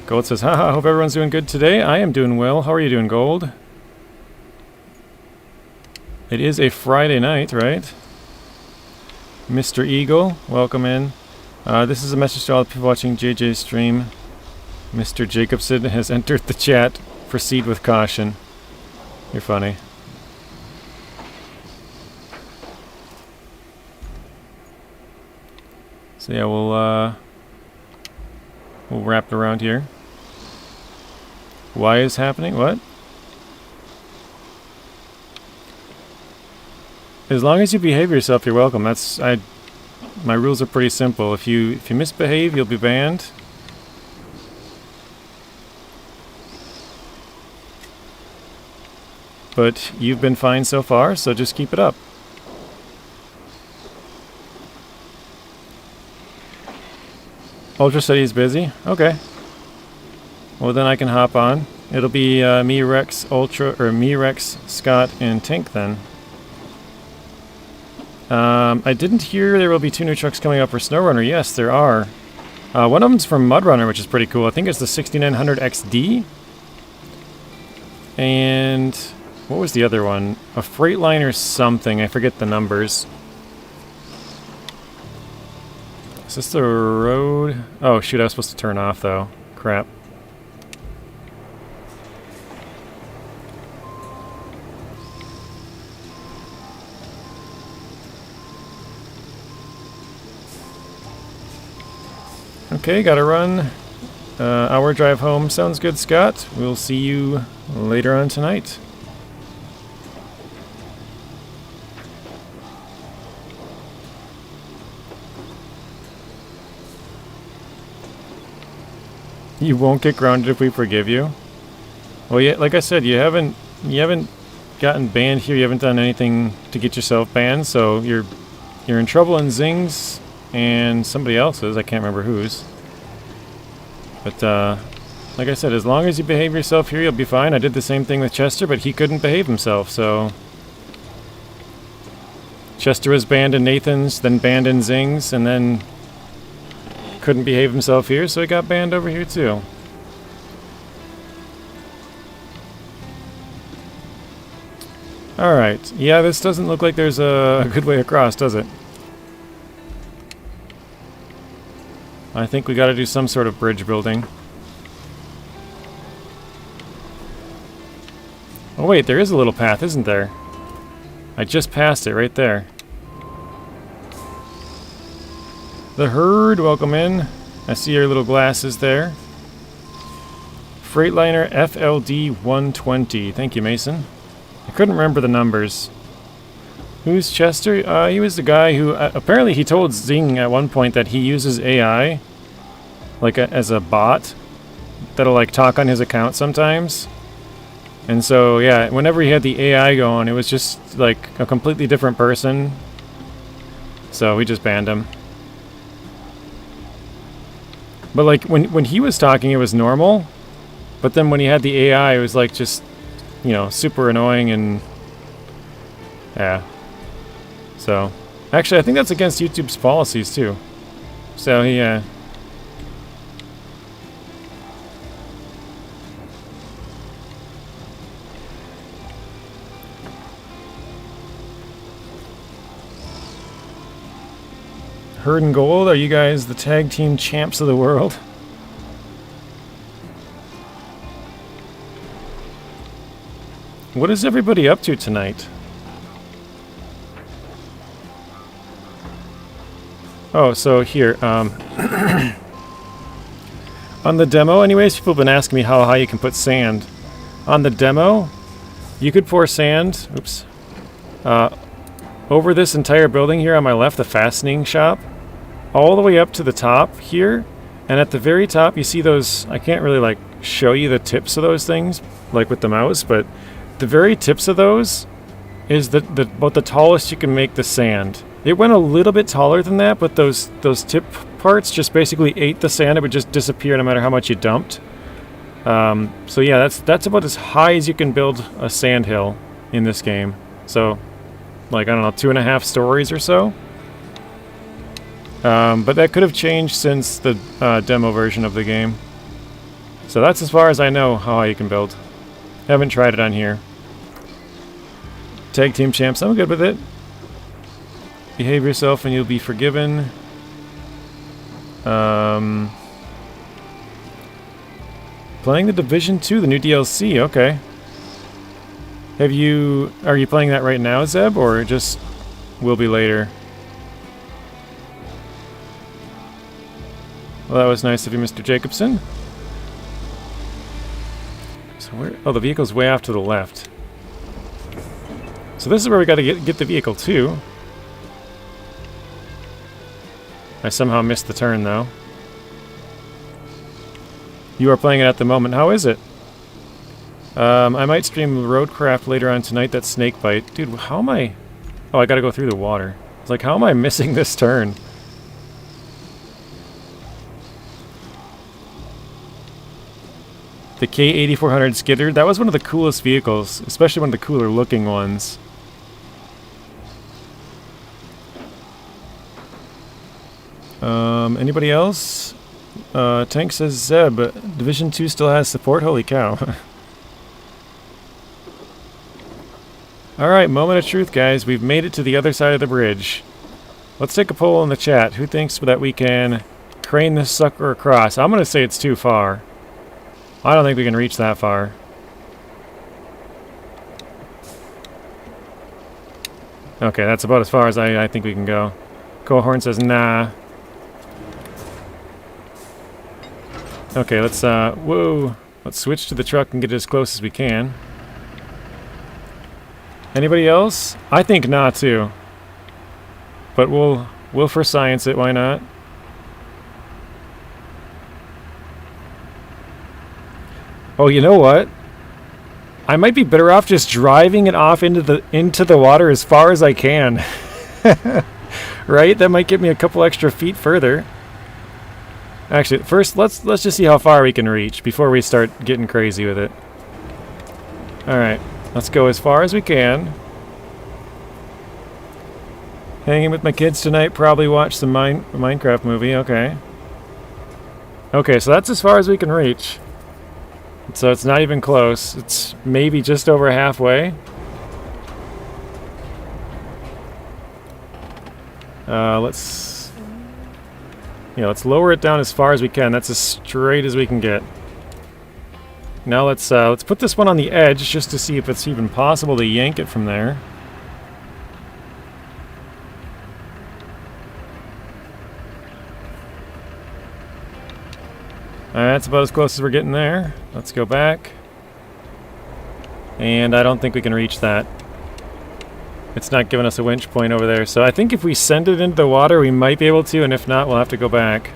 Gold says, haha, hope everyone's doing good today. I am doing well. How are you doing, Gold? It is a Friday night, right? Mr. Eagle, welcome in. This is a message to all the people watching JJ's stream. Mr. Jacobson has entered the chat. Proceed with caution. You're funny. So yeah, we'll wrap it around here. Why is happening? What? As long as you behave yourself, you're welcome. My rules are pretty simple. If you misbehave, you'll be banned. But you've been fine so far, so just keep it up. Ultra said he's busy? Okay. Well, then I can hop on. It'll be me, Rex, Ultra, or me, Rex, Scott, and Tink then. I didn't hear there will be 2 new trucks coming up for SnowRunner. Yes, there are. One of them's from Mudrunner, which is pretty cool. I think it's the 6900 XD. And what was the other one? A Freightliner something. I forget the numbers. Is this the road? Oh shoot, I was supposed to turn off though. Crap. Okay, gotta run. Hour drive home sounds good, Scott. We'll see you later on tonight. You won't get grounded if we forgive you. Well, yeah, like I said, you haven't gotten banned here. You haven't done anything to get yourself banned, so you're in trouble in Zing's and somebody else's. I can't remember whose. But like I said, as long as you behave yourself here, you'll be fine. I did the same thing with Chester, but he couldn't behave himself, so Chester was banned in Nathan's, then banned in Zing's, and then couldn't behave himself here, so he got banned over here too. Alright, yeah, this doesn't look like there's a good way across, does it? I think we gotta do some sort of bridge building. Oh wait, there is a little path, isn't there? I just passed it right there. The herd, welcome in. I see your little glasses there. Freightliner FLD 120. Thank you, Mason. I couldn't remember the numbers. Who's Chester? He was the guy who... apparently he told Zing at one point that he uses AI like as a bot that'll like talk on his account sometimes. And so, yeah, whenever he had the AI going, it was just like a completely different person. So we just banned him. But like when he was talking, it was normal. But then when he had the AI, it was like just, you know, super annoying and yeah. So actually, I think that's against YouTube's policies too. So yeah. Herd and Gold, are you guys the tag team champs of the world? What is everybody up to tonight? Oh, so here, on the demo, anyways, people have been asking me how high you can put sand. On the demo, you could pour sand, oops, over this entire building here on my left, the fastening shop, all the way up to the top here, and at the very top you see those, I can't really like show you the tips of those things, like with the mouse, but the very tips of those is about the tallest you can make the sand. It went a little bit taller than that, but those tip parts just basically ate the sand. It would just disappear no matter how much you dumped. So yeah, that's about as high as you can build a sand hill in this game. So, like, I don't know, 2.5 stories or so. But that could have changed since the demo version of the game. So that's as far as I know how high you can build. Haven't tried it on here. Tag team champs, I'm good with it. Behave yourself and you'll be forgiven. Playing the Division 2, the new DLC, okay. Are you playing that right now, Zeb, or just will be later? Well, that was nice of you, Mr. Jacobson. So where... oh, the vehicle's way off to the left. So this is where we gotta get the vehicle to. I somehow missed the turn, though. You are playing it at the moment. How is it? I might stream Roadcraft later on tonight. That's Snakebite. Dude, how am I... oh, I gotta go through the water. It's like, how am I missing this turn? The K8400 Skidder, that was one of the coolest vehicles, especially one of the cooler looking ones. Anybody else? Tank says Zeb, Division 2 still has support? Holy cow. Alright, moment of truth, guys. We've made it to the other side of the bridge. Let's take a poll in the chat. Who thinks that we can crane this sucker across? I'm going to say it's too far. I don't think we can reach that far. Okay, that's about as far as I think we can go. Cohorn says nah. Okay, let's, whoa. Let's switch to the truck and get as close as we can. Anybody else? I think not, too. But we'll for science it, why not? Oh, you know what? I might be better off just driving it off into the water as far as I can. Right? That might get me a couple extra feet further. Actually, first let's just see how far we can reach before we start getting crazy with it. All right, let's go as far as we can. Hanging with my kids tonight, probably watch some Minecraft movie. Okay. Okay, so that's as far as we can reach. So it's not even close. It's maybe just over halfway. Let's lower it down as far as we can. That's as straight as we can get. Now let's put this one on the edge just to see if it's even possible to yank it from there. Alright, that's about as close as we're getting there. Let's go back. And I don't think we can reach that. It's not giving us a winch point over there. So I think if we send it into the water, we might be able to, and if not, we'll have to go back.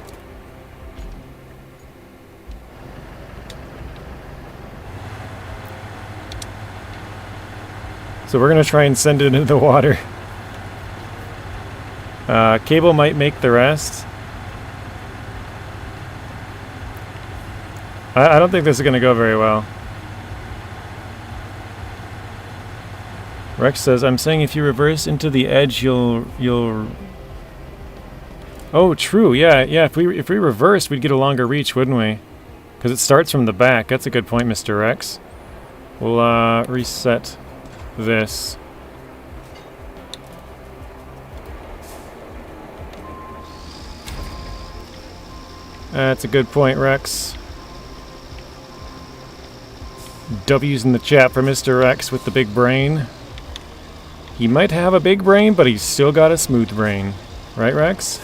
So we're going to try and send it into the water. Cable might make the rest. I don't think this is going to go very well. Rex says, I'm saying if you reverse into the edge, you'll... Oh, true. Yeah. If we reversed, we'd get a longer reach, wouldn't we? Because it starts from the back. That's a good point, Mr. Rex. We'll reset this. That's a good point, Rex. W's in the chat for Mr. Rex with the big brain. He might have a big brain, but he's still got a smooth brain. Right, Rex?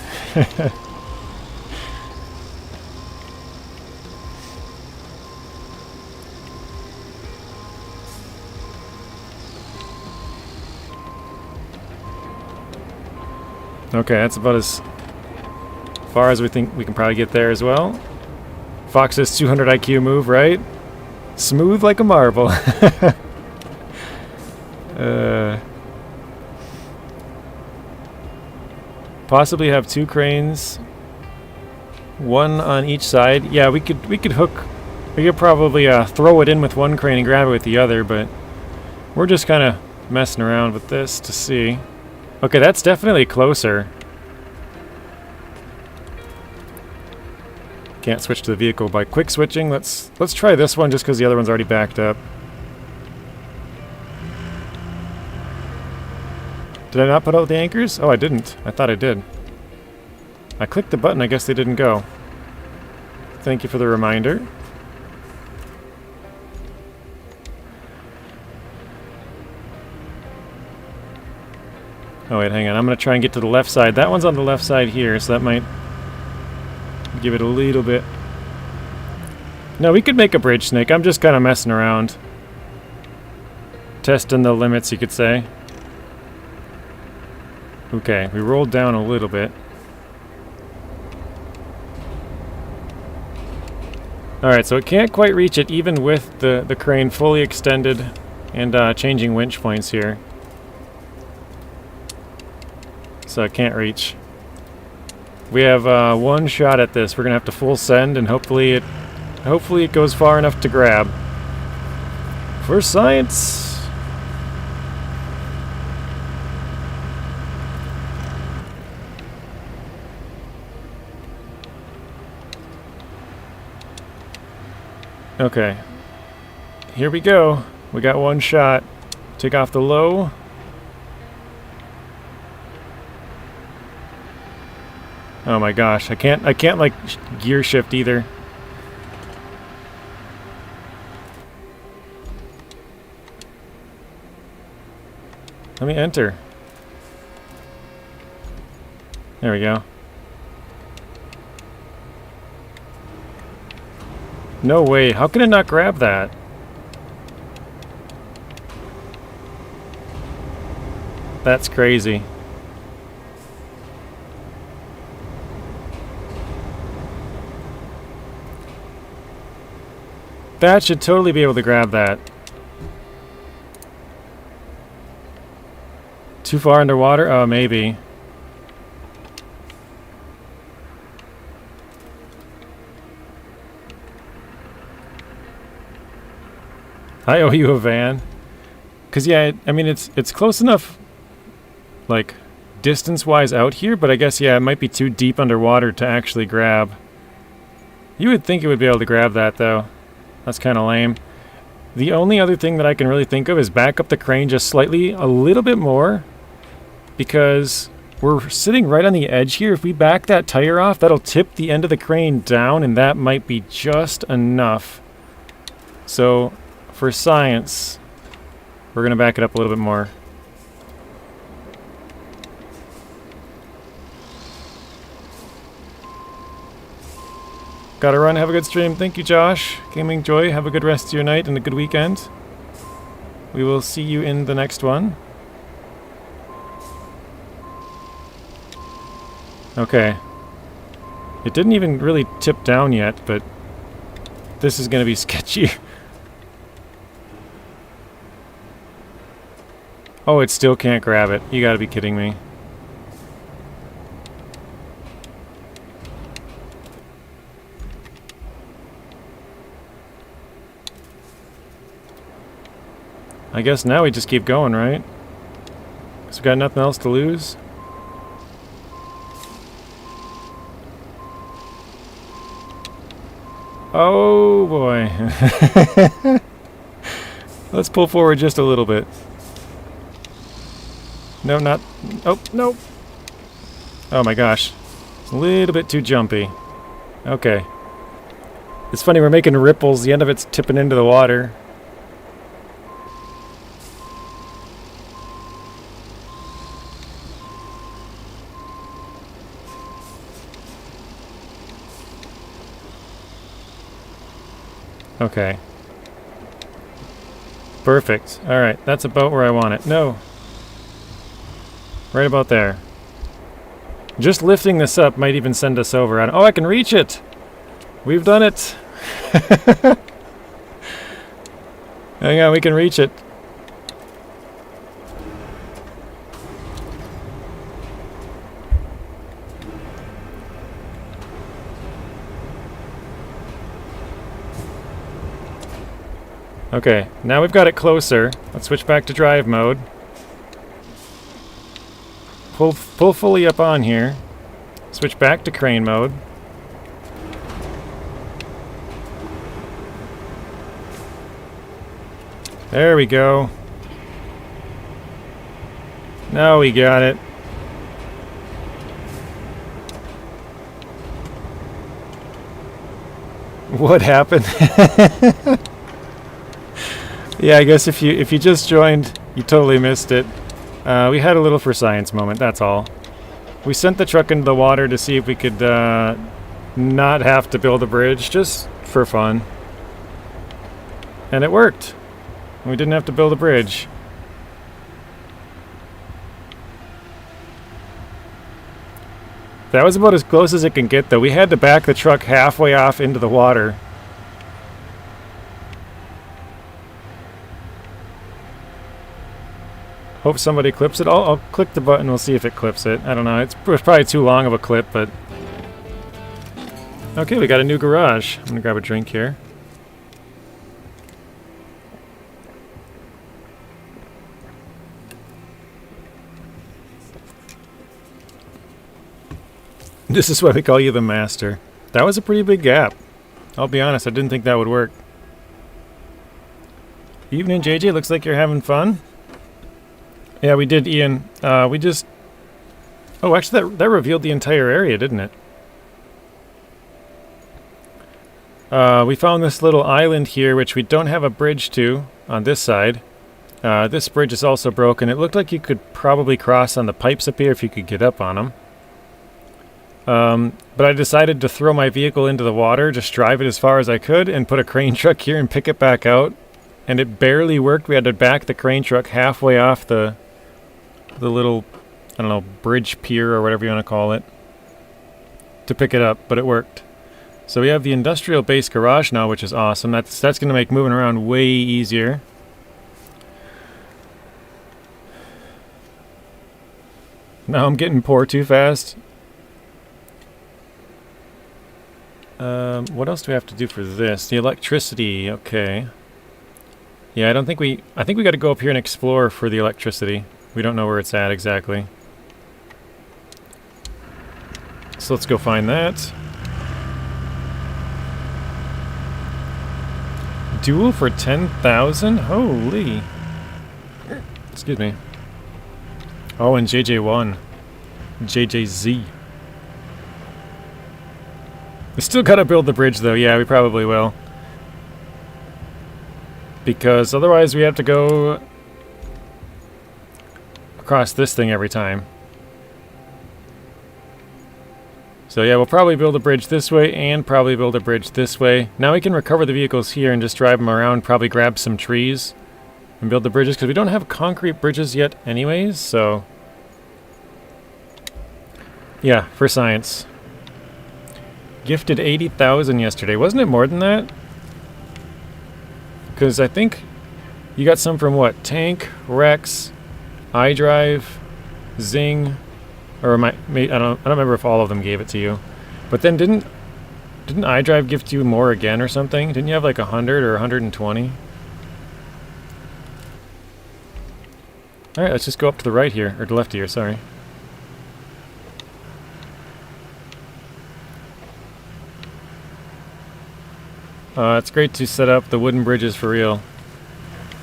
Okay, that's about as far as we think we can probably get there as well. Fox's 200 IQ move, right? Smooth like a marble. Possibly have two cranes, one on each side. Yeah, we could hook. We could probably throw it in with one crane and grab it with the other, but we're just kind of messing around with this to see. Okay, that's definitely closer. Can't switch to the vehicle by quick switching. Let's try this one just because the other one's already backed up. Did I not put out the anchors? Oh, I didn't. I thought I did. I clicked the button. I guess they didn't go. Thank you for the reminder. Oh, wait, hang on. I'm going to try and get to the left side. That one's on the left side here, so that might give it a little bit. No, we could make a bridge snake. I'm just kind of messing around. Testing the limits, you could say. Okay, we rolled down a little bit. Alright, so it can't quite reach it even with the crane fully extended and changing winch points here. So it can't reach. We have one shot at this. We're gonna have to full send, and hopefully it goes far enough to grab. For science. Okay. Here we go. We got one shot. Take off the low. Oh my gosh, I can't like gear shift either. Let me enter. There we go. No way. How can it not grab that? That's crazy. That should totally be able to grab that. Too far underwater? Oh, maybe. I owe you a van. Cause yeah, I mean it's close enough, like distance-wise out here, but I guess yeah, it might be too deep underwater to actually grab. You would think it would be able to grab that though. That's kind of lame. The only other thing that I can really think of is back up the crane just slightly, a little bit more, because we're sitting right on the edge here. If we back that tire off, that'll tip the end of the crane down, and that might be just enough. So for science, we're going to back it up a little bit more. Gotta run. Have a good stream. Thank you, Josh. Gaming Joy. Have a good rest of your night and a good weekend. We will see you in the next one. Okay. It didn't even really tip down yet, but this is going to be sketchy. Oh, it still can't grab it. You gotta be kidding me. I guess now we just keep going, right? Because we got nothing else to lose. Oh boy. Let's pull forward just a little bit. No, not... Oh, no! Oh my gosh. It's a little bit too jumpy. Okay. It's funny, we're making ripples. The end of it's tipping into the water. Okay. Perfect. Alright, that's about where I want it. No. Right about there. Just lifting this up might even send us over. Oh, I can reach it! We've done it! Hang on, we can reach it. Okay, now we've got it closer. Let's switch back to drive mode. Pull fully up on here. Switch back to crane mode. There we go. Now we got it. What happened? Yeah, I guess if you just joined, you totally missed it. We had a little for science moment, that's all. We sent the truck into the water to see if we could not have to build a bridge, just for fun. And it worked. We didn't have to build a bridge. That was about as close as it can get, though. We had to back the truck halfway off into the water. Hope somebody clips it. I'll click the button, we'll see if it clips it. I don't know, it's probably too long of a clip, but... Okay, we got a new garage. I'm gonna grab a drink here. This is why we call you the master. That was a pretty big gap. I'll be honest, I didn't think that would work. Evening, JJ. Looks like you're having fun. Yeah, we did, Ian. We just... Oh, actually, that revealed the entire area, didn't it? We found this little island here, which we don't have a bridge to on this side. This bridge is also broken. It looked like you could probably cross on the pipes up here if you could get up on them. But I decided to throw my vehicle into the water, just drive it as far as I could, and put a crane truck here and pick it back out. And it barely worked. We had to back the crane truck halfway off the little, I don't know, bridge pier or whatever you want to call it, to pick it up, but it worked. So we have the industrial base garage now, which is awesome. That's going to make moving around way easier. Now I'm getting poor too fast. What else do we have to do for this? The electricity, okay. Yeah, I think we got to go up here and explore for the electricity. We don't know where it's at exactly. So let's go find that. Duel for 10,000? Holy. Excuse me. Oh, and JJ1. JJZ. We still gotta build the bridge though. Yeah, we probably will. Because otherwise we have to go across this thing every time. So yeah, we'll probably build a bridge this way and probably build a bridge this way. Now we can recover the vehicles here and just drive them around, probably grab some trees and build the bridges, because we don't have concrete bridges yet anyways, so yeah, for science. Gifted 80,000 yesterday. Wasn't it more than that? Because I think you got some from what? Tank, Rex, iDrive, Zing, or I don't remember if all of them gave it to you. But then didn't iDrive gift you more again or something? Didn't you have like 100 or 120? Alright, let's just go up to the right here, or to the left here, sorry. It's great to set up the wooden bridges for real.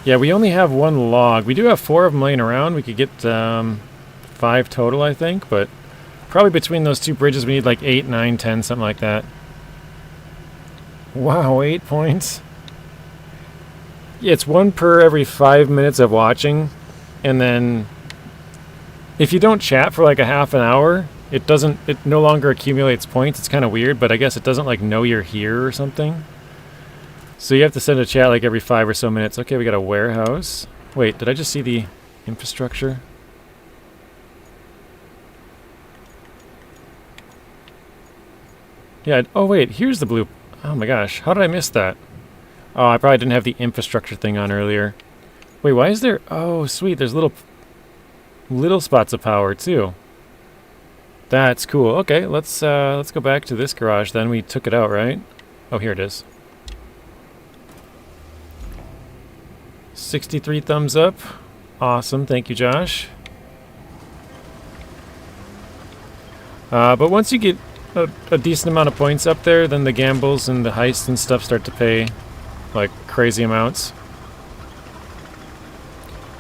Yeah, we only have one log. We do have 4 of them laying around. We could get 5 total, I think, but probably between those 2 bridges we need like 8, 9, 10, something like that. Wow, 8 points. Yeah, it's 1 per every 5 minutes of watching, and then if you don't chat for like a half an hour, it no longer accumulates points. It's kind of weird, but I guess it doesn't like know you're here or something. So you have to send a chat like every 5 or so minutes. Okay, we got a warehouse. Wait, did I just see the infrastructure? Yeah, oh wait, here's the blue. Oh my gosh, how did I miss that? Oh, I probably didn't have the infrastructure thing on earlier. Wait, why is there... Oh, sweet, there's little spots of power too. That's cool. Okay, let's go back to this garage then. We took it out, right? Oh, here it is. 63 thumbs up. Awesome. Thank you, Josh. But once you get a decent amount of points up there, then the gambles and the heists and stuff start to pay like crazy amounts.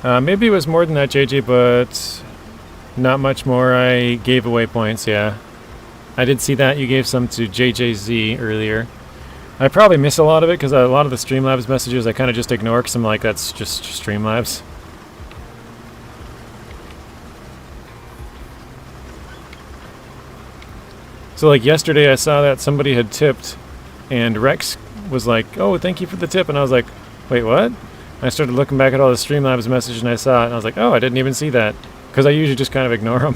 Maybe it was more than that, JJ, but not much more. I gave away points, yeah. I did see that. You gave some to JJZ earlier. I probably miss a lot of it because a lot of the Streamlabs messages I kind of just ignore because I'm like, that's just Streamlabs. So like yesterday I saw that somebody had tipped and Rex was like, oh, thank you for the tip. And I was like, wait, what? And I started looking back at all the Streamlabs messages and I saw it and I was like, oh, I didn't even see that. Because I usually just kind of ignore them.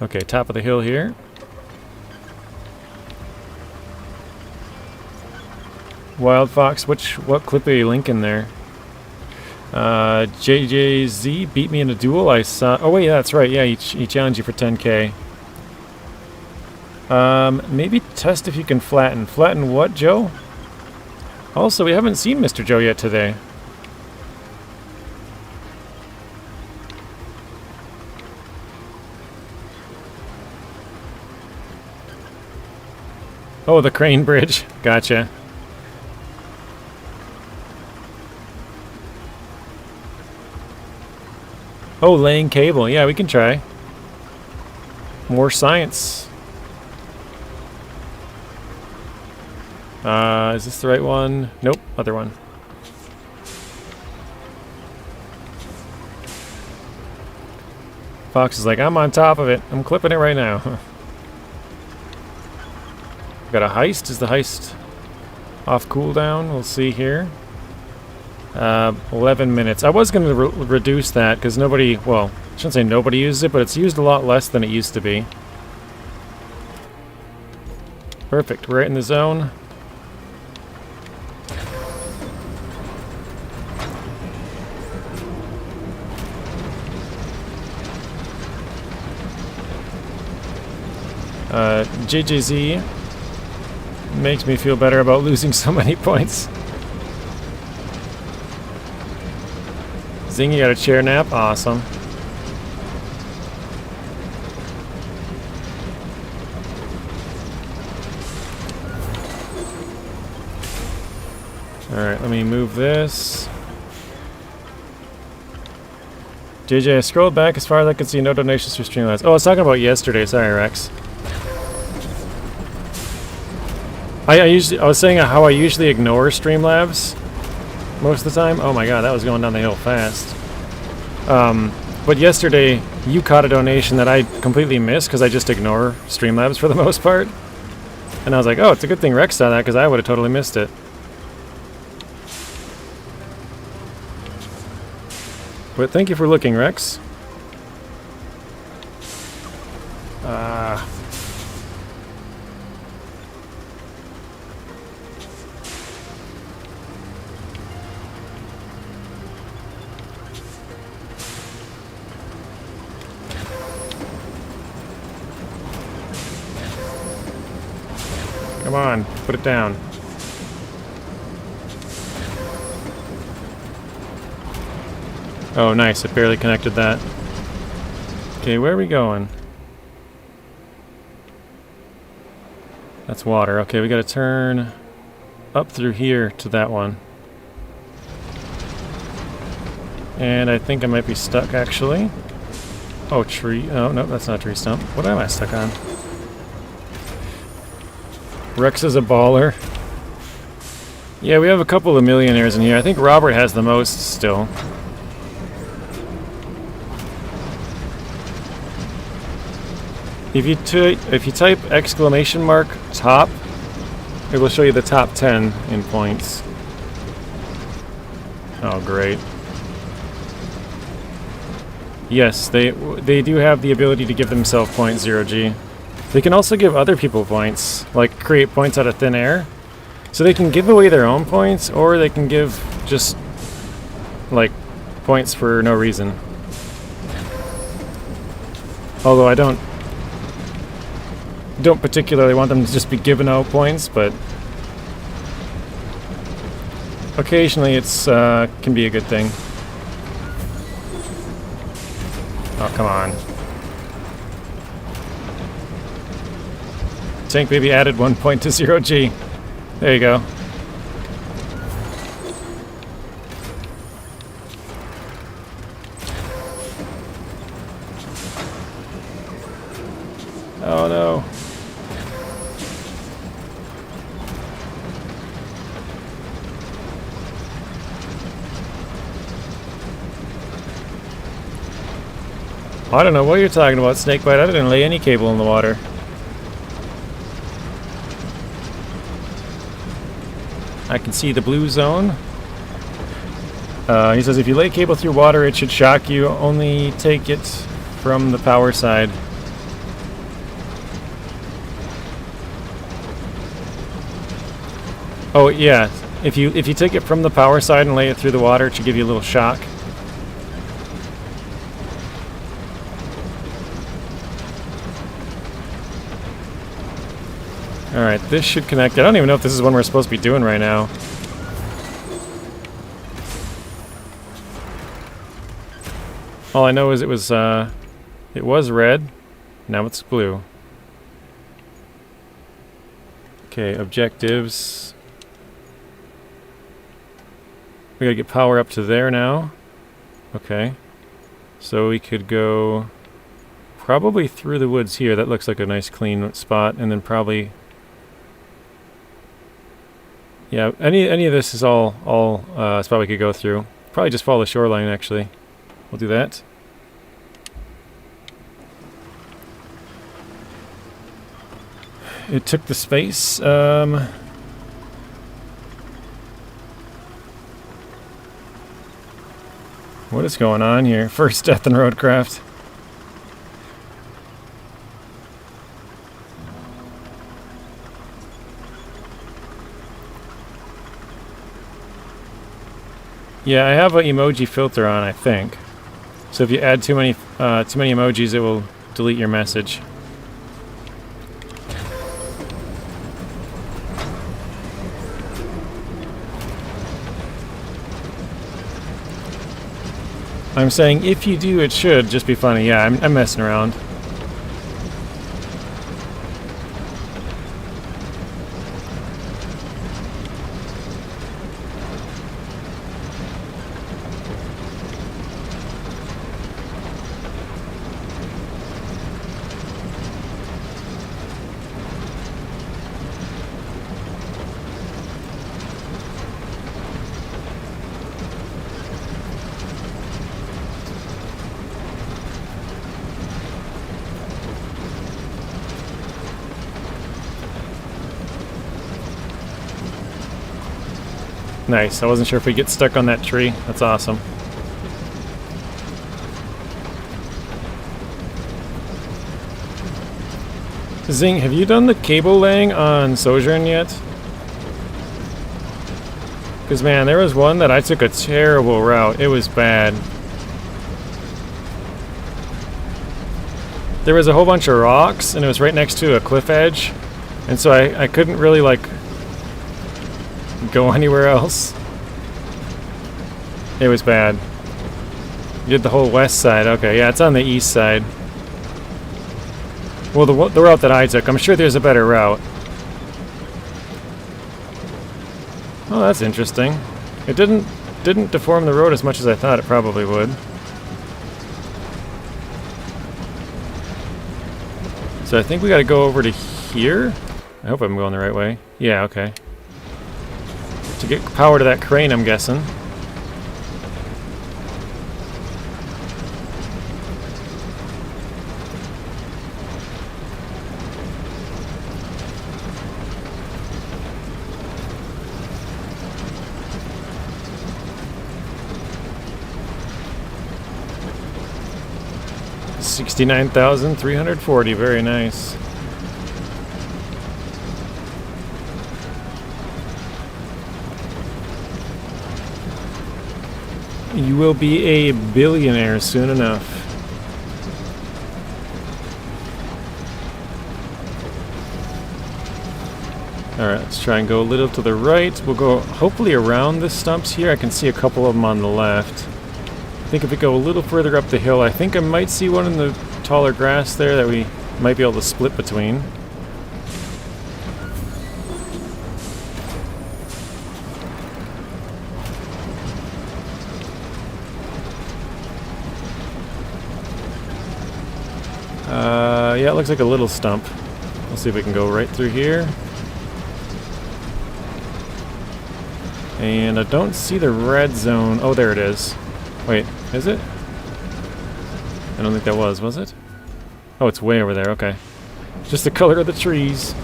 Okay, top of the hill here. Wild Fox, what clip are you linking there? JJZ beat me in a duel. I saw. Oh wait, yeah, that's right. Yeah, he challenged you for 10k. Maybe test if you can flatten. Flatten what, Joe? Also, we haven't seen Mr. Joe yet today. Oh, the crane bridge. Gotcha. Oh, laying cable. Yeah, we can try. More science. Is this the right one? Nope, other one. Fox is like, I'm on top of it. I'm clipping it right now. Got a heist. Is the heist off cooldown? We'll see here. 11 minutes. I was going to reduce that because nobody, well, I shouldn't say nobody uses it, but it's used a lot less than it used to be. Perfect. We're right in the zone. JJZ makes me feel better about losing so many points. Zing, you got a chair nap? Awesome. Alright, let me move this. JJ, I scrolled back as far as I could see, no donations for Streamlabs. Oh, I was talking about yesterday, sorry Rex. I was saying how I usually ignore Streamlabs most of the time. Oh my god, that was going down the hill fast. But yesterday, you caught a donation that I completely missed because I just ignore Streamlabs for the most part. And I was like, oh, it's a good thing Rex saw that because I would have totally missed it. But thank you for looking, Rex. Come on, put it down. Oh, nice. It barely connected that. Okay, where are we going? That's water. Okay, we gotta turn up through here to that one. And I think I might be stuck, actually. Oh, tree. Oh, no, that's not a tree stump. What am I stuck on? Rex is a baller. Yeah, we have a couple of millionaires in here. I think Robert has the most still. If you type exclamation mark top, it will show you the top 10 in points. Oh, great. Yes, they do have the ability to give themselves points, 0G. They can also give other people points, like create points out of thin air. So they can give away their own points, or they can give just, like, points for no reason. Although I don't particularly want them to just be giving out points, but occasionally it's can be a good thing. Oh, come on. Tank Baby added 1 point to 0G. There you go. Oh no. I don't know what you're talking about, Snakebite. I didn't lay any cable in the water. I can see the blue zone. He says if you lay cable through water, it should shock you. Only take it from the power side. Oh yeah, if you take it from the power side and lay it through the water, it should give you a little shock. Alright, this should connect. I don't even know if this is one we're supposed to be doing right now. All I know is it was red, now it's blue. Okay, objectives. We gotta get power up to there now. Okay. So we could go probably through the woods here. That looks like a nice clean spot, and then probably... Yeah, any of this is all spot we could go through. Probably just follow the shoreline, actually. We'll do that. It took the space. What is going on here? First death in Roadcraft. Yeah, I have an emoji filter on, I think. So if you add too many emojis, it will delete your message. I'm saying if you do, it should just be funny. Yeah, I'm messing around. Nice. I wasn't sure if we get stuck on that tree. That's awesome. Zing, have you done the cable laying on Sojourn yet? Because, man, there was one that I took a terrible route. It was bad. There was a whole bunch of rocks, and it was right next to a cliff edge. And so I couldn't really, like, go anywhere else. It was bad. You did the whole west side. Okay, yeah, it's on the east side. Well, the route that I took, I'm sure there's a better route. Oh, that's interesting. It didn't deform the road as much as I thought it probably would. So I think we got to go over to here. I hope I'm going the right way. Yeah, okay. To get power to that crane, I'm guessing. $69,340, very nice. You will be a billionaire soon enough. Alright, let's try and go a little to the right. We'll go hopefully around the stumps here. I can see a couple of them on the left. I think if we go a little further up the hill, I think I might see one in the taller grass there that we might be able to split between. Yeah, it looks like a little stump. We'll see if we can go right through here. And I don't see the red zone. Oh, there it is. Wait, is it? I don't think that was it? Oh, it's way over there, okay. Just the color of the trees.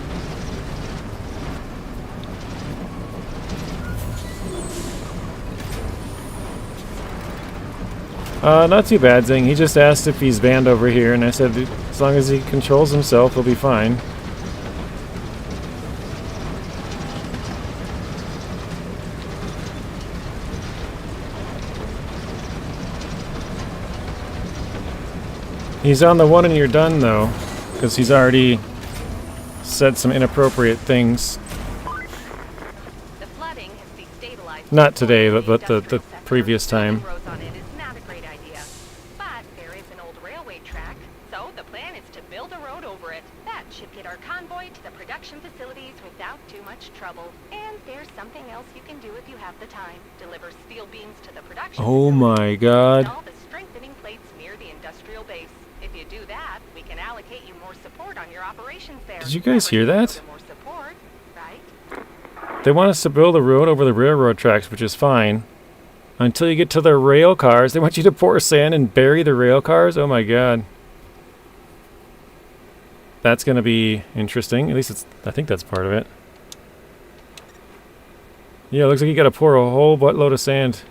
Not too bad, Zing. He just asked if he's banned over here, and I said as long as he controls himself, he'll be fine. He's on the one and you're done, though, because he's already said some inappropriate things. The flooding has destabilized. Not today, but the previous time. Roads on it is not a great idea. But there is an old railway track, so the plan is to build a road over it. That should get our convoy to the production facilities without too much trouble. And there's something else you can do if you have the time. Deliver steel beams to the production Oh my god. Install the strengthening plates near the industrial base. If you do that, we can allocate you more support on your operations there. Did you guys hear that? More support, right? They want us to build a road over the railroad tracks, which is fine. Until you get to the rail cars, they want you to pour sand and bury the rail cars? Oh my god. That's going to be interesting. At least it's, I think that's part of it. Yeah, looks like you got to pour a whole buttload of sand.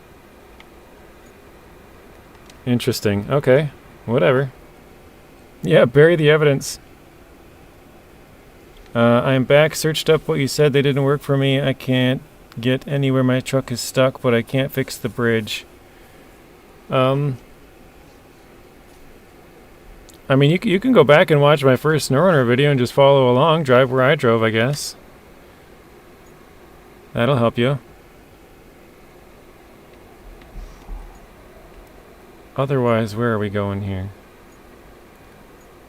Interesting. Okay. Whatever. Yeah, bury the evidence. I am back. Searched up what you said. They didn't work for me. I can't get anywhere. My truck is stuck, but I can't fix the bridge. I mean, you can go back and watch my first SnowRunner video and just follow along. Drive where I drove, I guess. That'll help you. Otherwise, where are we going here?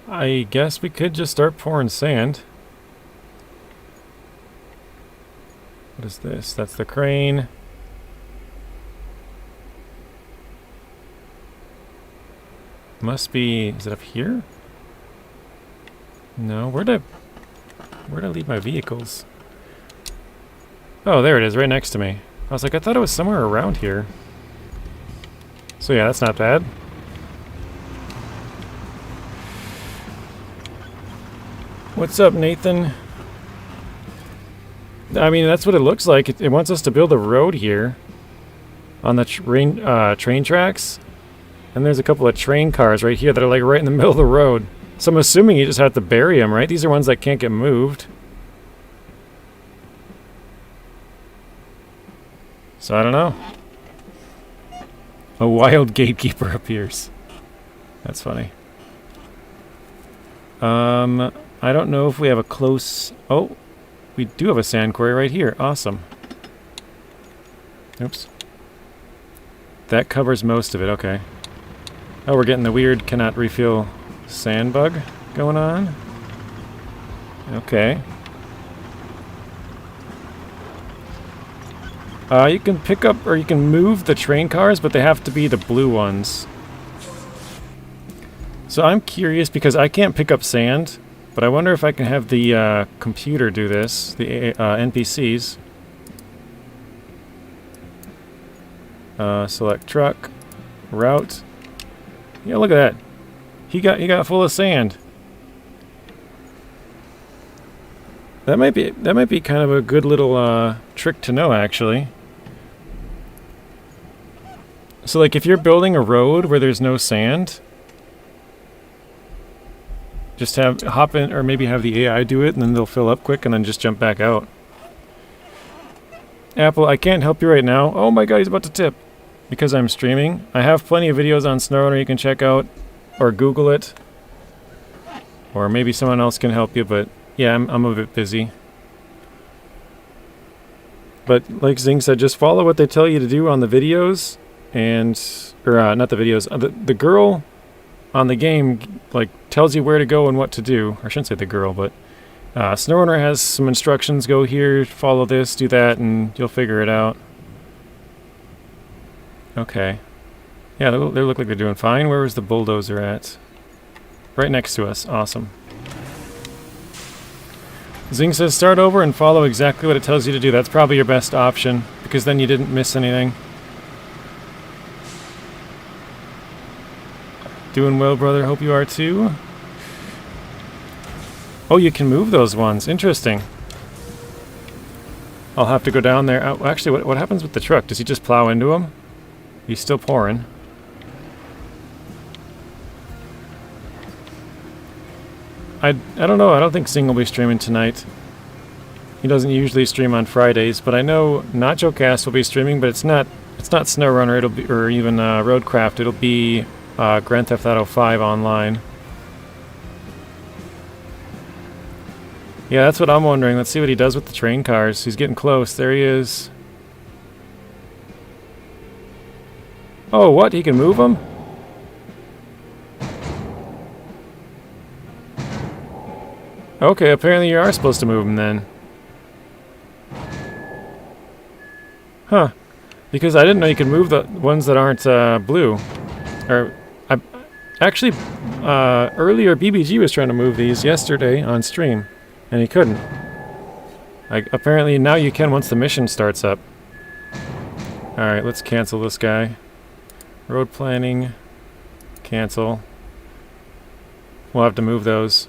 I guess we could just start pouring sand. What is this? That's the crane. Must be... is it up here? No, where'd I leave my vehicles? Oh, there it is, right next to me. I was like, I thought it was somewhere around here. So yeah, that's not bad. What's up, Nathan? I mean, that's what it looks like. It wants us to build a road here on the train tracks. And there's a couple of train cars right here that are like right in the middle of the road. So I'm assuming you just have to bury them, right? These are ones that can't get moved. So I don't know. A wild gatekeeper appears. That's funny. I don't know if we have a close... oh, we do have a sand quarry right here. Awesome. Oops. That covers most of it, okay. Oh, we're getting the weird cannot refill sand bug going on. Okay. You can pick up, or you can move the train cars, but they have to be the blue ones. So I'm curious, because I can't pick up sand, but I wonder if I can have the computer do this, the NPCs. Select truck, route. Yeah, look at that. He got full of sand. That might be kind of a good little trick to know, actually. So like if you're building a road where there's no sand, just hop in, or maybe have the AI do it, and then they'll fill up quick and then just jump back out. Apple, I can't help you right now. Oh my god, he's about to tip. Because I'm streaming. I have plenty of videos on SnowRunner you can check out, or Google it. Or maybe someone else can help you, but yeah, I'm a bit busy. But like Zing said, just follow what they tell you to do on the videos, and or not the videos. The girl on the game like tells you where to go and what to do. Or I shouldn't say the girl, but SnowRunner has some instructions. Go here, follow this, do that, and you'll figure it out. Okay. Yeah, they look like they're doing fine. Where was the bulldozer at? Right next to us. Awesome. Zing says start over and follow exactly what it tells you to do. That's probably your best option, because then you didn't miss anything. Doing well, brother. Hope you are too. Oh, you can move those ones. Interesting. I'll have to go down there. Oh, actually, what happens with the truck? Does he just plow into him? He's still pouring. I don't know. I don't think Zing will be streaming tonight. He doesn't usually stream on Fridays, but I know NachoCast will be streaming, but it's not SnowRunner. It'll be, or even Roadcraft. It'll be Grand Theft Auto 5 online. Yeah, that's what I'm wondering. Let's see what he does with the train cars. He's getting close. There he is. Oh, what? He can move them? Okay, apparently you are supposed to move them then. Huh. Because I didn't know you could move the ones that aren't blue. Or, actually, earlier BBG was trying to move these yesterday on stream, and he couldn't. Apparently now you can once the mission starts up. Alright, let's cancel this guy. Road planning. Cancel. We'll have to move those.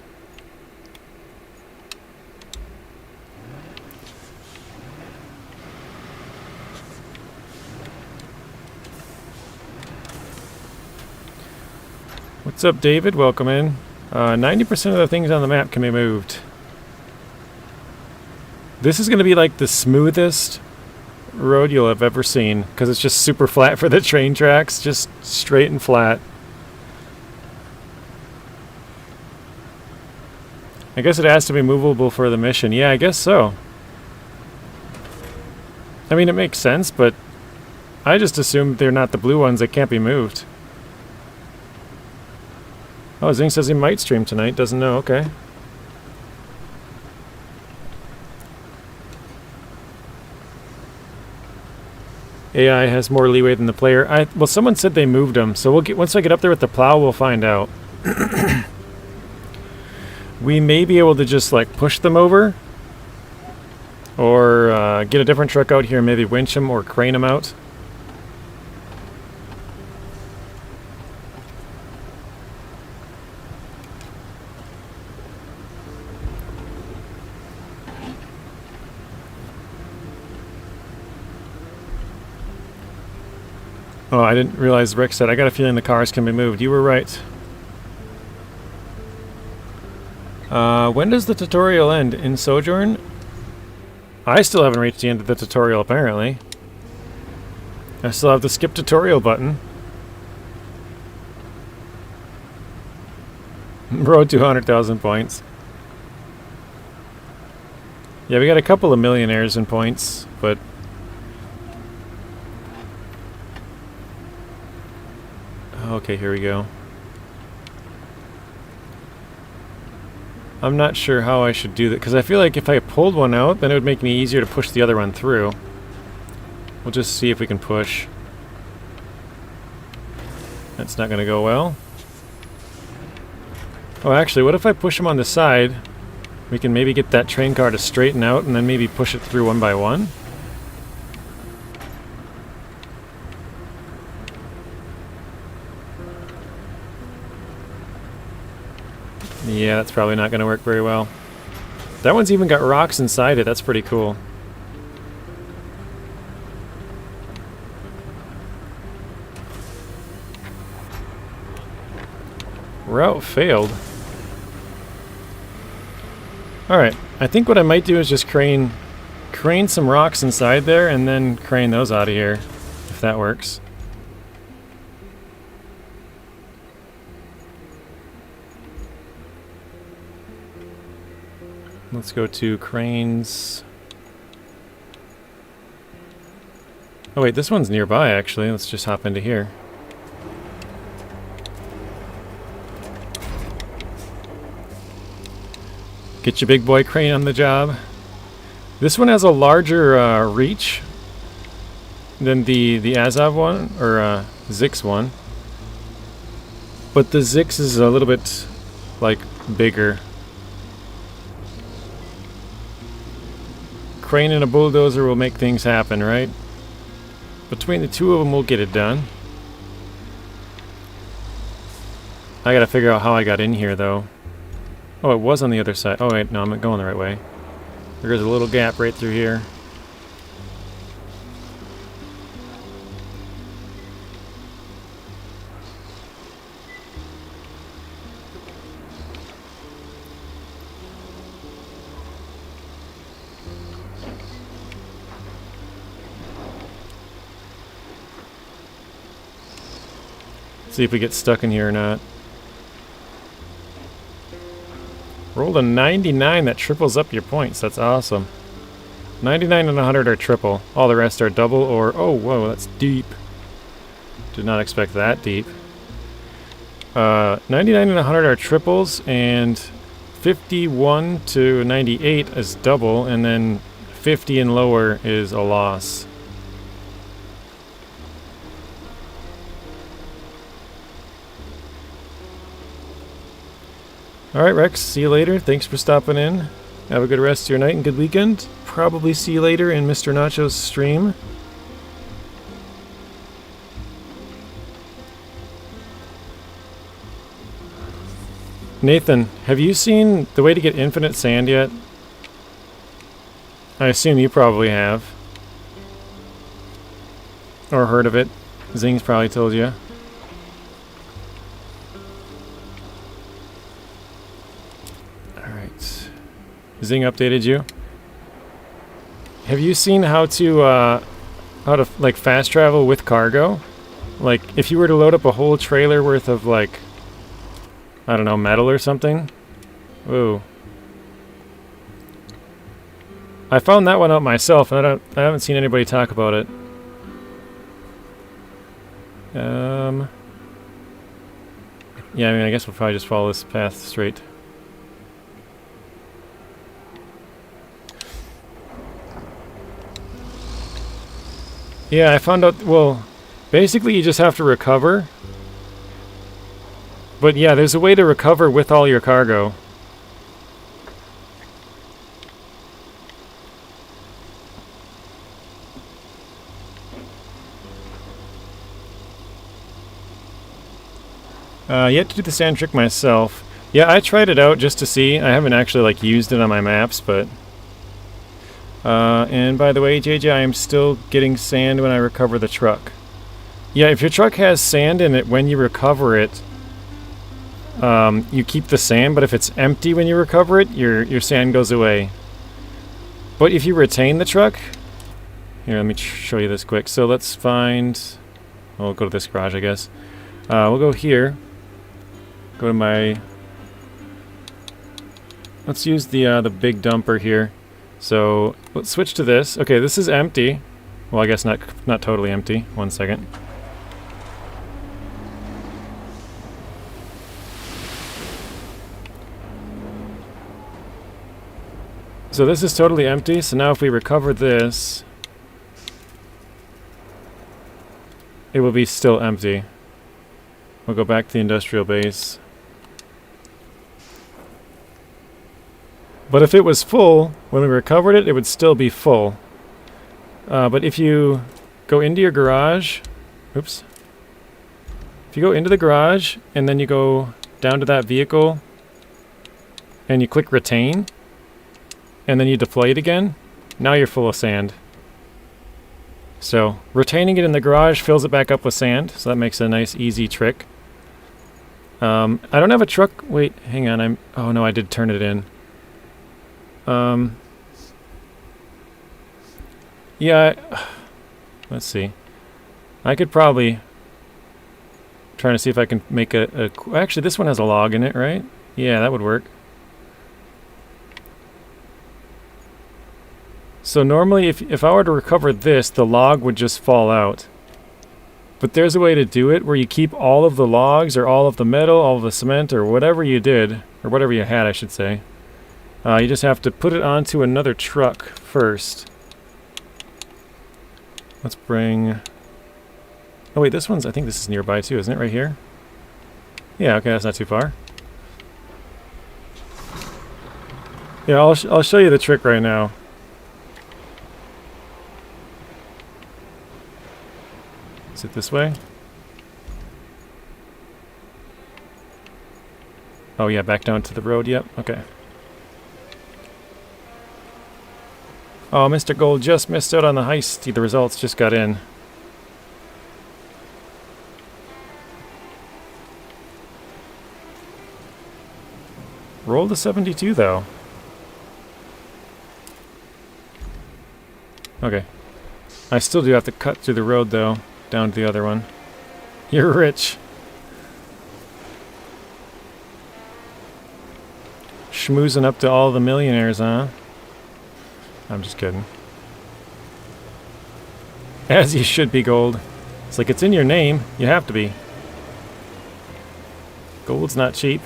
What's up, David? Welcome in. 90% of the things on the map can be moved. This is going to be like the smoothest road you'll have ever seen, because it's just super flat for the train tracks, just straight and flat. I guess it has to be movable for the mission. Yeah, I guess so. I mean, it makes sense, but I just assumed they're not the blue ones that can't be moved. Oh, Zing says he might stream tonight. Doesn't know. Okay. AI has more leeway than the player. Well, someone said they moved them, so we'll get once I get up there with the plow, we'll find out. We may be able to just like push them over, or get a different truck out here, and maybe winch them or crane them out. Oh, I didn't realize Rick said, I got a feeling the cars can be moved. You were right. When does the tutorial end? In Sojourn? I still haven't reached the end of the tutorial, apparently. I still have the skip tutorial button. Road to 100,000 points. Yeah, we got a couple of millionaires in points, but... Okay, here we go. I'm not sure how I should do that, because I feel like if I pulled one out, then it would make me easier to push the other one through. We'll just see if we can push. That's not going to go well. Oh, actually, what if I push them on the side? We can maybe get that train car to straighten out, and then maybe push it through one by one. Yeah, that's probably not going to work very well. That one's even got rocks inside it. That's pretty cool. Route failed. Alright, I think what I might do is just crane some rocks inside there and then crane those out of here, if that works. Let's go to cranes. Oh wait, this one's nearby actually. Let's just hop into here. Get your big boy crane on the job. This one has a larger reach than the Azov one, or Zix one. But the Zix is a little bit, like, bigger. Crane and a bulldozer will make things happen, right? Between the two of them, we'll get it done. I gotta figure out how I got in here, though. Oh, it was on the other side. Oh, wait, no, I'm going the right way. There's a little gap right through here. See if we get stuck in here or not. Rolled a 99, that triples up your points. That's awesome. 99 and 100 are triple. All the rest are double or... Oh, whoa, that's deep. Did not expect that deep. 99 and 100 are triples, and 51 to 98 is double, and then 50 and lower is a loss. Alright, Rex, see you later. Thanks for stopping in. Have a good rest of your night and good weekend. Probably see you later in Mr. Nacho's stream. Nathan, have you seen The Way to Get Infinite Sand yet? I assume you probably have. Or heard of it. Zing's probably told you. Zing updated you. Have you seen how to like fast travel with cargo? Like if you were to load up a whole trailer worth of like, I don't know, metal or something. Ooh. I found that one out myself, and I haven't seen anybody talk about it. Yeah, I mean, I guess we'll probably just follow this path straight. Yeah, I found out, well, basically you just have to recover. But yeah, there's a way to recover with all your cargo. Yet to do the sand trick myself. Yeah, I tried it out just to see. I haven't actually like used it on my maps, but... and by the way, JJ, I am still getting sand when I recover the truck. Yeah, if your truck has sand in it, when you recover it, you keep the sand, but if it's empty when you recover it, your sand goes away. But if you retain the truck... Here, let me show you this quick. So let's find... We'll go to this garage, I guess. We'll go here. Go to my... Let's use the big dumper here. So let's switch to this. Okay, this is empty. Well, I guess not totally empty. 1 second. So this is totally empty. So now if we recover this, it will be still empty. We'll go back to the industrial base. But if it was full, when we recovered it, it would still be full. But if you go into your garage... Oops. If you go into the garage, and then you go down to that vehicle, and you click retain, and then you deploy it again, now you're full of sand. So, retaining it in the garage fills it back up with sand, so that makes a nice, easy trick. I don't have a truck... Wait, hang on, oh no, I did turn it in. Yeah, let's see. I could probably... Trying to see if I can make actually, this one has a log in it, right? Yeah, that would work. So normally, if I were to recover this, the log would just fall out. But there's a way to do it where you keep all of the logs, or all of the metal, all of the cement, or whatever you did, or whatever you had, I should say. You just have to put it onto another truck first. Let's bring... Oh wait, this one's... I think this is nearby too, isn't it? Right here? Yeah, okay, that's not too far. Yeah, I'll show you the trick right now. Is it this way? Oh yeah, back down to the road, yep, okay. Oh, Mr. Gold just missed out on the heist. The results just got in. Roll the 72 though. Okay. I still do have to cut through the road though, down to the other one. You're rich. Schmoozing up to all the millionaires, huh? I'm just kidding. As you should be, Gold. It's like it's in your name. You have to be. Gold's not cheap.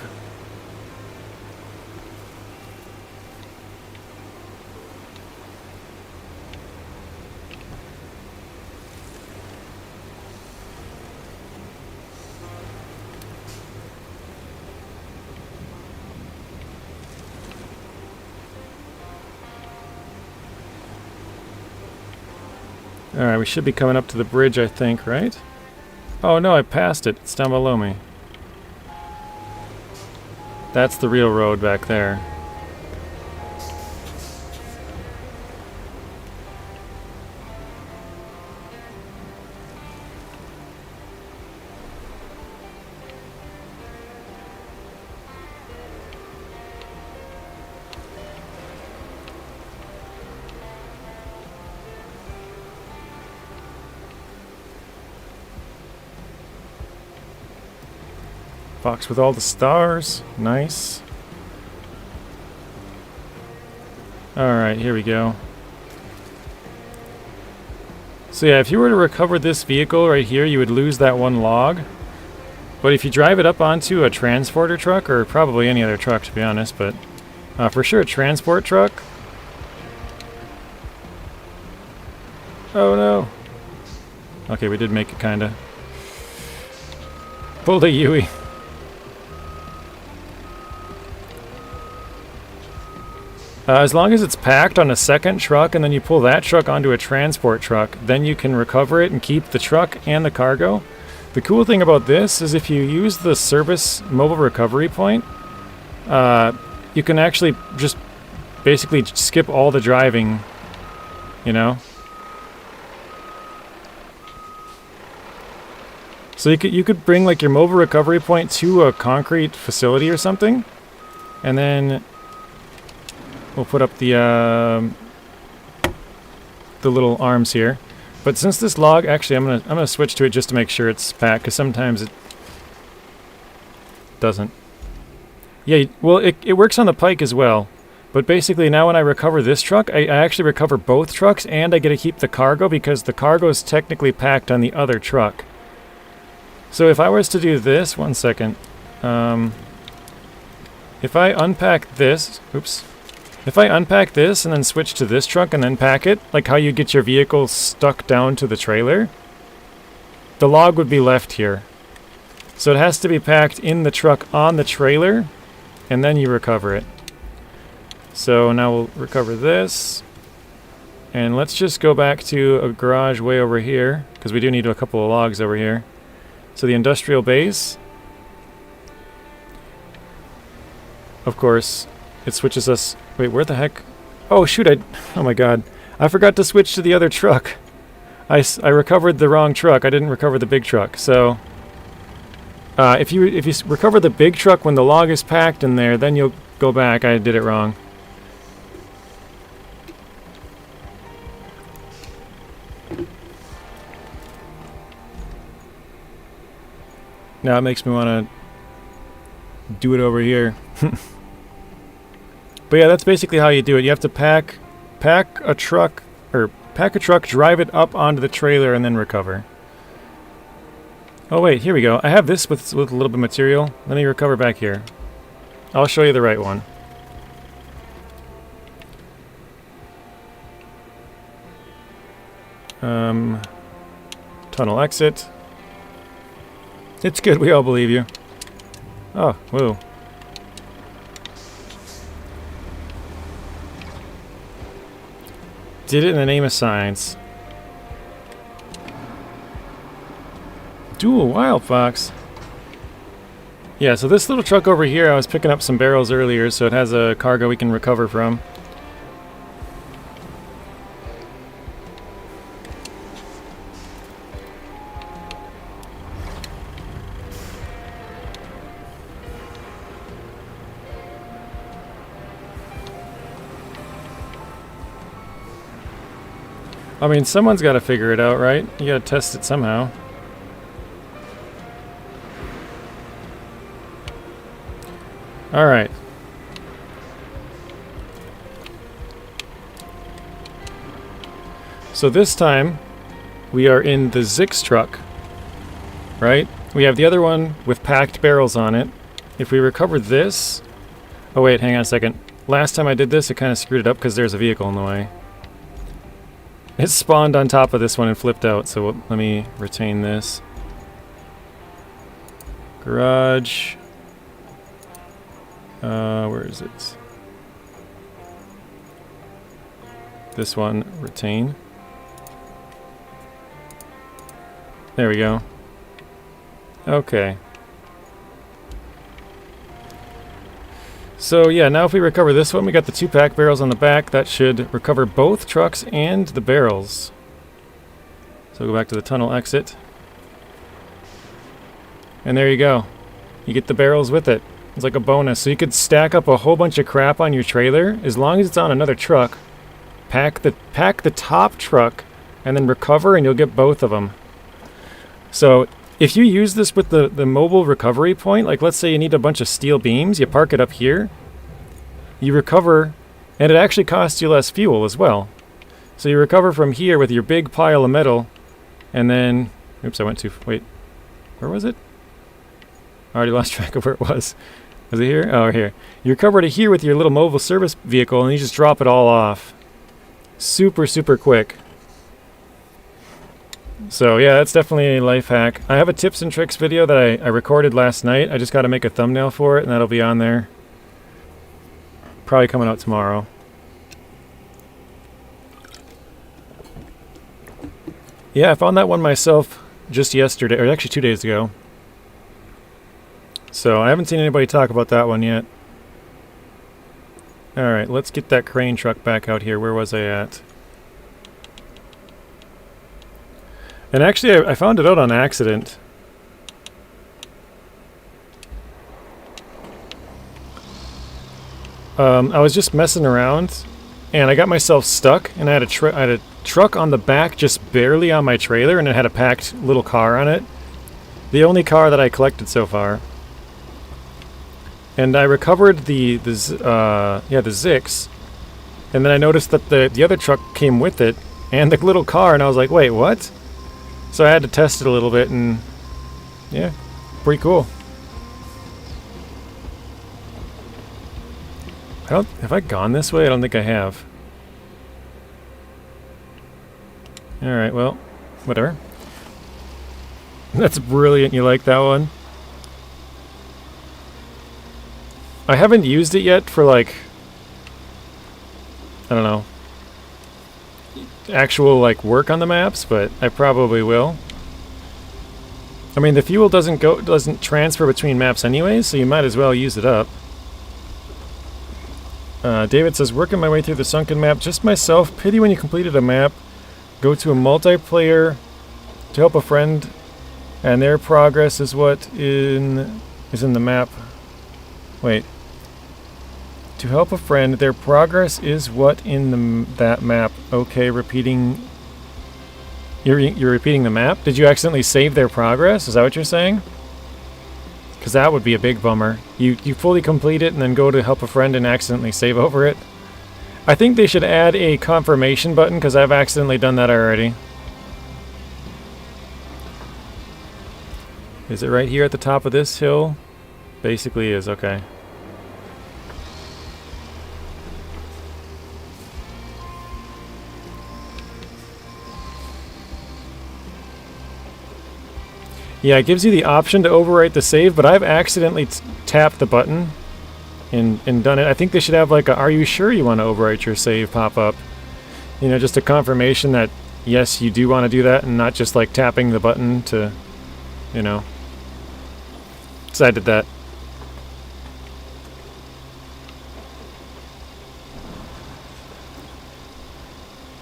Alright, we should be coming up to the bridge, I think, right? Oh no, I passed it. It's down below me. That's the real road back there. Box with all the stars. Nice. Alright, here we go. So yeah, if you were to recover this vehicle right here, you would lose that one log. But if you drive it up onto a transporter truck, or probably any other truck to be honest, but for sure a transport truck. Oh no. Okay, we did make it kinda. Pulled a Yui. As long as it's packed on a second truck and then you pull that truck onto a transport truck, then you can recover it and keep the truck and the cargo. The cool thing about this is if you use the service mobile recovery point, you can actually just basically skip all the driving, you know? So you could bring like your mobile recovery point to a concrete facility or something, and then we'll put up the little arms here. But since this log, actually, I'm gonna switch to it just to make sure it's packed, because sometimes it doesn't. Yeah, well, it works on the pike as well. But basically, now when I recover this truck, I actually recover both trucks, and I get to keep the cargo because the cargo is technically packed on the other truck. So if I was to do this, one second. If I unpack this, oops. If I unpack this and then switch to this truck and then pack it, like how you get your vehicle stuck down to the trailer, the log would be left here. So it has to be packed in the truck on the trailer, and then you recover it. So now we'll recover this. And let's just go back to a garage way over here, because we do need a couple of logs over here. So the industrial base. Of course, it switches us... Wait, where the heck? Oh, shoot, oh my god. I forgot to switch to the other truck. I recovered the wrong truck. I didn't recover the big truck. So, if you recover the big truck when the log is packed in there, then you'll go back. I did it wrong. Now it makes me want to do it over here. But yeah, that's basically how you do it. You have to pack a truck, drive it up onto the trailer, and then recover. Oh wait, here we go. I have this with a little bit of material. Let me recover back here. I'll show you the right one. Tunnel exit. It's good, we all believe you. Oh, whoa. Did it in the name of science. Dual wild fox. Yeah, so this little truck over here, I was picking up some barrels earlier, so it has a cargo we can recover from. I mean, someone's got to figure it out, right? You got to test it somehow. Alright. So this time, we are in the Zix truck, right? We have the other one with packed barrels on it. If we recover this... Oh wait, hang on a second. Last time I did this, it kind of screwed it up because there's a vehicle in the way. It spawned on top of this one and flipped out, so let me retain this. Garage. Where is it? This one, retain. There we go. Okay. So yeah, now if we recover this one, we got the 2 pack barrels on the back. That should recover both trucks and the barrels. So go back to the tunnel exit. And there you go. You get the barrels with it. It's like a bonus. So you could stack up a whole bunch of crap on your trailer as long as it's on another truck. Pack the top truck and then recover, and you'll get both of them. So if you use this with the mobile recovery point, like let's say you need a bunch of steel beams, you park it up here, you recover, and it actually costs you less fuel as well. So you recover from here with your big pile of metal, and then, oops, I went too, wait, where was it? I already lost track of where it was. Was it here? Oh, here. You recover to here with your little mobile service vehicle, and you just drop it all off. Super, super quick. So yeah, that's definitely a life hack. I have a tips and tricks video that I recorded last night. I just got to make a thumbnail for it, and that'll be on there. Probably coming out tomorrow. Yeah, I found that one myself just yesterday, or actually 2 days ago. So I haven't seen anybody talk about that one yet. Alright, let's get that crane truck back out here. Where was I at? And actually, I found it out on accident. I was just messing around, and I got myself stuck, and I had a truck on the back just barely on my trailer, and it had a packed little car on it. The only car that I collected so far. And I recovered the Zix, and then I noticed that the other truck came with it, and the little car, and I was like, wait, what? So I had to test it a little bit, and yeah, pretty cool. Have I gone this way? I don't think I have. Alright, well, whatever. That's brilliant, you like that one? I haven't used it yet for, like, I don't know, actual, like, work on the maps, but I probably will. I mean, the fuel doesn't transfer between maps anyways, so you might as well use it up. David says, working my way through the sunken map, just myself. Pity when you completed a map, go to a multiplayer to help a friend, and their progress is what is in the map. Wait. To help a friend, their progress is what in that map. Okay, repeating. You're repeating the map? Did you accidentally save their progress? Is that what you're saying? Because that would be a big bummer. You fully complete it and then go to help a friend and accidentally save over it. I think they should add a confirmation button because I've accidentally done that already. Is it right here at the top of this hill? Basically is, okay. Yeah, it gives you the option to overwrite the save, but I've accidentally tapped the button and done it. I think they should have like a, are you sure you want to overwrite your save pop up? You know, just a confirmation that yes, you do want to do that and not just like tapping the button to, you know. So I did that.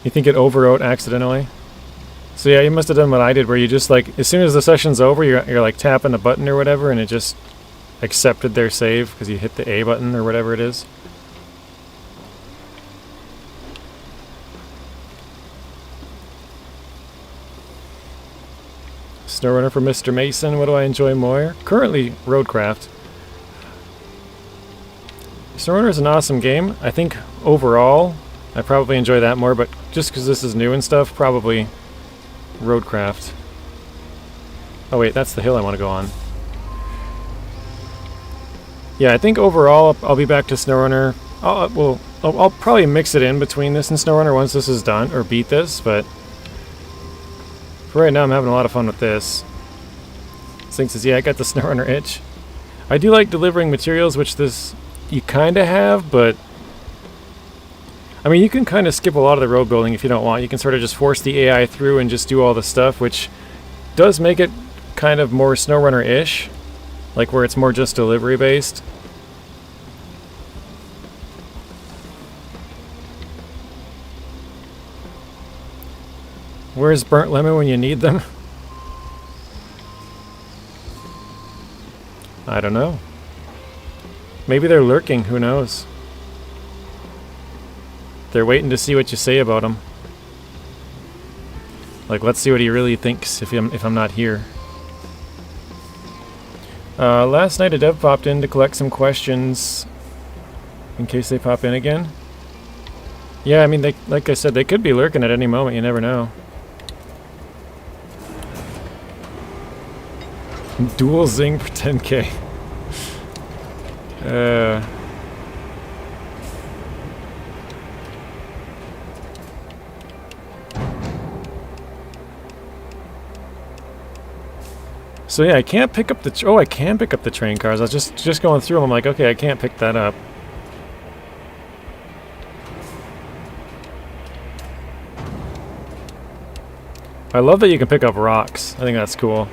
You think it overwrote accidentally? So yeah, you must have done what I did, where you just like, as soon as the session's over, you're like tapping a button or whatever, and it just accepted their save because you hit the A button or whatever it is. SnowRunner for Mr. Mason. What do I enjoy more? Currently, Roadcraft. SnowRunner is an awesome game. I think overall, I probably enjoy that more, but just because this is new and stuff, probably Roadcraft. Oh wait, that's the hill I want to go on. Yeah, I think overall I'll be back to SnowRunner. I'll probably mix it in between this and SnowRunner once this is done, or beat this, but for right now I'm having a lot of fun with this. Sink says, yeah, I got the SnowRunner itch. I do like delivering materials, which this you kind of have, but I mean, you can kind of skip a lot of the road building if you don't want. You can sort of just force the AI through and just do all the stuff, which does make it kind of more SnowRunner-ish, like where it's more just delivery based. Where's Burnt Lemon when you need them? I don't know. Maybe they're lurking, who knows? They're waiting to see what you say about him. Like, let's see what he really thinks if I'm not here. Last night a dev popped in to collect some questions in case they pop in again. Yeah, I mean, they, like I said, they could be lurking at any moment. You never know. Dual zing for 10k. So yeah, I can't pick up the... oh, I can pick up the train cars. I was just going through them. I'm like, okay, I can't pick that up. I love that you can pick up rocks. I think that's cool.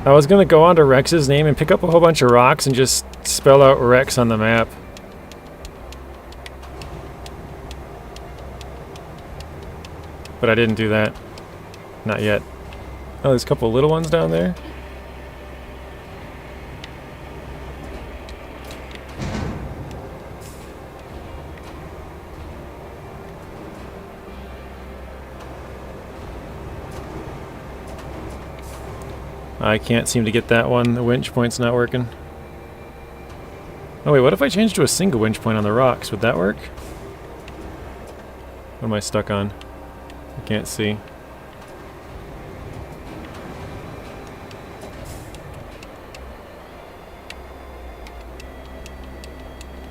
I was gonna go onto Rex's name and pick up a whole bunch of rocks and just spell out Rex on the map. But I didn't do that. Not yet. Oh, there's a couple of little ones down there. I can't seem to get that one. The winch point's not working. Oh wait, what if I change to a single winch point on the rocks? Would that work? What am I stuck on? I can't see.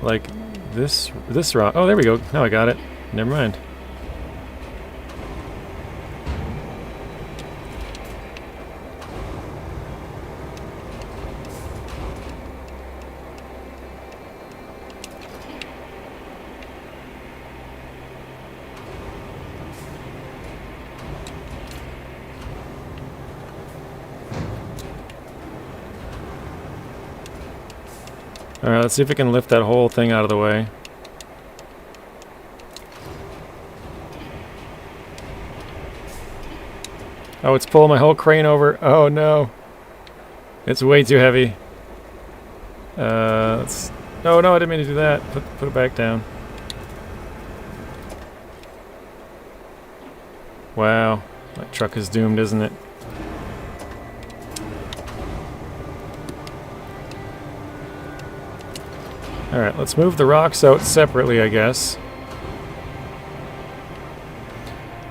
Like this rock. Oh, there we go. Now I got it. Never mind. Alright, let's see if we can lift that whole thing out of the way. Oh, it's pulling my whole crane over. Oh no. It's way too heavy. Let's... oh no, I didn't mean to do that. Put it back down. Wow. My truck is doomed, isn't it? Alright, let's move the rocks out separately, I guess.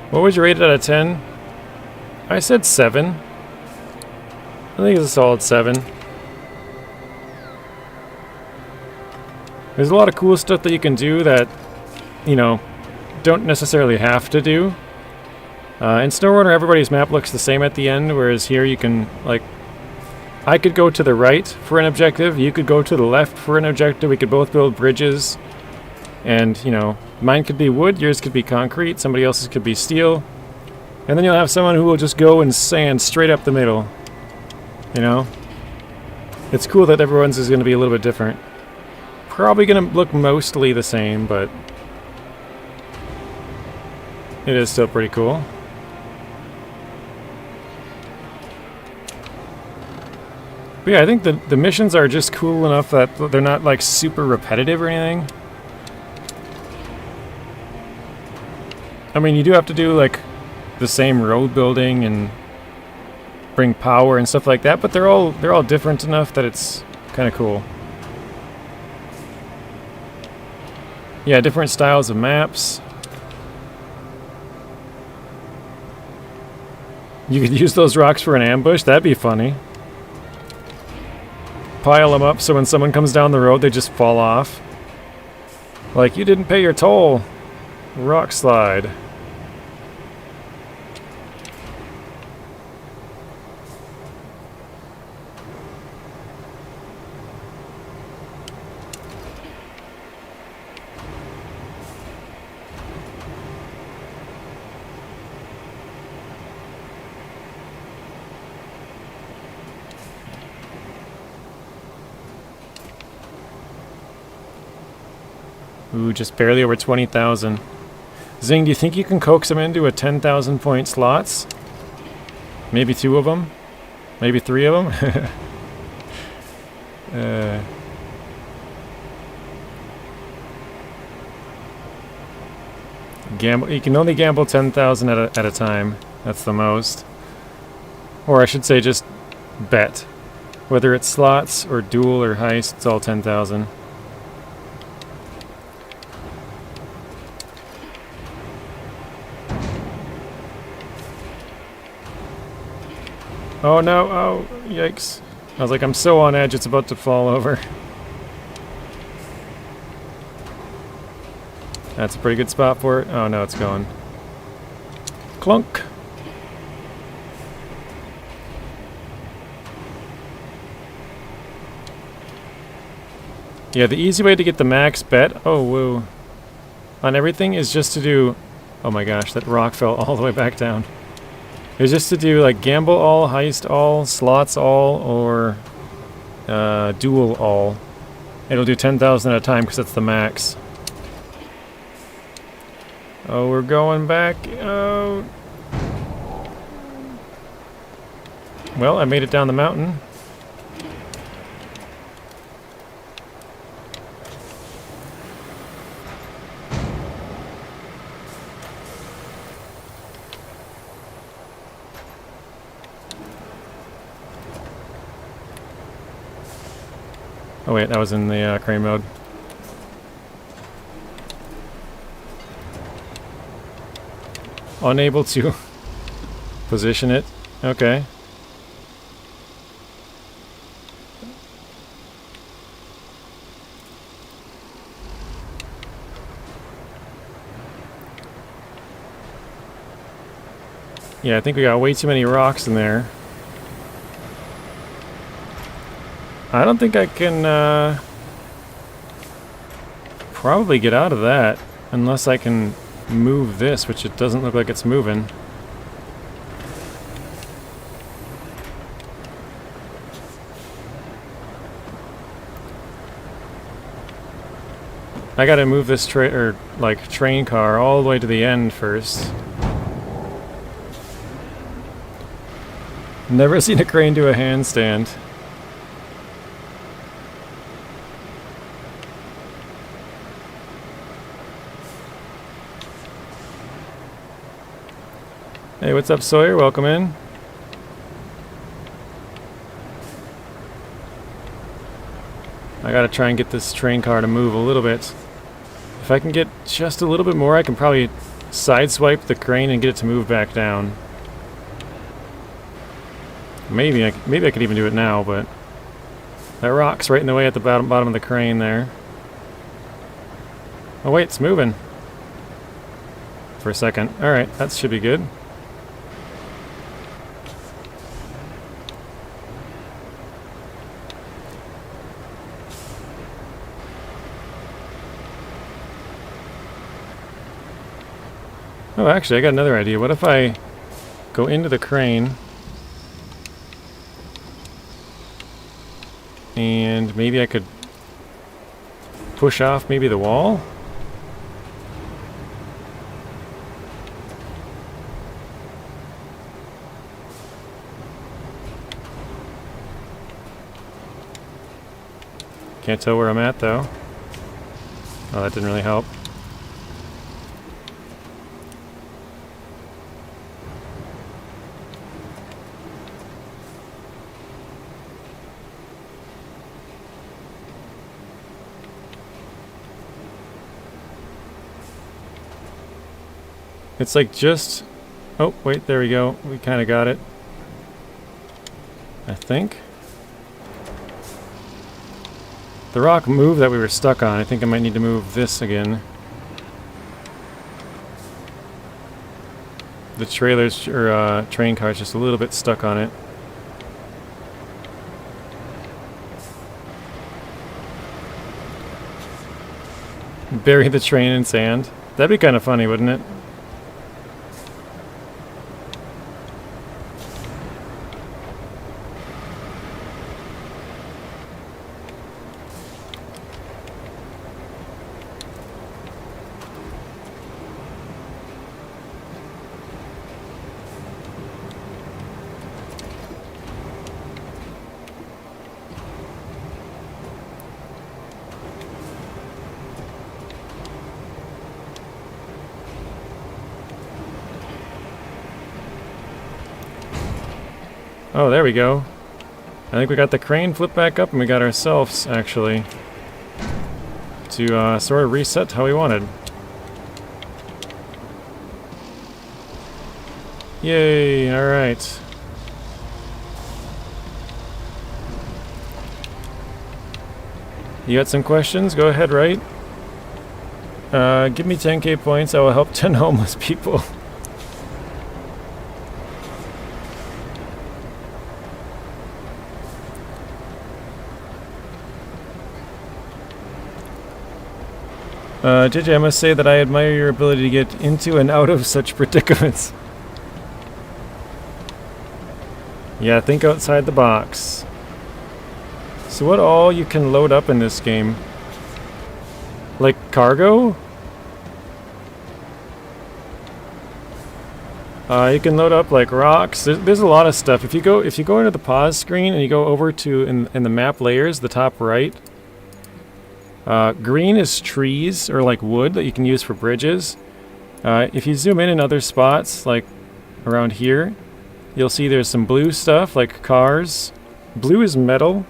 What would you rate it out of 10? I said 7. I think it's a solid 7. There's a lot of cool stuff that you can do that, you know, don't necessarily have to do. In SnowRunner, everybody's map looks the same at the end, whereas here you can, like... I could go to the right for an objective, you could go to the left for an objective, we could both build bridges. And, you know, mine could be wood, yours could be concrete, somebody else's could be steel. And then you'll have someone who will just go and sand straight up the middle. You know? It's cool that everyone's is going to be a little bit different. Probably going to look mostly the same, but... it is still pretty cool. But yeah, I think the missions are just cool enough that they're not like super repetitive or anything. I mean, you do have to do like the same road building and bring power and stuff like that, but they're all different enough that it's kind of cool. Yeah, different styles of maps. You could use those rocks for an ambush, that'd be funny. Pile them up so when someone comes down the road they just fall off. Like, you didn't pay your toll. Rock slide. Ooh, just barely over 20,000. Zing, do you think you can coax them into a 10,000 point slots? Maybe 2 of them? Maybe 3 of them? Gamble. You can only gamble 10,000 at a time. That's the most. Or I should say just bet. Whether it's slots or duel or heist, it's all 10,000. Oh no, oh, yikes. I was like, I'm so on edge, it's about to fall over. That's a pretty good spot for it. Oh no, it's going. Clunk. Yeah, the easy way to get the max bet, oh woo, on everything is just to do, oh my gosh, that rock fell all the way back down. It's just to do like gamble all, heist all, slots all, or duel all. It'll do 10,000 at a time because that's the max. Oh, we're going back. Oh. Well, I made it down the mountain. Oh wait, that was in the crane mode. Unable to position it. Okay. Yeah, I think we got way too many rocks in there. I don't think I can probably get out of that unless I can move this, which it doesn't look like it's moving. I gotta move this train car all the way to the end first. Never seen a crane do a handstand. Hey, what's up, Sawyer? Welcome in. I gotta try and get this train car to move a little bit. If I can get just a little bit more, I can probably sideswipe the crane and get it to move back down. Maybe I could even do it now, but that rock's right in the way at the bottom of the crane there. Oh wait, it's moving. For a second. Alright, that should be good. Oh, actually, I got another idea. What if I go into the crane and maybe I could push off maybe the wall? Can't tell where I'm at though. Oh, that didn't really help. It's like just... Oh, wait, there we go. We kind of got it. I think. The rock moved that we were stuck on. I think I might need to move this again. The trailer's, or train car's just a little bit stuck on it. Bury the train in sand. That'd be kind of funny, wouldn't it? Oh, there we go. I think we got the crane flipped back up, and we got ourselves, actually, to sort of reset how we wanted. Yay, alright. You got some questions? Go ahead, right? Give me 10k points, I will help 10 homeless people. JJ, I must say that I admire your ability to get into and out of such predicaments. Yeah, think outside the box. So what all you can load up in this game? Like cargo? You can load up like rocks. There's a lot of stuff. If you go into the pause screen and you go over to in the map layers, the top right. Green is trees or like wood that you can use for bridges. If you zoom in other spots like around here, you'll see there's some blue stuff like cars. Blue is metal.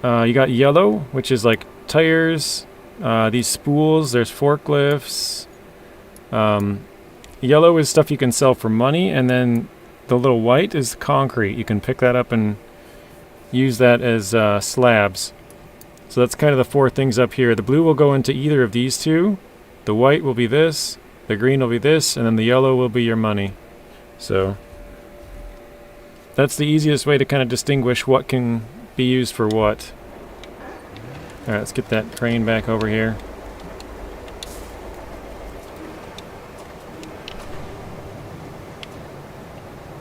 You got yellow, which is like tires. These spools, there's forklifts. Yellow is stuff you can sell for money, and then the little white is concrete. You can pick that up and use that as slabs. So that's kind of the four things up here. The blue will go into either of these two. The white will be this, the green will be this, and then the yellow will be your money. So that's the easiest way to kind of distinguish what can be used for what. Alright, let's get that crane back over here.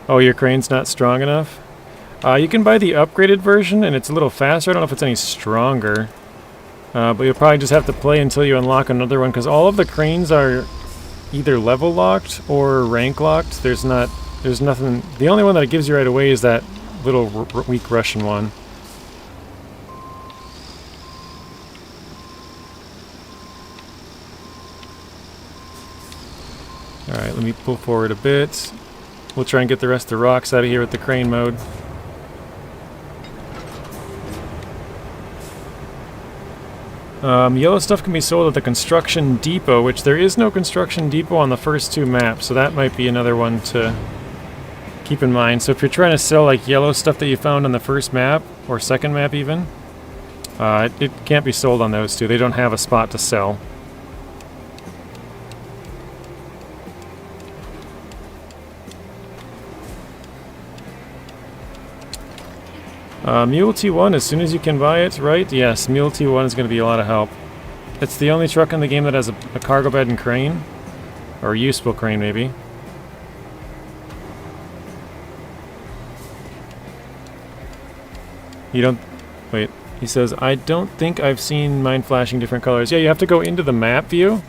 Oh, your crane's not strong enough? You can buy the upgraded version, and it's a little faster. I don't know if it's any stronger. But you'll probably just have to play until you unlock another one, because all of the cranes are either level locked or rank locked. There's nothing. The only one that it gives you right away is that little weak Russian one. Alright, let me pull forward a bit. We'll try and get the rest of the rocks out of here with the crane mode. Yellow stuff can be sold at the construction depot, which there is no construction depot on the first two maps, so that might be another one to keep in mind. So if you're trying to sell like yellow stuff that you found on the first map, or second map even, it can't be sold on those two. They don't have a spot to sell. Mule T1, as soon as you can buy it, right? Yes, Mule T1 is going to be a lot of help. It's the only truck in the game that has a cargo bed and crane. Or a useful crane, maybe. You don't... Wait. He says, I don't think I've seen mine flashing different colors. Yeah, you have to go into the map view.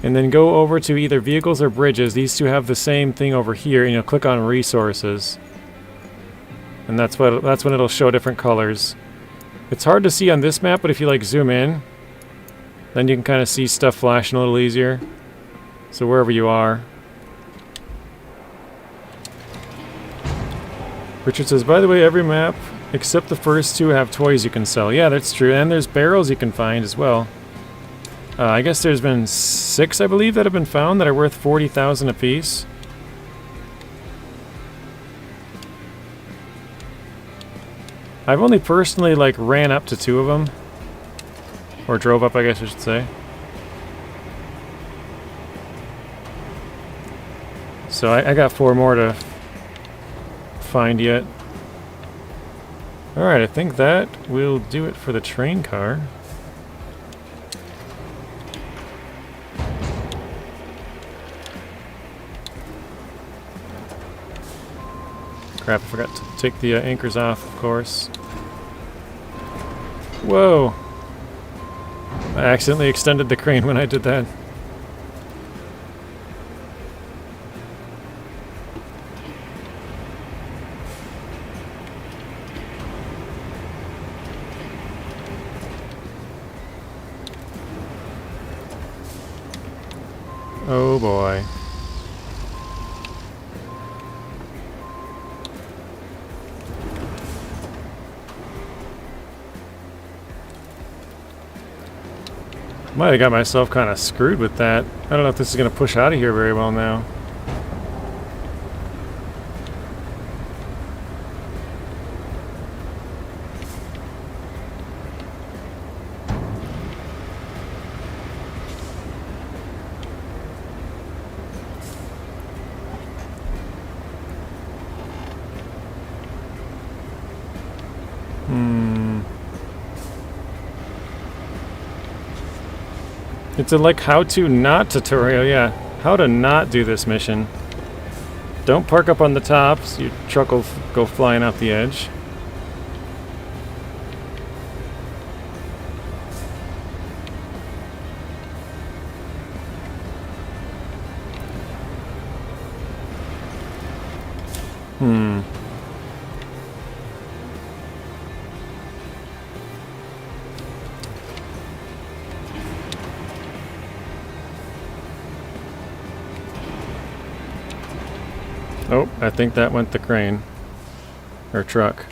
And then go over to either vehicles or bridges. These two have the same thing over here. And you'll click on resources. And that's when it'll show different colors. It's hard to see on this map, but if you like zoom in, then you can kind of see stuff flashing a little easier. So wherever you are. Richard says, by the way, every map except the first two have toys you can sell. Yeah, that's true. And there's barrels you can find as well. I guess there's been 6, I believe, that have been found that are worth 40,000 apiece. I've only personally, like, ran up to 2 of them. Or drove up, I guess I should say. So I got 4 more to find yet. Alright, I think that will do it for the train car. Crap, I forgot to take the anchors off, of course. Whoa! I accidentally extended the crane when I did that. Oh boy. Might have got myself kind of screwed with that. I don't know if this is going to push out of here very well now. It's a like how to not tutorial, yeah. How to not do this mission. Don't park up on the top, so your truck will go flying off the edge. Oh, I think that went the crane. Or truck.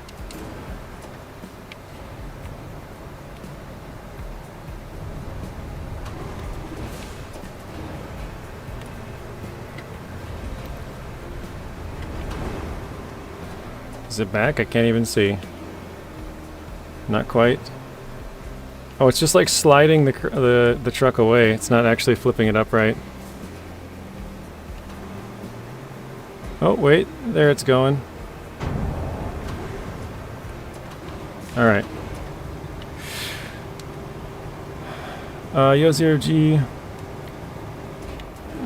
Is it back? I can't even see. Not quite. Oh, it's just like sliding the truck away. It's not actually flipping it upright. Oh, wait. There it's going. Alright. Yo, Zero G.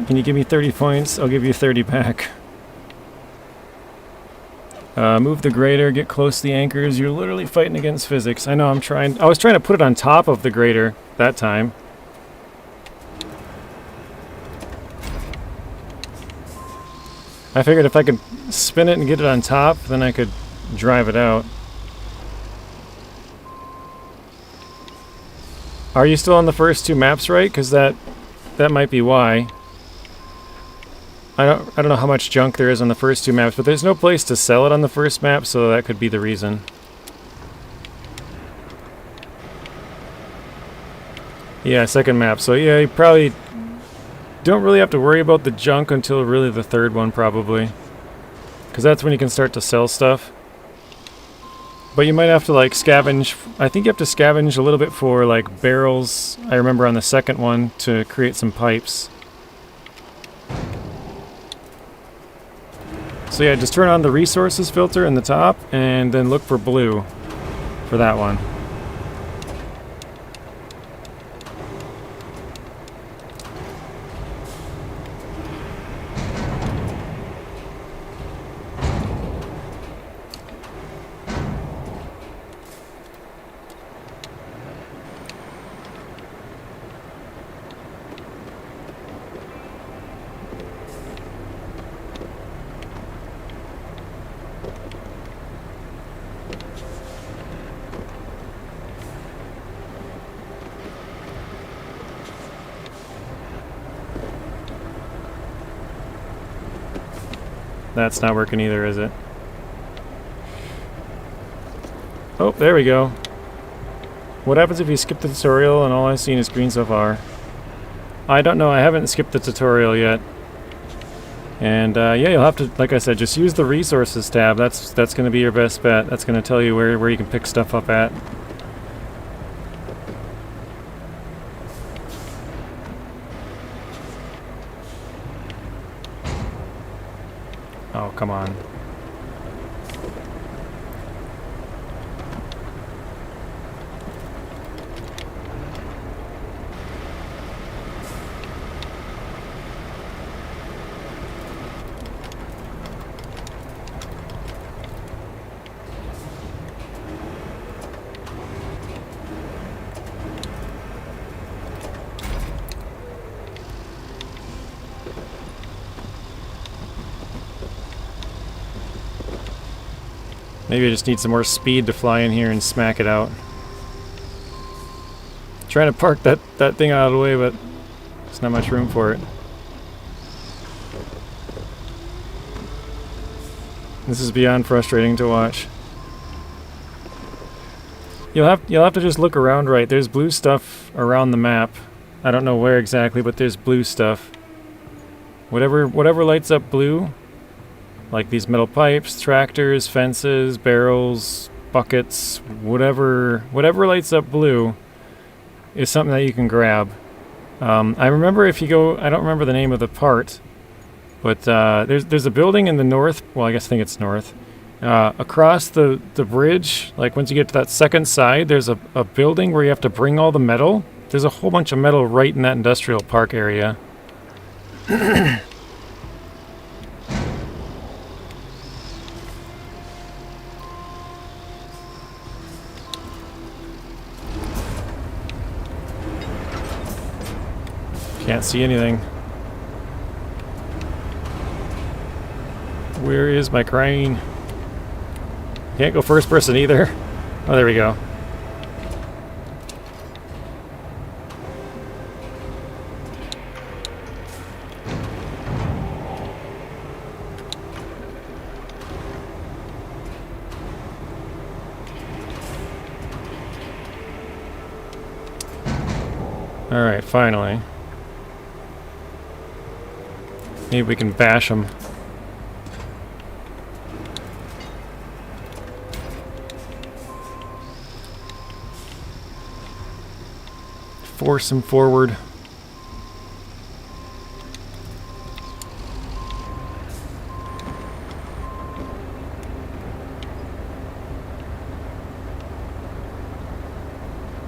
Can you give me 30 points? I'll give you 30 back. Move the grader, get close to the anchors. You're literally fighting against physics. I know, I was trying to put it on top of the grader that time. I figured if I could spin it and get it on top, then I could drive it out. Are you still on the first two maps, right? Because that might be why. I don't know how much junk there is on the first two maps, but there's no place to sell it on the first map, so that could be the reason. Yeah, second map. So yeah, you probably don't really have to worry about the junk until really the third one, probably. Because that's when you can start to sell stuff. But you might have to like scavenge. I think you have to scavenge a little bit for like barrels, I remember on the second one, to create some pipes. So yeah, just turn on the resources filter in the top and then look for blue for that one. That's not working either, is it? Oh, there we go. What happens if you skip the tutorial and all I've seen is green so far? I don't know, I haven't skipped the tutorial yet. And yeah, you'll have to, like I said, just use the resources tab. That's going to be your best bet. That's going to tell you where you can pick stuff up at. Oh, come on. Maybe I just need some more speed to fly in here and smack it out. Trying to park that thing out of the way, but there's not much room for it. This is beyond frustrating to watch. You'll have to just look around right. There's blue stuff around the map. I don't know where exactly, but there's blue stuff. Whatever lights up blue, like these metal pipes, tractors, fences, barrels, buckets, whatever lights up blue is something that you can grab. I remember if you go, I don't remember the name of the part, but there's a building in the north, well I think it's north, across the bridge, like once you get to that second side, there's a building where you have to bring all the metal. There's a whole bunch of metal right in that industrial park area. Can't see anything. Where is my crane? Can't go first person either. Oh, there we go. Alright, finally. Maybe we can bash them. Force them forward.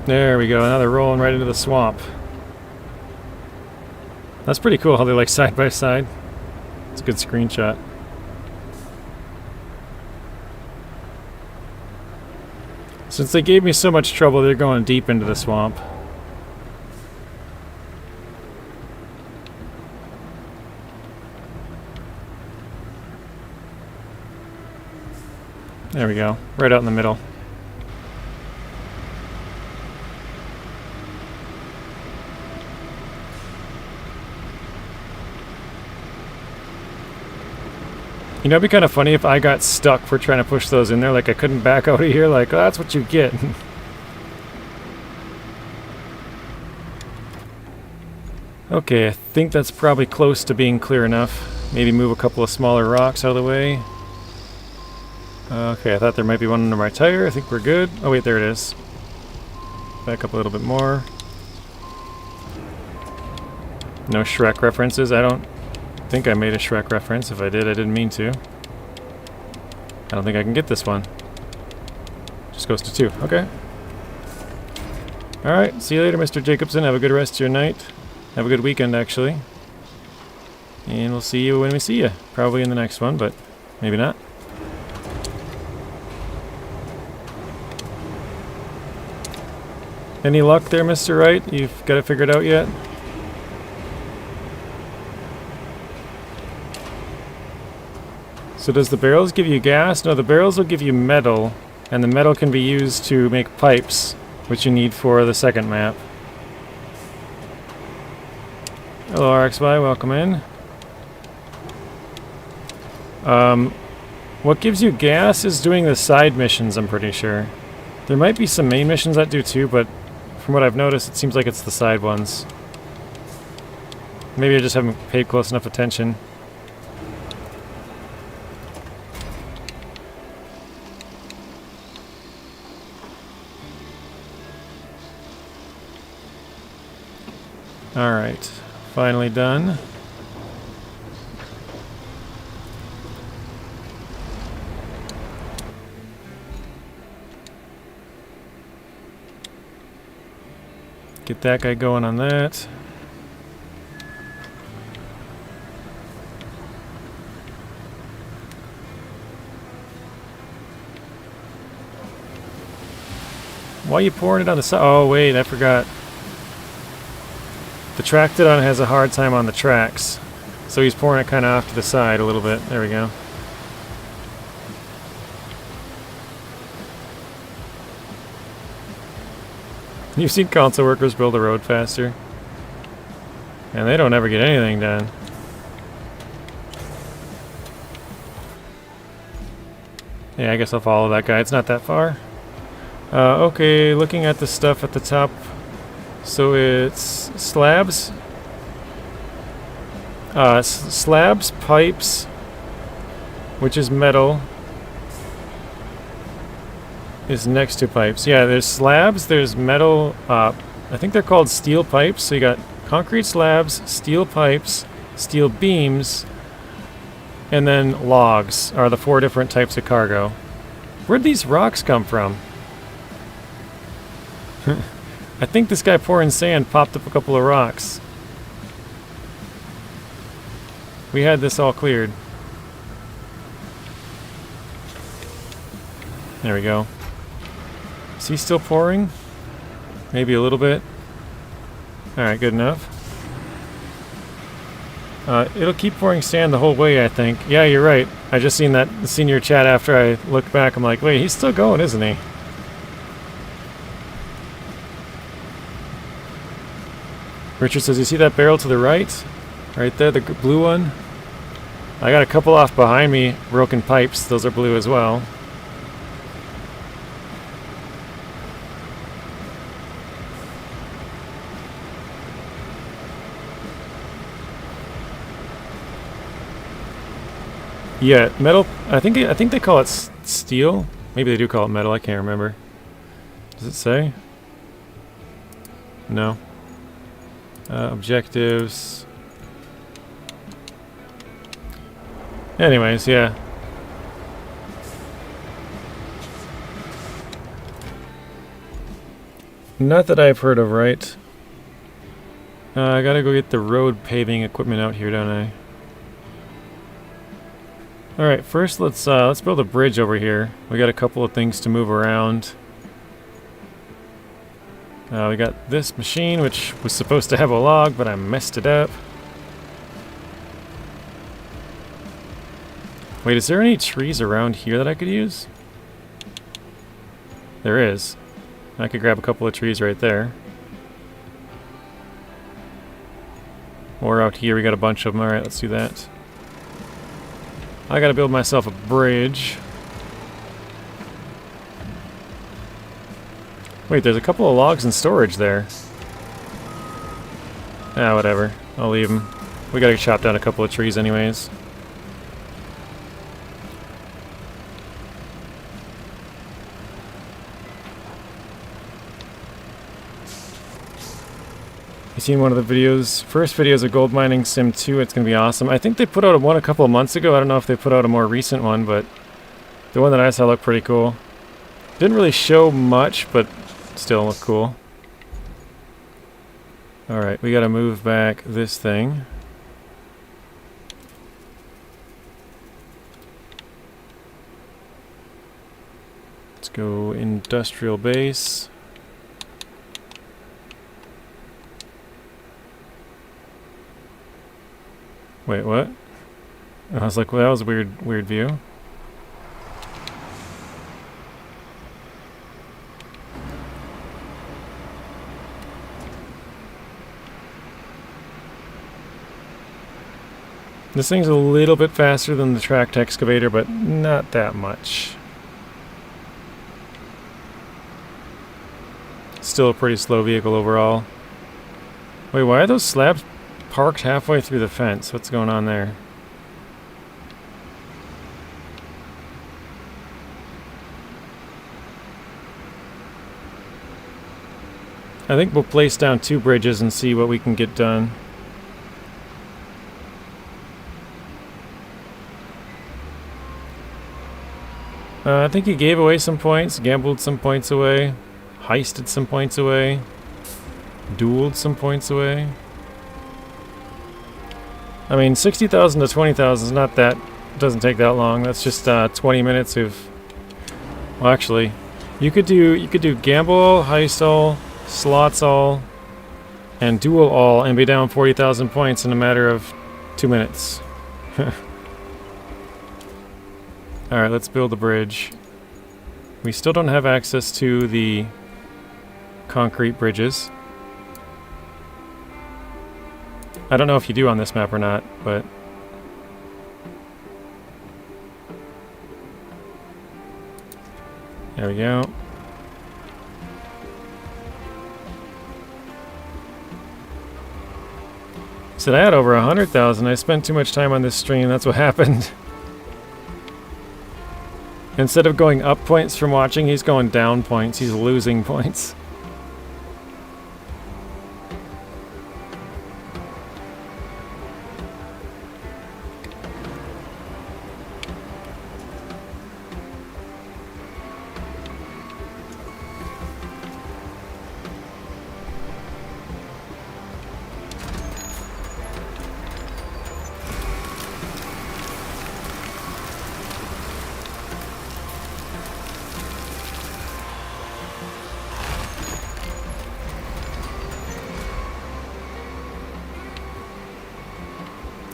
There we go, now they're rolling right into the swamp. That's pretty cool how they're like side by side. It's a good screenshot. Since they gave me so much trouble, they're going deep into the swamp. There we go, right out in the middle. You know, it'd be kind of funny if I got stuck for trying to push those in there, like I couldn't back out of here, like, oh, that's what you get. Okay, I think that's probably close to being clear enough. Maybe move a couple of smaller rocks out of the way. Okay, I thought there might be one under my tire. I think we're good. Oh wait, there it is. Back up a little bit more. No Shrek references. I don't think I made a Shrek reference. If I did, I didn't mean to. I don't think I can get this one. Just goes to 2. Okay. Alright, see you later, Mr. Jacobson. Have a good rest of your night. Have a good weekend, actually. And we'll see you when we see you. Probably in the next one, but maybe not. Any luck there, Mr. Wright? You've got it figured out yet? So does the barrels give you gas? No, the barrels will give you metal, and the metal can be used to make pipes, which you need for the second map. Hello, RXY, welcome in. What gives you gas is doing the side missions, I'm pretty sure. There might be some main missions that do too, but from what I've noticed, it seems like it's the side ones. Maybe I just haven't paid close enough attention. Alright, finally done. Get that guy going on that. Why are you pouring it on the side? Oh wait, I forgot. The Tractodon has a hard time on the tracks, so he's pouring it kind of off to the side a little bit. There we go. You've seen console workers build a road faster, and they don't ever get anything done. Yeah, I guess I'll follow that guy. It's not that far. Okay, looking at the stuff at the top So it's slabs, slabs, pipes, which is metal, is next to pipes. Yeah, there's slabs, there's metal, I think they're called steel pipes. So you got concrete slabs, steel pipes, steel beams, and then logs are the 4 different types of cargo. Where'd these rocks come from? I think this guy pouring sand popped up a couple of rocks. We had this all cleared. There we go. Is he still pouring? Maybe a little bit. Alright, good enough. It'll keep pouring sand the whole way, I think. Yeah, you're right. I just seen your chat after I looked back. I'm like, wait, he's still going, isn't he? Richard says, you see that barrel to the right? Right there, the blue one? I got a couple off behind me, broken pipes. Those are blue as well. Yeah, metal. I think they call it steel. Maybe they do call it metal. I can't remember. Does it say? No. Objectives. Anyways, yeah. Not that I've heard of, right? I gotta go get the road paving equipment out here, don't I? Alright, first let's build a bridge over here. We got a couple of things to move around. We got this machine, which was supposed to have a log, but I messed it up. Wait, is there any trees around here that I could use? There is. I could grab a couple of trees right there. Or out here, we got a bunch of them. Alright, let's do that. I gotta build myself a bridge. Wait, there's a couple of logs in storage there. Ah, whatever. I'll leave them. We gotta chop down a couple of trees anyways. You seen one of the videos, first videos of Gold Mining Sim 2, it's gonna be awesome. I think they put out one a couple of months ago. I don't know if they put out a more recent one, but the one that I saw looked pretty cool. Didn't really show much, but still looked cool. Alright, we gotta move back this thing. Let's go industrial base. Wait, what? I was like, well, that was a weird view. This thing's a little bit faster than the tracked excavator, but not that much. Still a pretty slow vehicle overall. Wait, why are those slabs parked halfway through the fence? What's going on there? I think we'll place down 2 bridges and see what we can get done. I think he gave away some points, gambled some points away, heisted some points away, dueled some points away. I mean, 60,000 to 20,000 is not that, doesn't take that long. That's just 20 minutes of, well, actually, you could do gamble all, heist all, slots all, and duel all, and be down 40,000 points in a matter of 2 minutes. Alright, let's build a bridge. We still don't have access to the concrete bridges. I don't know if you do on this map or not, but... There we go. Said I had over 100,000. I spent too much time on this stream. That's what happened. Instead of going up points from watching, he's going down points. He's losing points.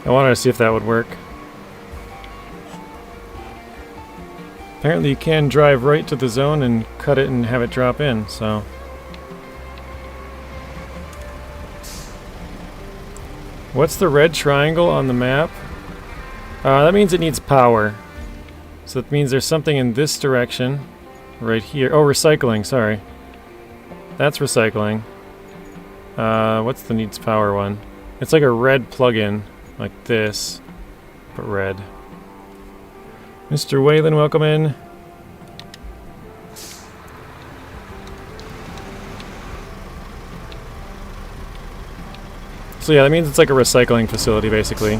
I wanted to see if that would work. Apparently you can drive right to the zone and cut it and have it drop in, so... What's the red triangle on the map? That means it needs power. So that means there's something in this direction. Right here. Oh, recycling, sorry. That's recycling. What's the needs power one? It's like a red plug-in. Like this, but red. Mr. Whalen, welcome in. So yeah, that means it's like a recycling facility, basically.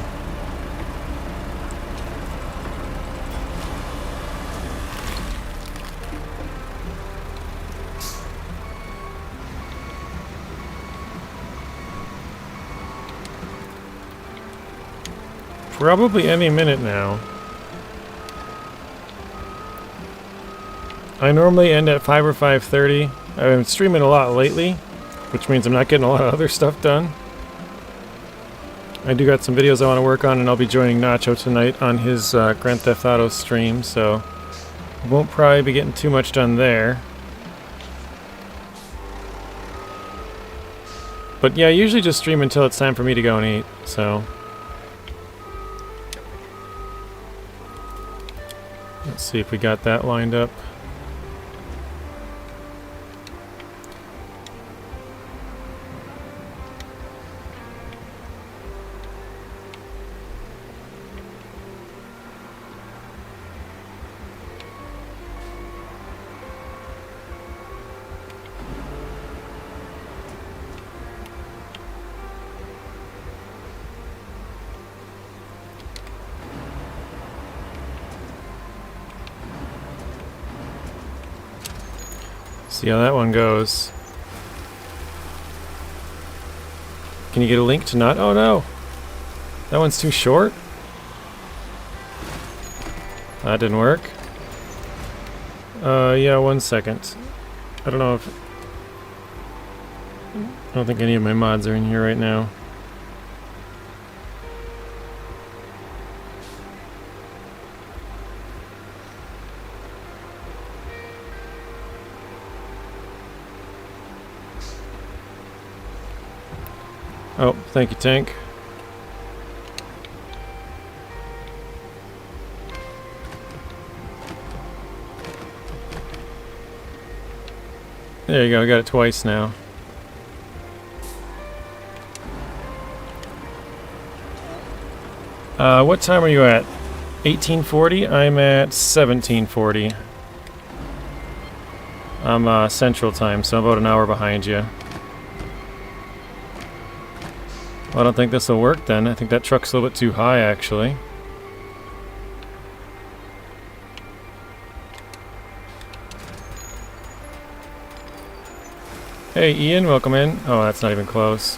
Probably any minute now. I normally end at 5 or 5:30. I've been streaming a lot lately, which means I'm not getting a lot of other stuff done. I do got some videos I want to work on, and I'll be joining Nacho tonight on his Grand Theft Auto stream, so I won't probably be getting too much done there. But yeah, I usually just stream until it's time for me to go and eat, so... Let's see if we got that lined up. See how that one goes. Can you get a link to not? Oh no! That one's too short? That didn't work. Yeah, 1 second. I don't know if... I don't think any of my mods are in here right now. Oh, thank you, Tank. There you go, I got it twice now. What time are you at? 1840? I'm at 1740. I'm Central Time, so I'm about an hour behind you. Well, I don't think this will work then. I think that truck's a little bit too high, actually. Hey, Ian, welcome in. Oh, that's not even close.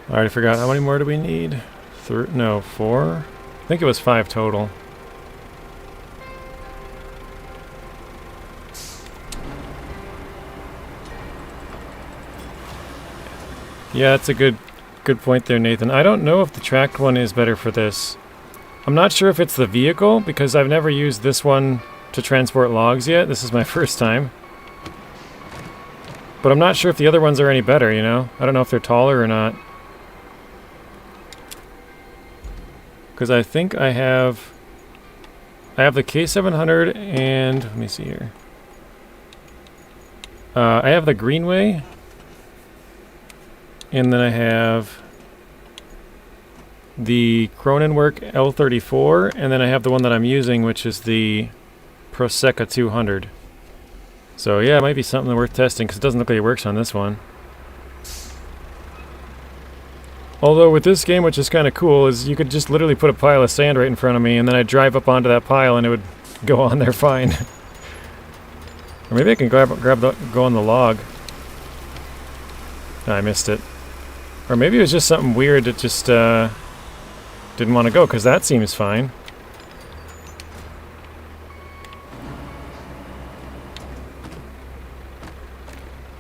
I already forgot. How many more do we need? No, 4? I think it was 5 total. Yeah, that's a good point there, Nathan. I don't know if the tracked one is better for this. I'm not sure if it's the vehicle, because I've never used this one to transport logs yet. This is my first time. But I'm not sure if the other ones are any better, you know? I don't know if they're taller or not. Because I think I have the K700 and... Let me see here. I have the Greenway. And then I have the Cronenwork L34. And then I have the one that I'm using, which is the Proseca 200. So yeah, it might be something worth testing because it doesn't look like it works on this one. Although with this game, which is kind of cool, is you could just literally put a pile of sand right in front of me and then I'd drive up onto that pile and it would go on there fine. Or maybe I can go on the log. I missed it. Or maybe it was just something weird that just didn't want to go because that seems fine.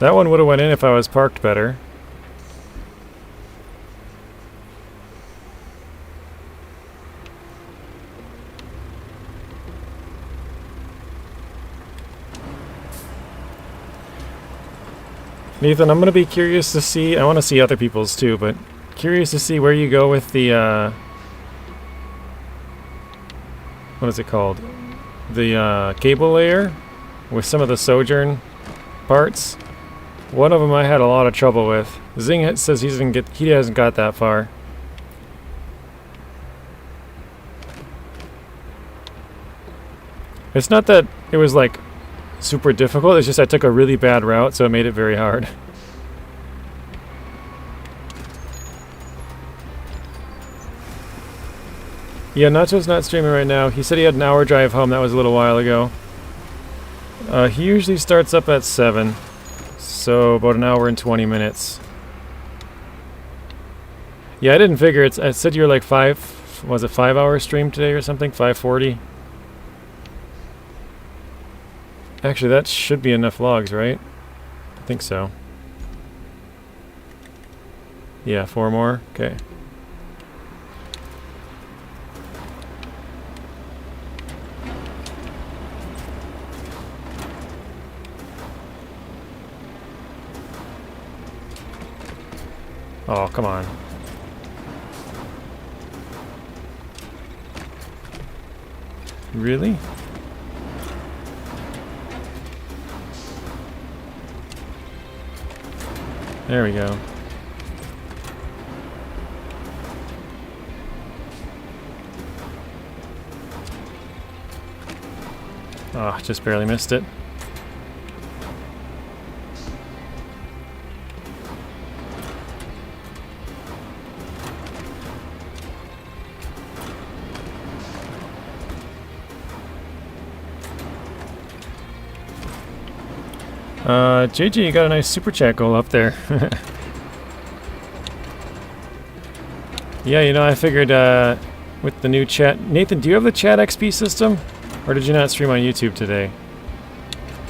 That one would have went in if I was parked better. Nathan, I'm going to be curious to see, I want to see other people's too, but curious to see where you go with the, what is it called? The cable layer with some of the Sojourn parts. One of them I had a lot of trouble with. Zing says he hasn't got that far. It's not that it was like super difficult, it's just I took a really bad route, so it made it very hard. Yeah, Nacho's not streaming right now. He said he had an hour drive home. That was a little while ago. He usually starts up at 7. So about an hour and 20 minutes. Yeah, I didn't figure it. I said you were like 5-hour stream today or something? 5:40? Actually, that should be enough logs, right? I think so. Yeah, 4 more? Okay. Oh, come on. Really? There we go. Oh, just barely missed it. JJ, you got a nice super chat goal up there. Yeah, you know, I figured with the new chat... Nathan, do you have the chat XP system? Or did you not stream on YouTube today?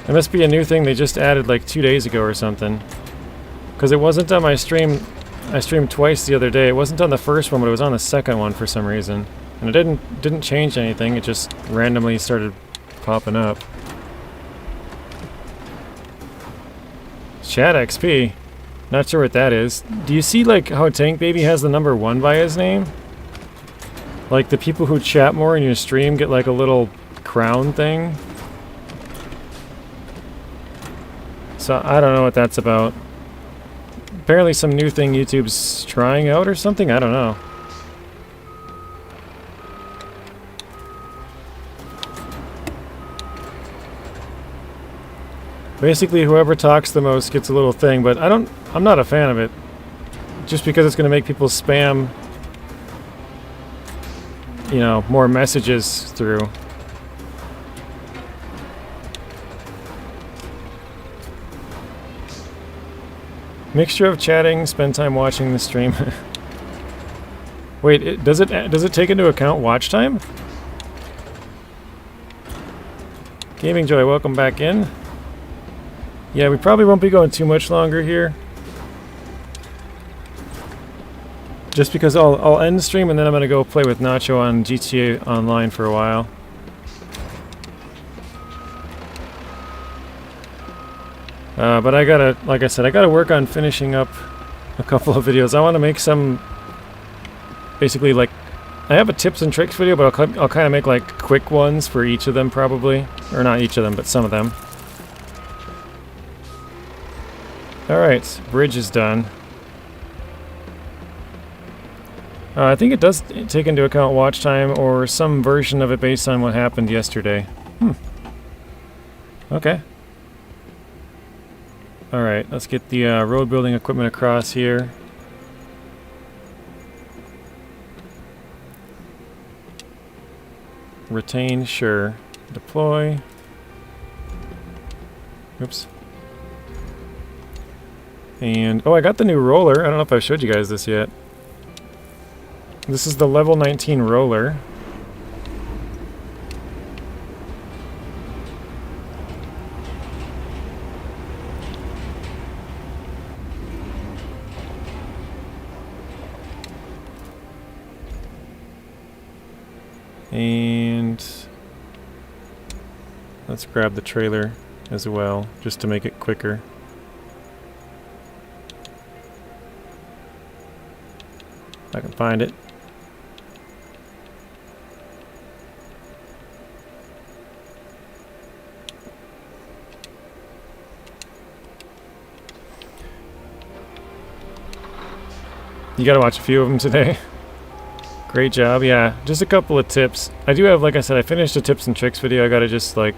It must be a new thing they just added like 2 days ago or something. Because it wasn't on my stream... I streamed twice the other day. It wasn't on the first one, but it was on the second one for some reason. And it didn't change anything, it just randomly started popping up. Chat XP? Not sure what that is. Do you see like how Tank Baby has the number 1 by his name? Like the people who chat more in your stream get like a little crown thing? So I don't know what that's about. Apparently some new thing YouTube's trying out or something? I don't know. Basically, whoever talks the most gets a little thing, but I'm not a fan of it. Just because it's going to make people spam, you know, more messages through. Mixture of chatting, spend time watching the stream. Wait, does it take into account watch time? Gaming Joy, welcome back in. Yeah, we probably won't be going too much longer here. Just because I'll end the stream and then I'm going to go play with Nacho on GTA Online for a while. But I gotta, like I said, I gotta work on finishing up a couple of videos. I want to make some, basically like, I have a tips and tricks video, but I'll kind of make like quick ones for each of them probably. Or not each of them, but some of them. Alright, bridge is done. I think it does take into account watch time or some version of it based on what happened yesterday. Okay. Alright, let's get the road building equipment across here. Retain, sure. Deploy. Oops. And, oh, I got the new roller. I don't know if I've showed you guys this yet. This is the level 19 roller. And let's grab the trailer as well, just to make it quicker. If I can find it. You gotta watch a few of them today. Great job, yeah. Just a couple of tips. I do have, like I said, I finished a tips and tricks video. I gotta just, like,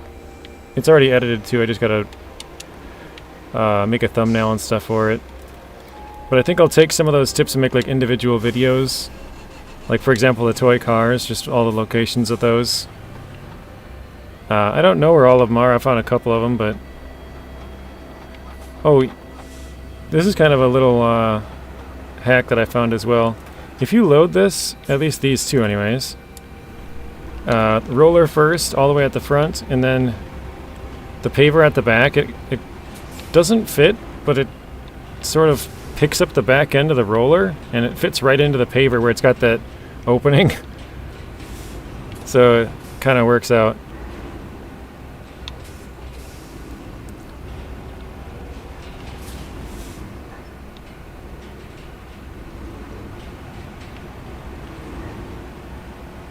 it's already edited too. I just gotta make a thumbnail and stuff for it. But I think I'll take some of those tips and make, like, individual videos. Like, for example, the toy cars, just all the locations of those. I don't know where all of them are. I found a couple of them, but... Oh, this is kind of a little hack that I found as well. If you load this, at least these two anyways, roller first, all the way at the front, and then the paver at the back, it doesn't fit, but it sort of picks up the back end of the roller, and it fits right into the paver where it's got that opening. So it kind of works out.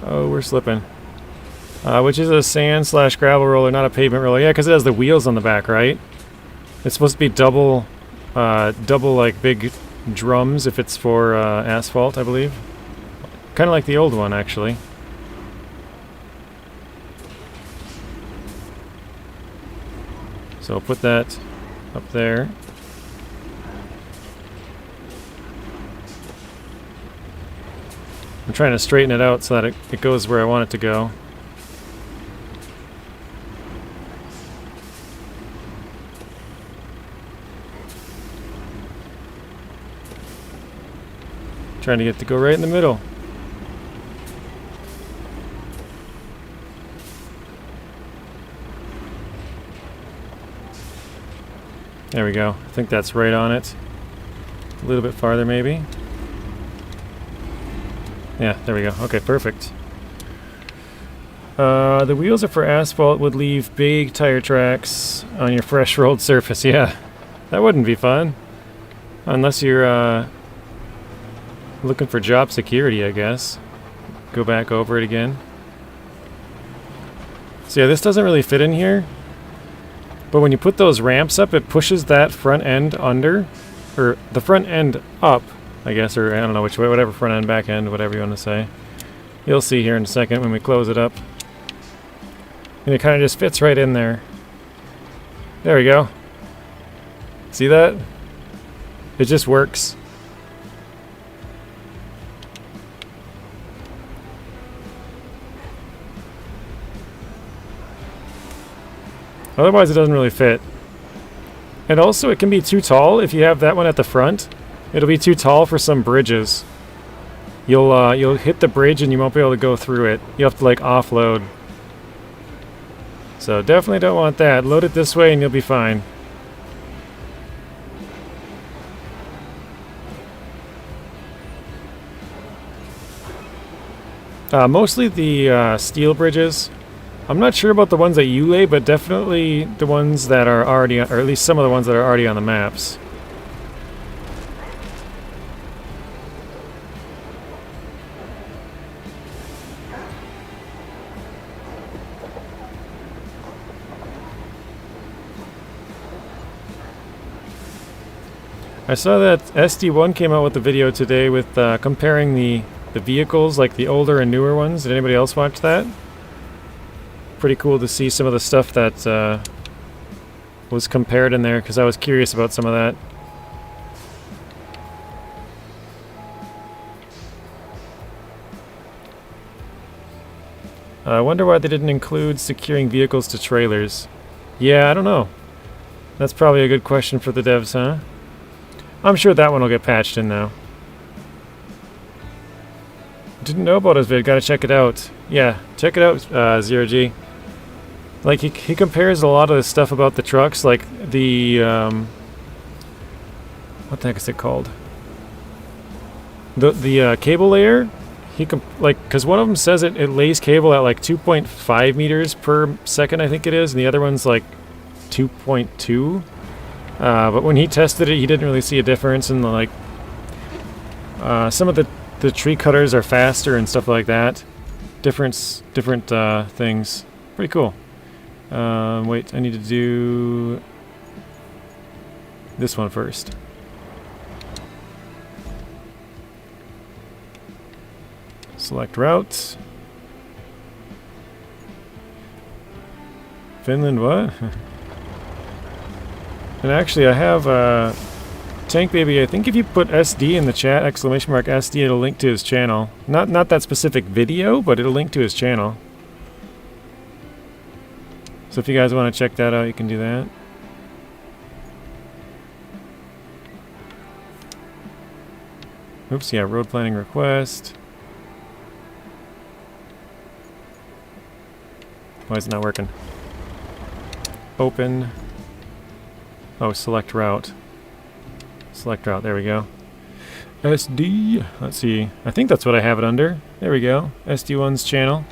Oh, we're slipping. Which is a sand/gravel roller, not a pavement roller. Yeah, because it has the wheels on the back, right? It's supposed to be double like big drums if it's for asphalt, I believe. Kind of like the old one, actually. So I'll put that up there. I'm trying to straighten it out so that it goes where I want it to go. Trying to get it to go right in the middle. There we go. I think that's right on it. A little bit farther maybe. Yeah, there we go. Okay, perfect. The wheels are for asphalt, would leave big tire tracks on your fresh rolled surface. Yeah, that wouldn't be fun. Unless you're looking for job security, I guess. Go back over it again. So yeah, this doesn't really fit in here. But when you put those ramps up, it pushes that front end under. Or the front end up, I guess, or I don't know which way, whatever, front end, back end, whatever you want to say. You'll see here in a second when we close it up. And it kind of just fits right in there. There we go. See that? It just works. Otherwise it doesn't really fit. And also it can be too tall if you have that one at the front. It'll be too tall for some bridges. You'll hit the bridge and you won't be able to go through it. You have to like offload. So definitely don't want that. Load it this way and you'll be fine. Mostly the steel bridges I'm not sure about the ones that you lay, but definitely the ones that are already, or at least some of the ones that are already on the maps. I saw that SD1 came out with a video today with comparing the vehicles, like the older and newer ones. Did anybody else watch that? Pretty cool to see some of the stuff that was compared in there, because I was curious about some of that. I wonder why they didn't include securing vehicles to trailers. Yeah, I don't know. That's probably a good question for the devs, huh? I'm sure that one will get patched in now. Didn't know about his vid, gotta check it out. Yeah, check it out, Zero G. Like, he compares a lot of the stuff about the trucks, like the, what the heck is it called? The cable layer, because one of them says it lays cable at like 2.5 meters per second, I think it is, and the other one's like 2.2. But when he tested it, he didn't really see a difference in the, like, some of the tree cutters are faster and stuff like that. Different things. Pretty cool. Wait, I need to do this one first. Select route. Finland, what? And actually, I have Tank Baby. I think if you put SD in the chat, !SD, it'll link to his channel. Not that specific video, but it'll link to his channel. So if you guys want to check that out, you can do that. Oops, yeah, road planning request. Why is it not working? Open. Oh, select route. Select route, there we go. SD, let's see. I think that's what I have it under. There we go. SD1's channel.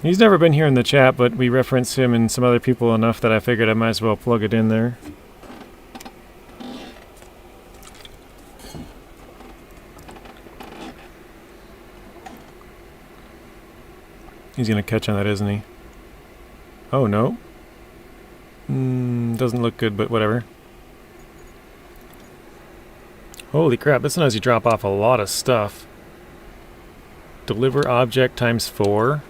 He's never been here in the chat, but we reference him and some other people enough that I figured I might as well plug it in there. He's gonna catch on that, isn't he? Oh, no. Doesn't look good, but whatever. Holy crap, this one has you drop off a lot of stuff. Deliver object times 4.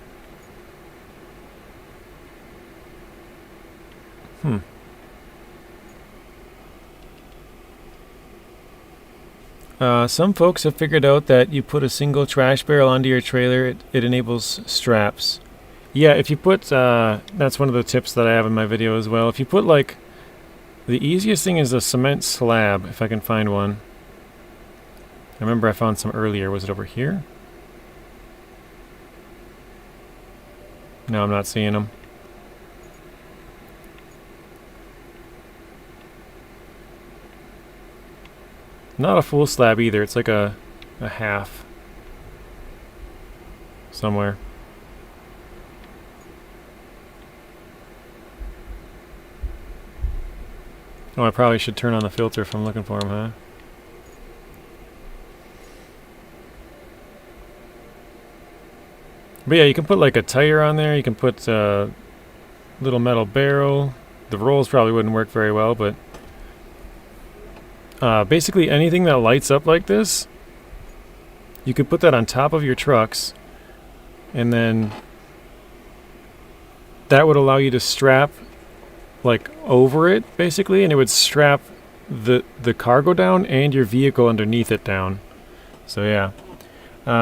Some folks have figured out that you put a single trash barrel onto your trailer, it enables straps. Yeah, if you put, that's one of the tips that I have in my video as well. If you put, like, the easiest thing is a cement slab, if I can find one. I remember I found some earlier. Was it over here? No, I'm not seeing them. Not a full slab either. It's like a half. Somewhere. Oh, I probably should turn on the filter if I'm looking for them, huh? But yeah, you can put like a tire on there. You can put a little metal barrel. The rolls probably wouldn't work very well, but basically anything that lights up like this, you could put that on top of your trucks, and then that would allow you to strap like over it basically, and it would strap the cargo down and your vehicle underneath it down. So yeah.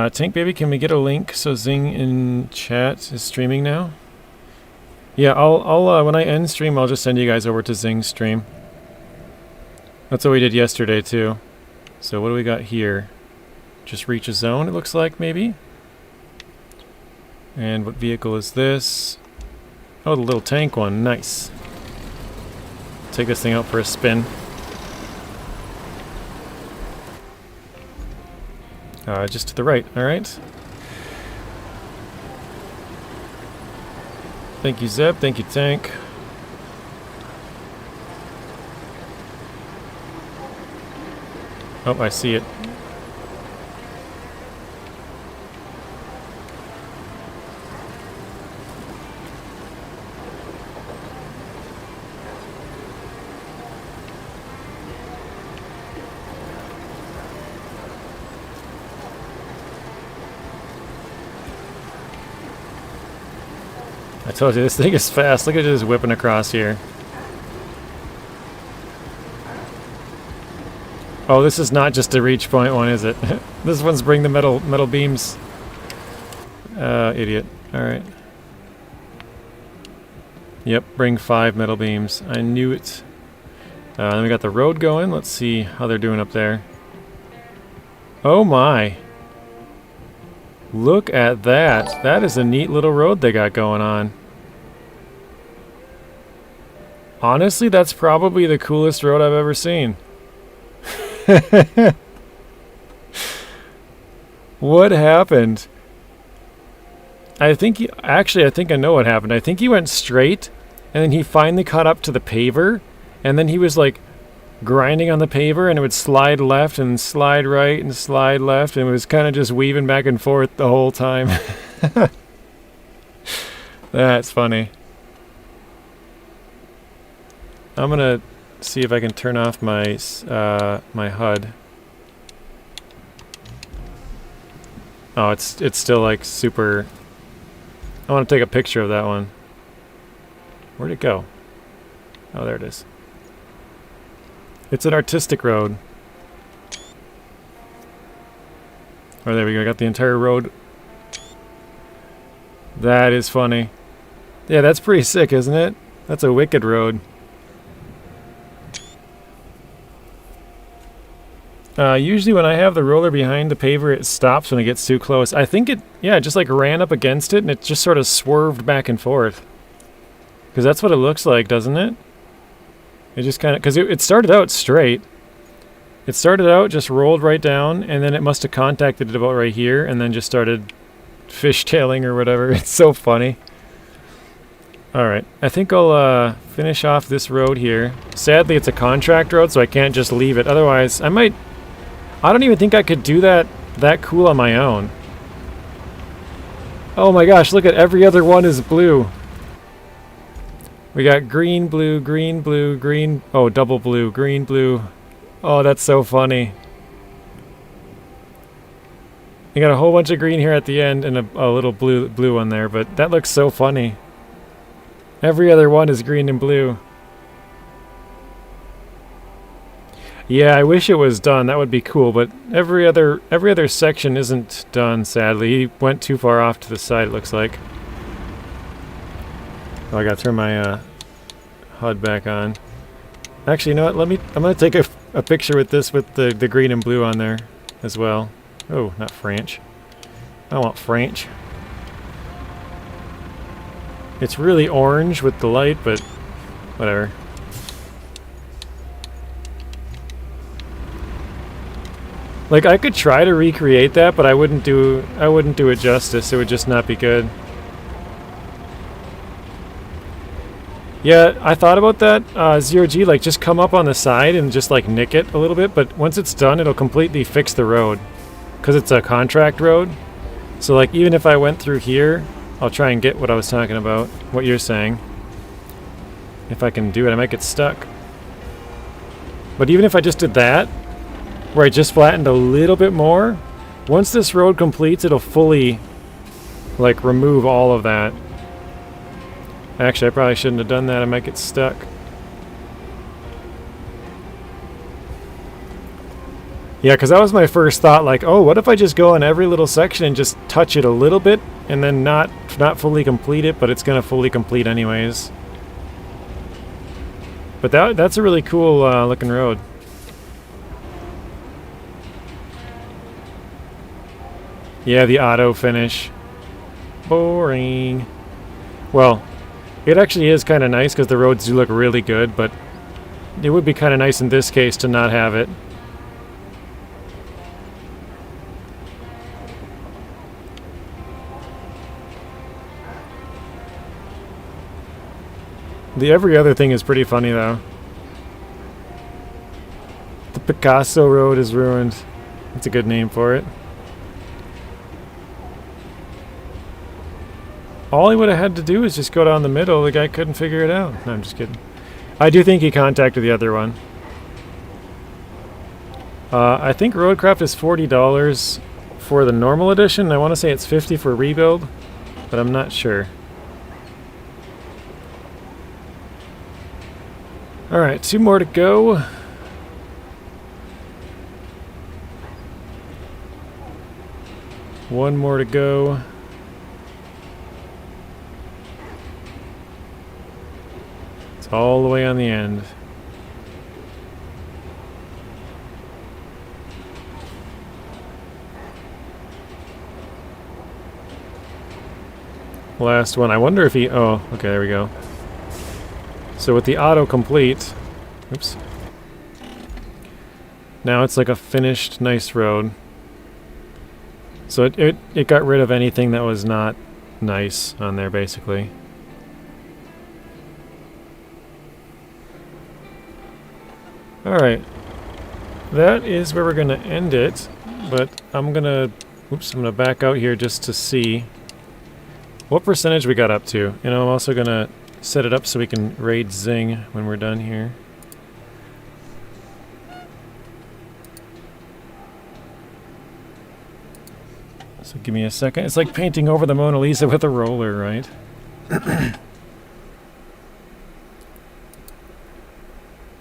Tank Baby, can we get a link so Zing in chat is streaming now? Yeah, I'll when I end stream, I'll just send you guys over to Zing's stream. That's what we did yesterday too. So what do we got here? Just reach a zone, it looks like, maybe. And what vehicle is this? Oh, the little tank one, nice. Take this thing out for a spin. Just to the right, alright. Thank you, Zeb. Thank you, Tank. Oh, I see it. I told you, this thing is fast. Look at it just whipping across here. Oh, this is not just a reach point one, is it? This one's bring the metal beams. Idiot. Alright. Yep, bring 5 metal beams. I knew it. Then we got the road going. Let's see how they're doing up there. Oh my. Look at that. That is a neat little road they got going on. Honestly, that's probably the coolest road I've ever seen. What happened? I think I think I know what happened. I think he went straight, and then he finally caught up to the paver, and then he was like grinding on the paver, and it would slide left and slide right and slide left, and it was kind of just weaving back and forth the whole time. That's funny. I'm gonna see if I can turn off my my HUD. Oh, it's still like super. I want to take a picture of that one. Where'd it go? Oh, there it is. It's an artistic road. Oh, there we go. Got the entire road. That is funny. Yeah, that's pretty sick, isn't it? That's a wicked road. Usually when I have the roller behind the paver, it stops when it gets too close. I think it, yeah, just like ran up against it and it just sort of swerved back and forth. Because that's what it looks like, doesn't it? It just kind of, because it started out straight. It started out, just rolled right down, and then it must have contacted it about right here, and then just started fishtailing or whatever. It's so funny. Alright, I think I'll finish off this road here. Sadly, it's a contract road, so I can't just leave it. Otherwise, I don't even think I could do that cool on my own. Oh my gosh, look at every other one is blue. We got green, blue, green. Oh, double blue, green, blue. Oh, that's so funny. You got a whole bunch of green here at the end and a little blue one there, but that looks so funny. Every other one is green and blue. Yeah, I wish it was done. That would be cool, but every other section isn't done, sadly. He went too far off to the side, it looks like. Oh, I gotta turn my HUD back on. Actually, you know what? I'm gonna take a picture with this with the green and blue on there as well. Oh, not French. I want French. It's really orange with the light, but whatever. Like, I could try to recreate that, but I wouldn't do it justice. It would just not be good. Yeah, I thought about that. Zero G, like, just come up on the side and just, like, nick it a little bit, but once it's done, it'll completely fix the road. Because it's a contract road. So, like, even if I went through here, I'll try and get what I was talking about, what you're saying. If I can do it, I might get stuck. But even if I just did that, where I just flattened a little bit more, once this road completes, it'll fully, like, remove all of that. Actually, I probably shouldn't have done that. I might get stuck. Yeah, because that was my first thought, like, oh, what if I just go in every little section and just touch it a little bit, and then not fully complete it, but it's going to fully complete anyways. But that's a really cool looking road. Yeah, the auto finish. Boring. Well, it actually is kind of nice because the roads do look really good, but it would be kind of nice in this case to not have it. The every other thing is pretty funny though. The Picasso Road is ruined. That's a good name for it. All he would have had to do is just go down the middle. The guy couldn't figure it out. No, I'm just kidding. I do think he contacted the other one. I think Roadcraft is $40 for the normal edition. I want to say it's $50 for rebuild, but I'm not sure. Alright, 2 more to go. One more to go. It's all the way on the end. Last one. I wonder if he... Oh, okay, there we go. So with the auto-complete... Oops. Now it's like a finished, nice road. So it got rid of anything that was not nice on there, basically. Alright. That is where we're going to end it. But I'm going to... Oops, I'm going to back out here just to see what percentage we got up to. You know, I'm also going to set it up so we can raid Zing when we're done here. So give me a second. It's like painting over the Mona Lisa with a roller, right?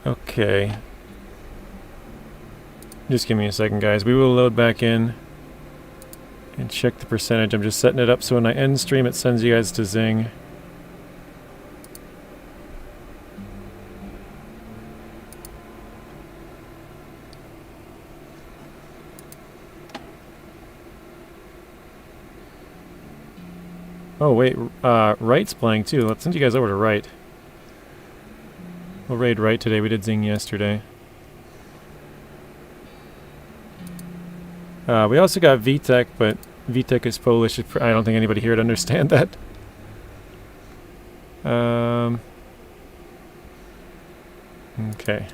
Okay. Just give me a second, guys. We will load back in and check the percentage. I'm just setting it up so when I end stream it sends you guys to Zing. Oh wait, Wright's playing too. Let's send you guys over to Wright. We'll raid Wright today. We did Zing yesterday. We also got VTech, but VTech is Polish. I don't think anybody here would understand that. Okay.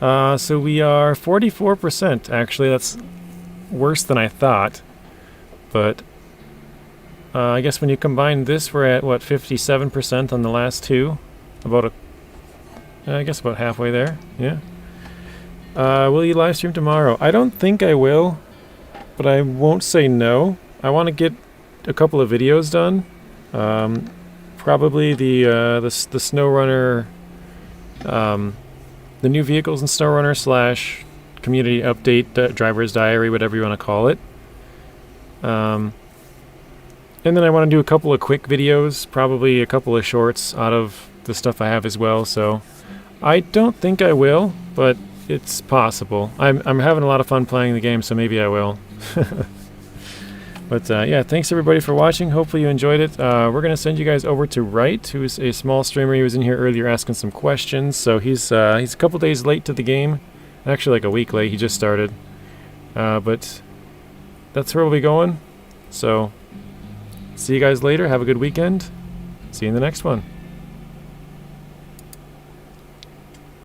So we are 44%. Actually, that's worse than I thought. But I guess when you combine this, we're at, what, 57% on the last two? About I guess about halfway there, yeah. Will you live stream tomorrow? I don't think I will, but I won't say no. I want to get a couple of videos done. Probably the SnowRunner, the new vehicles in SnowRunner / community update, driver's diary, whatever you want to call it. And then I want to do a couple of quick videos, probably a couple of shorts out of the stuff I have as well. So I don't think I will, but it's possible. I'm having a lot of fun playing the game, so maybe I will. But yeah, thanks everybody for watching. Hopefully you enjoyed it. We're going to send you guys over to Wright, who's a small streamer. He was in here earlier asking some questions. So he's a couple days late to the game. Actually like a week late. He just started. But that's where we'll be going. So see you guys later. Have a good weekend. See you in the next one.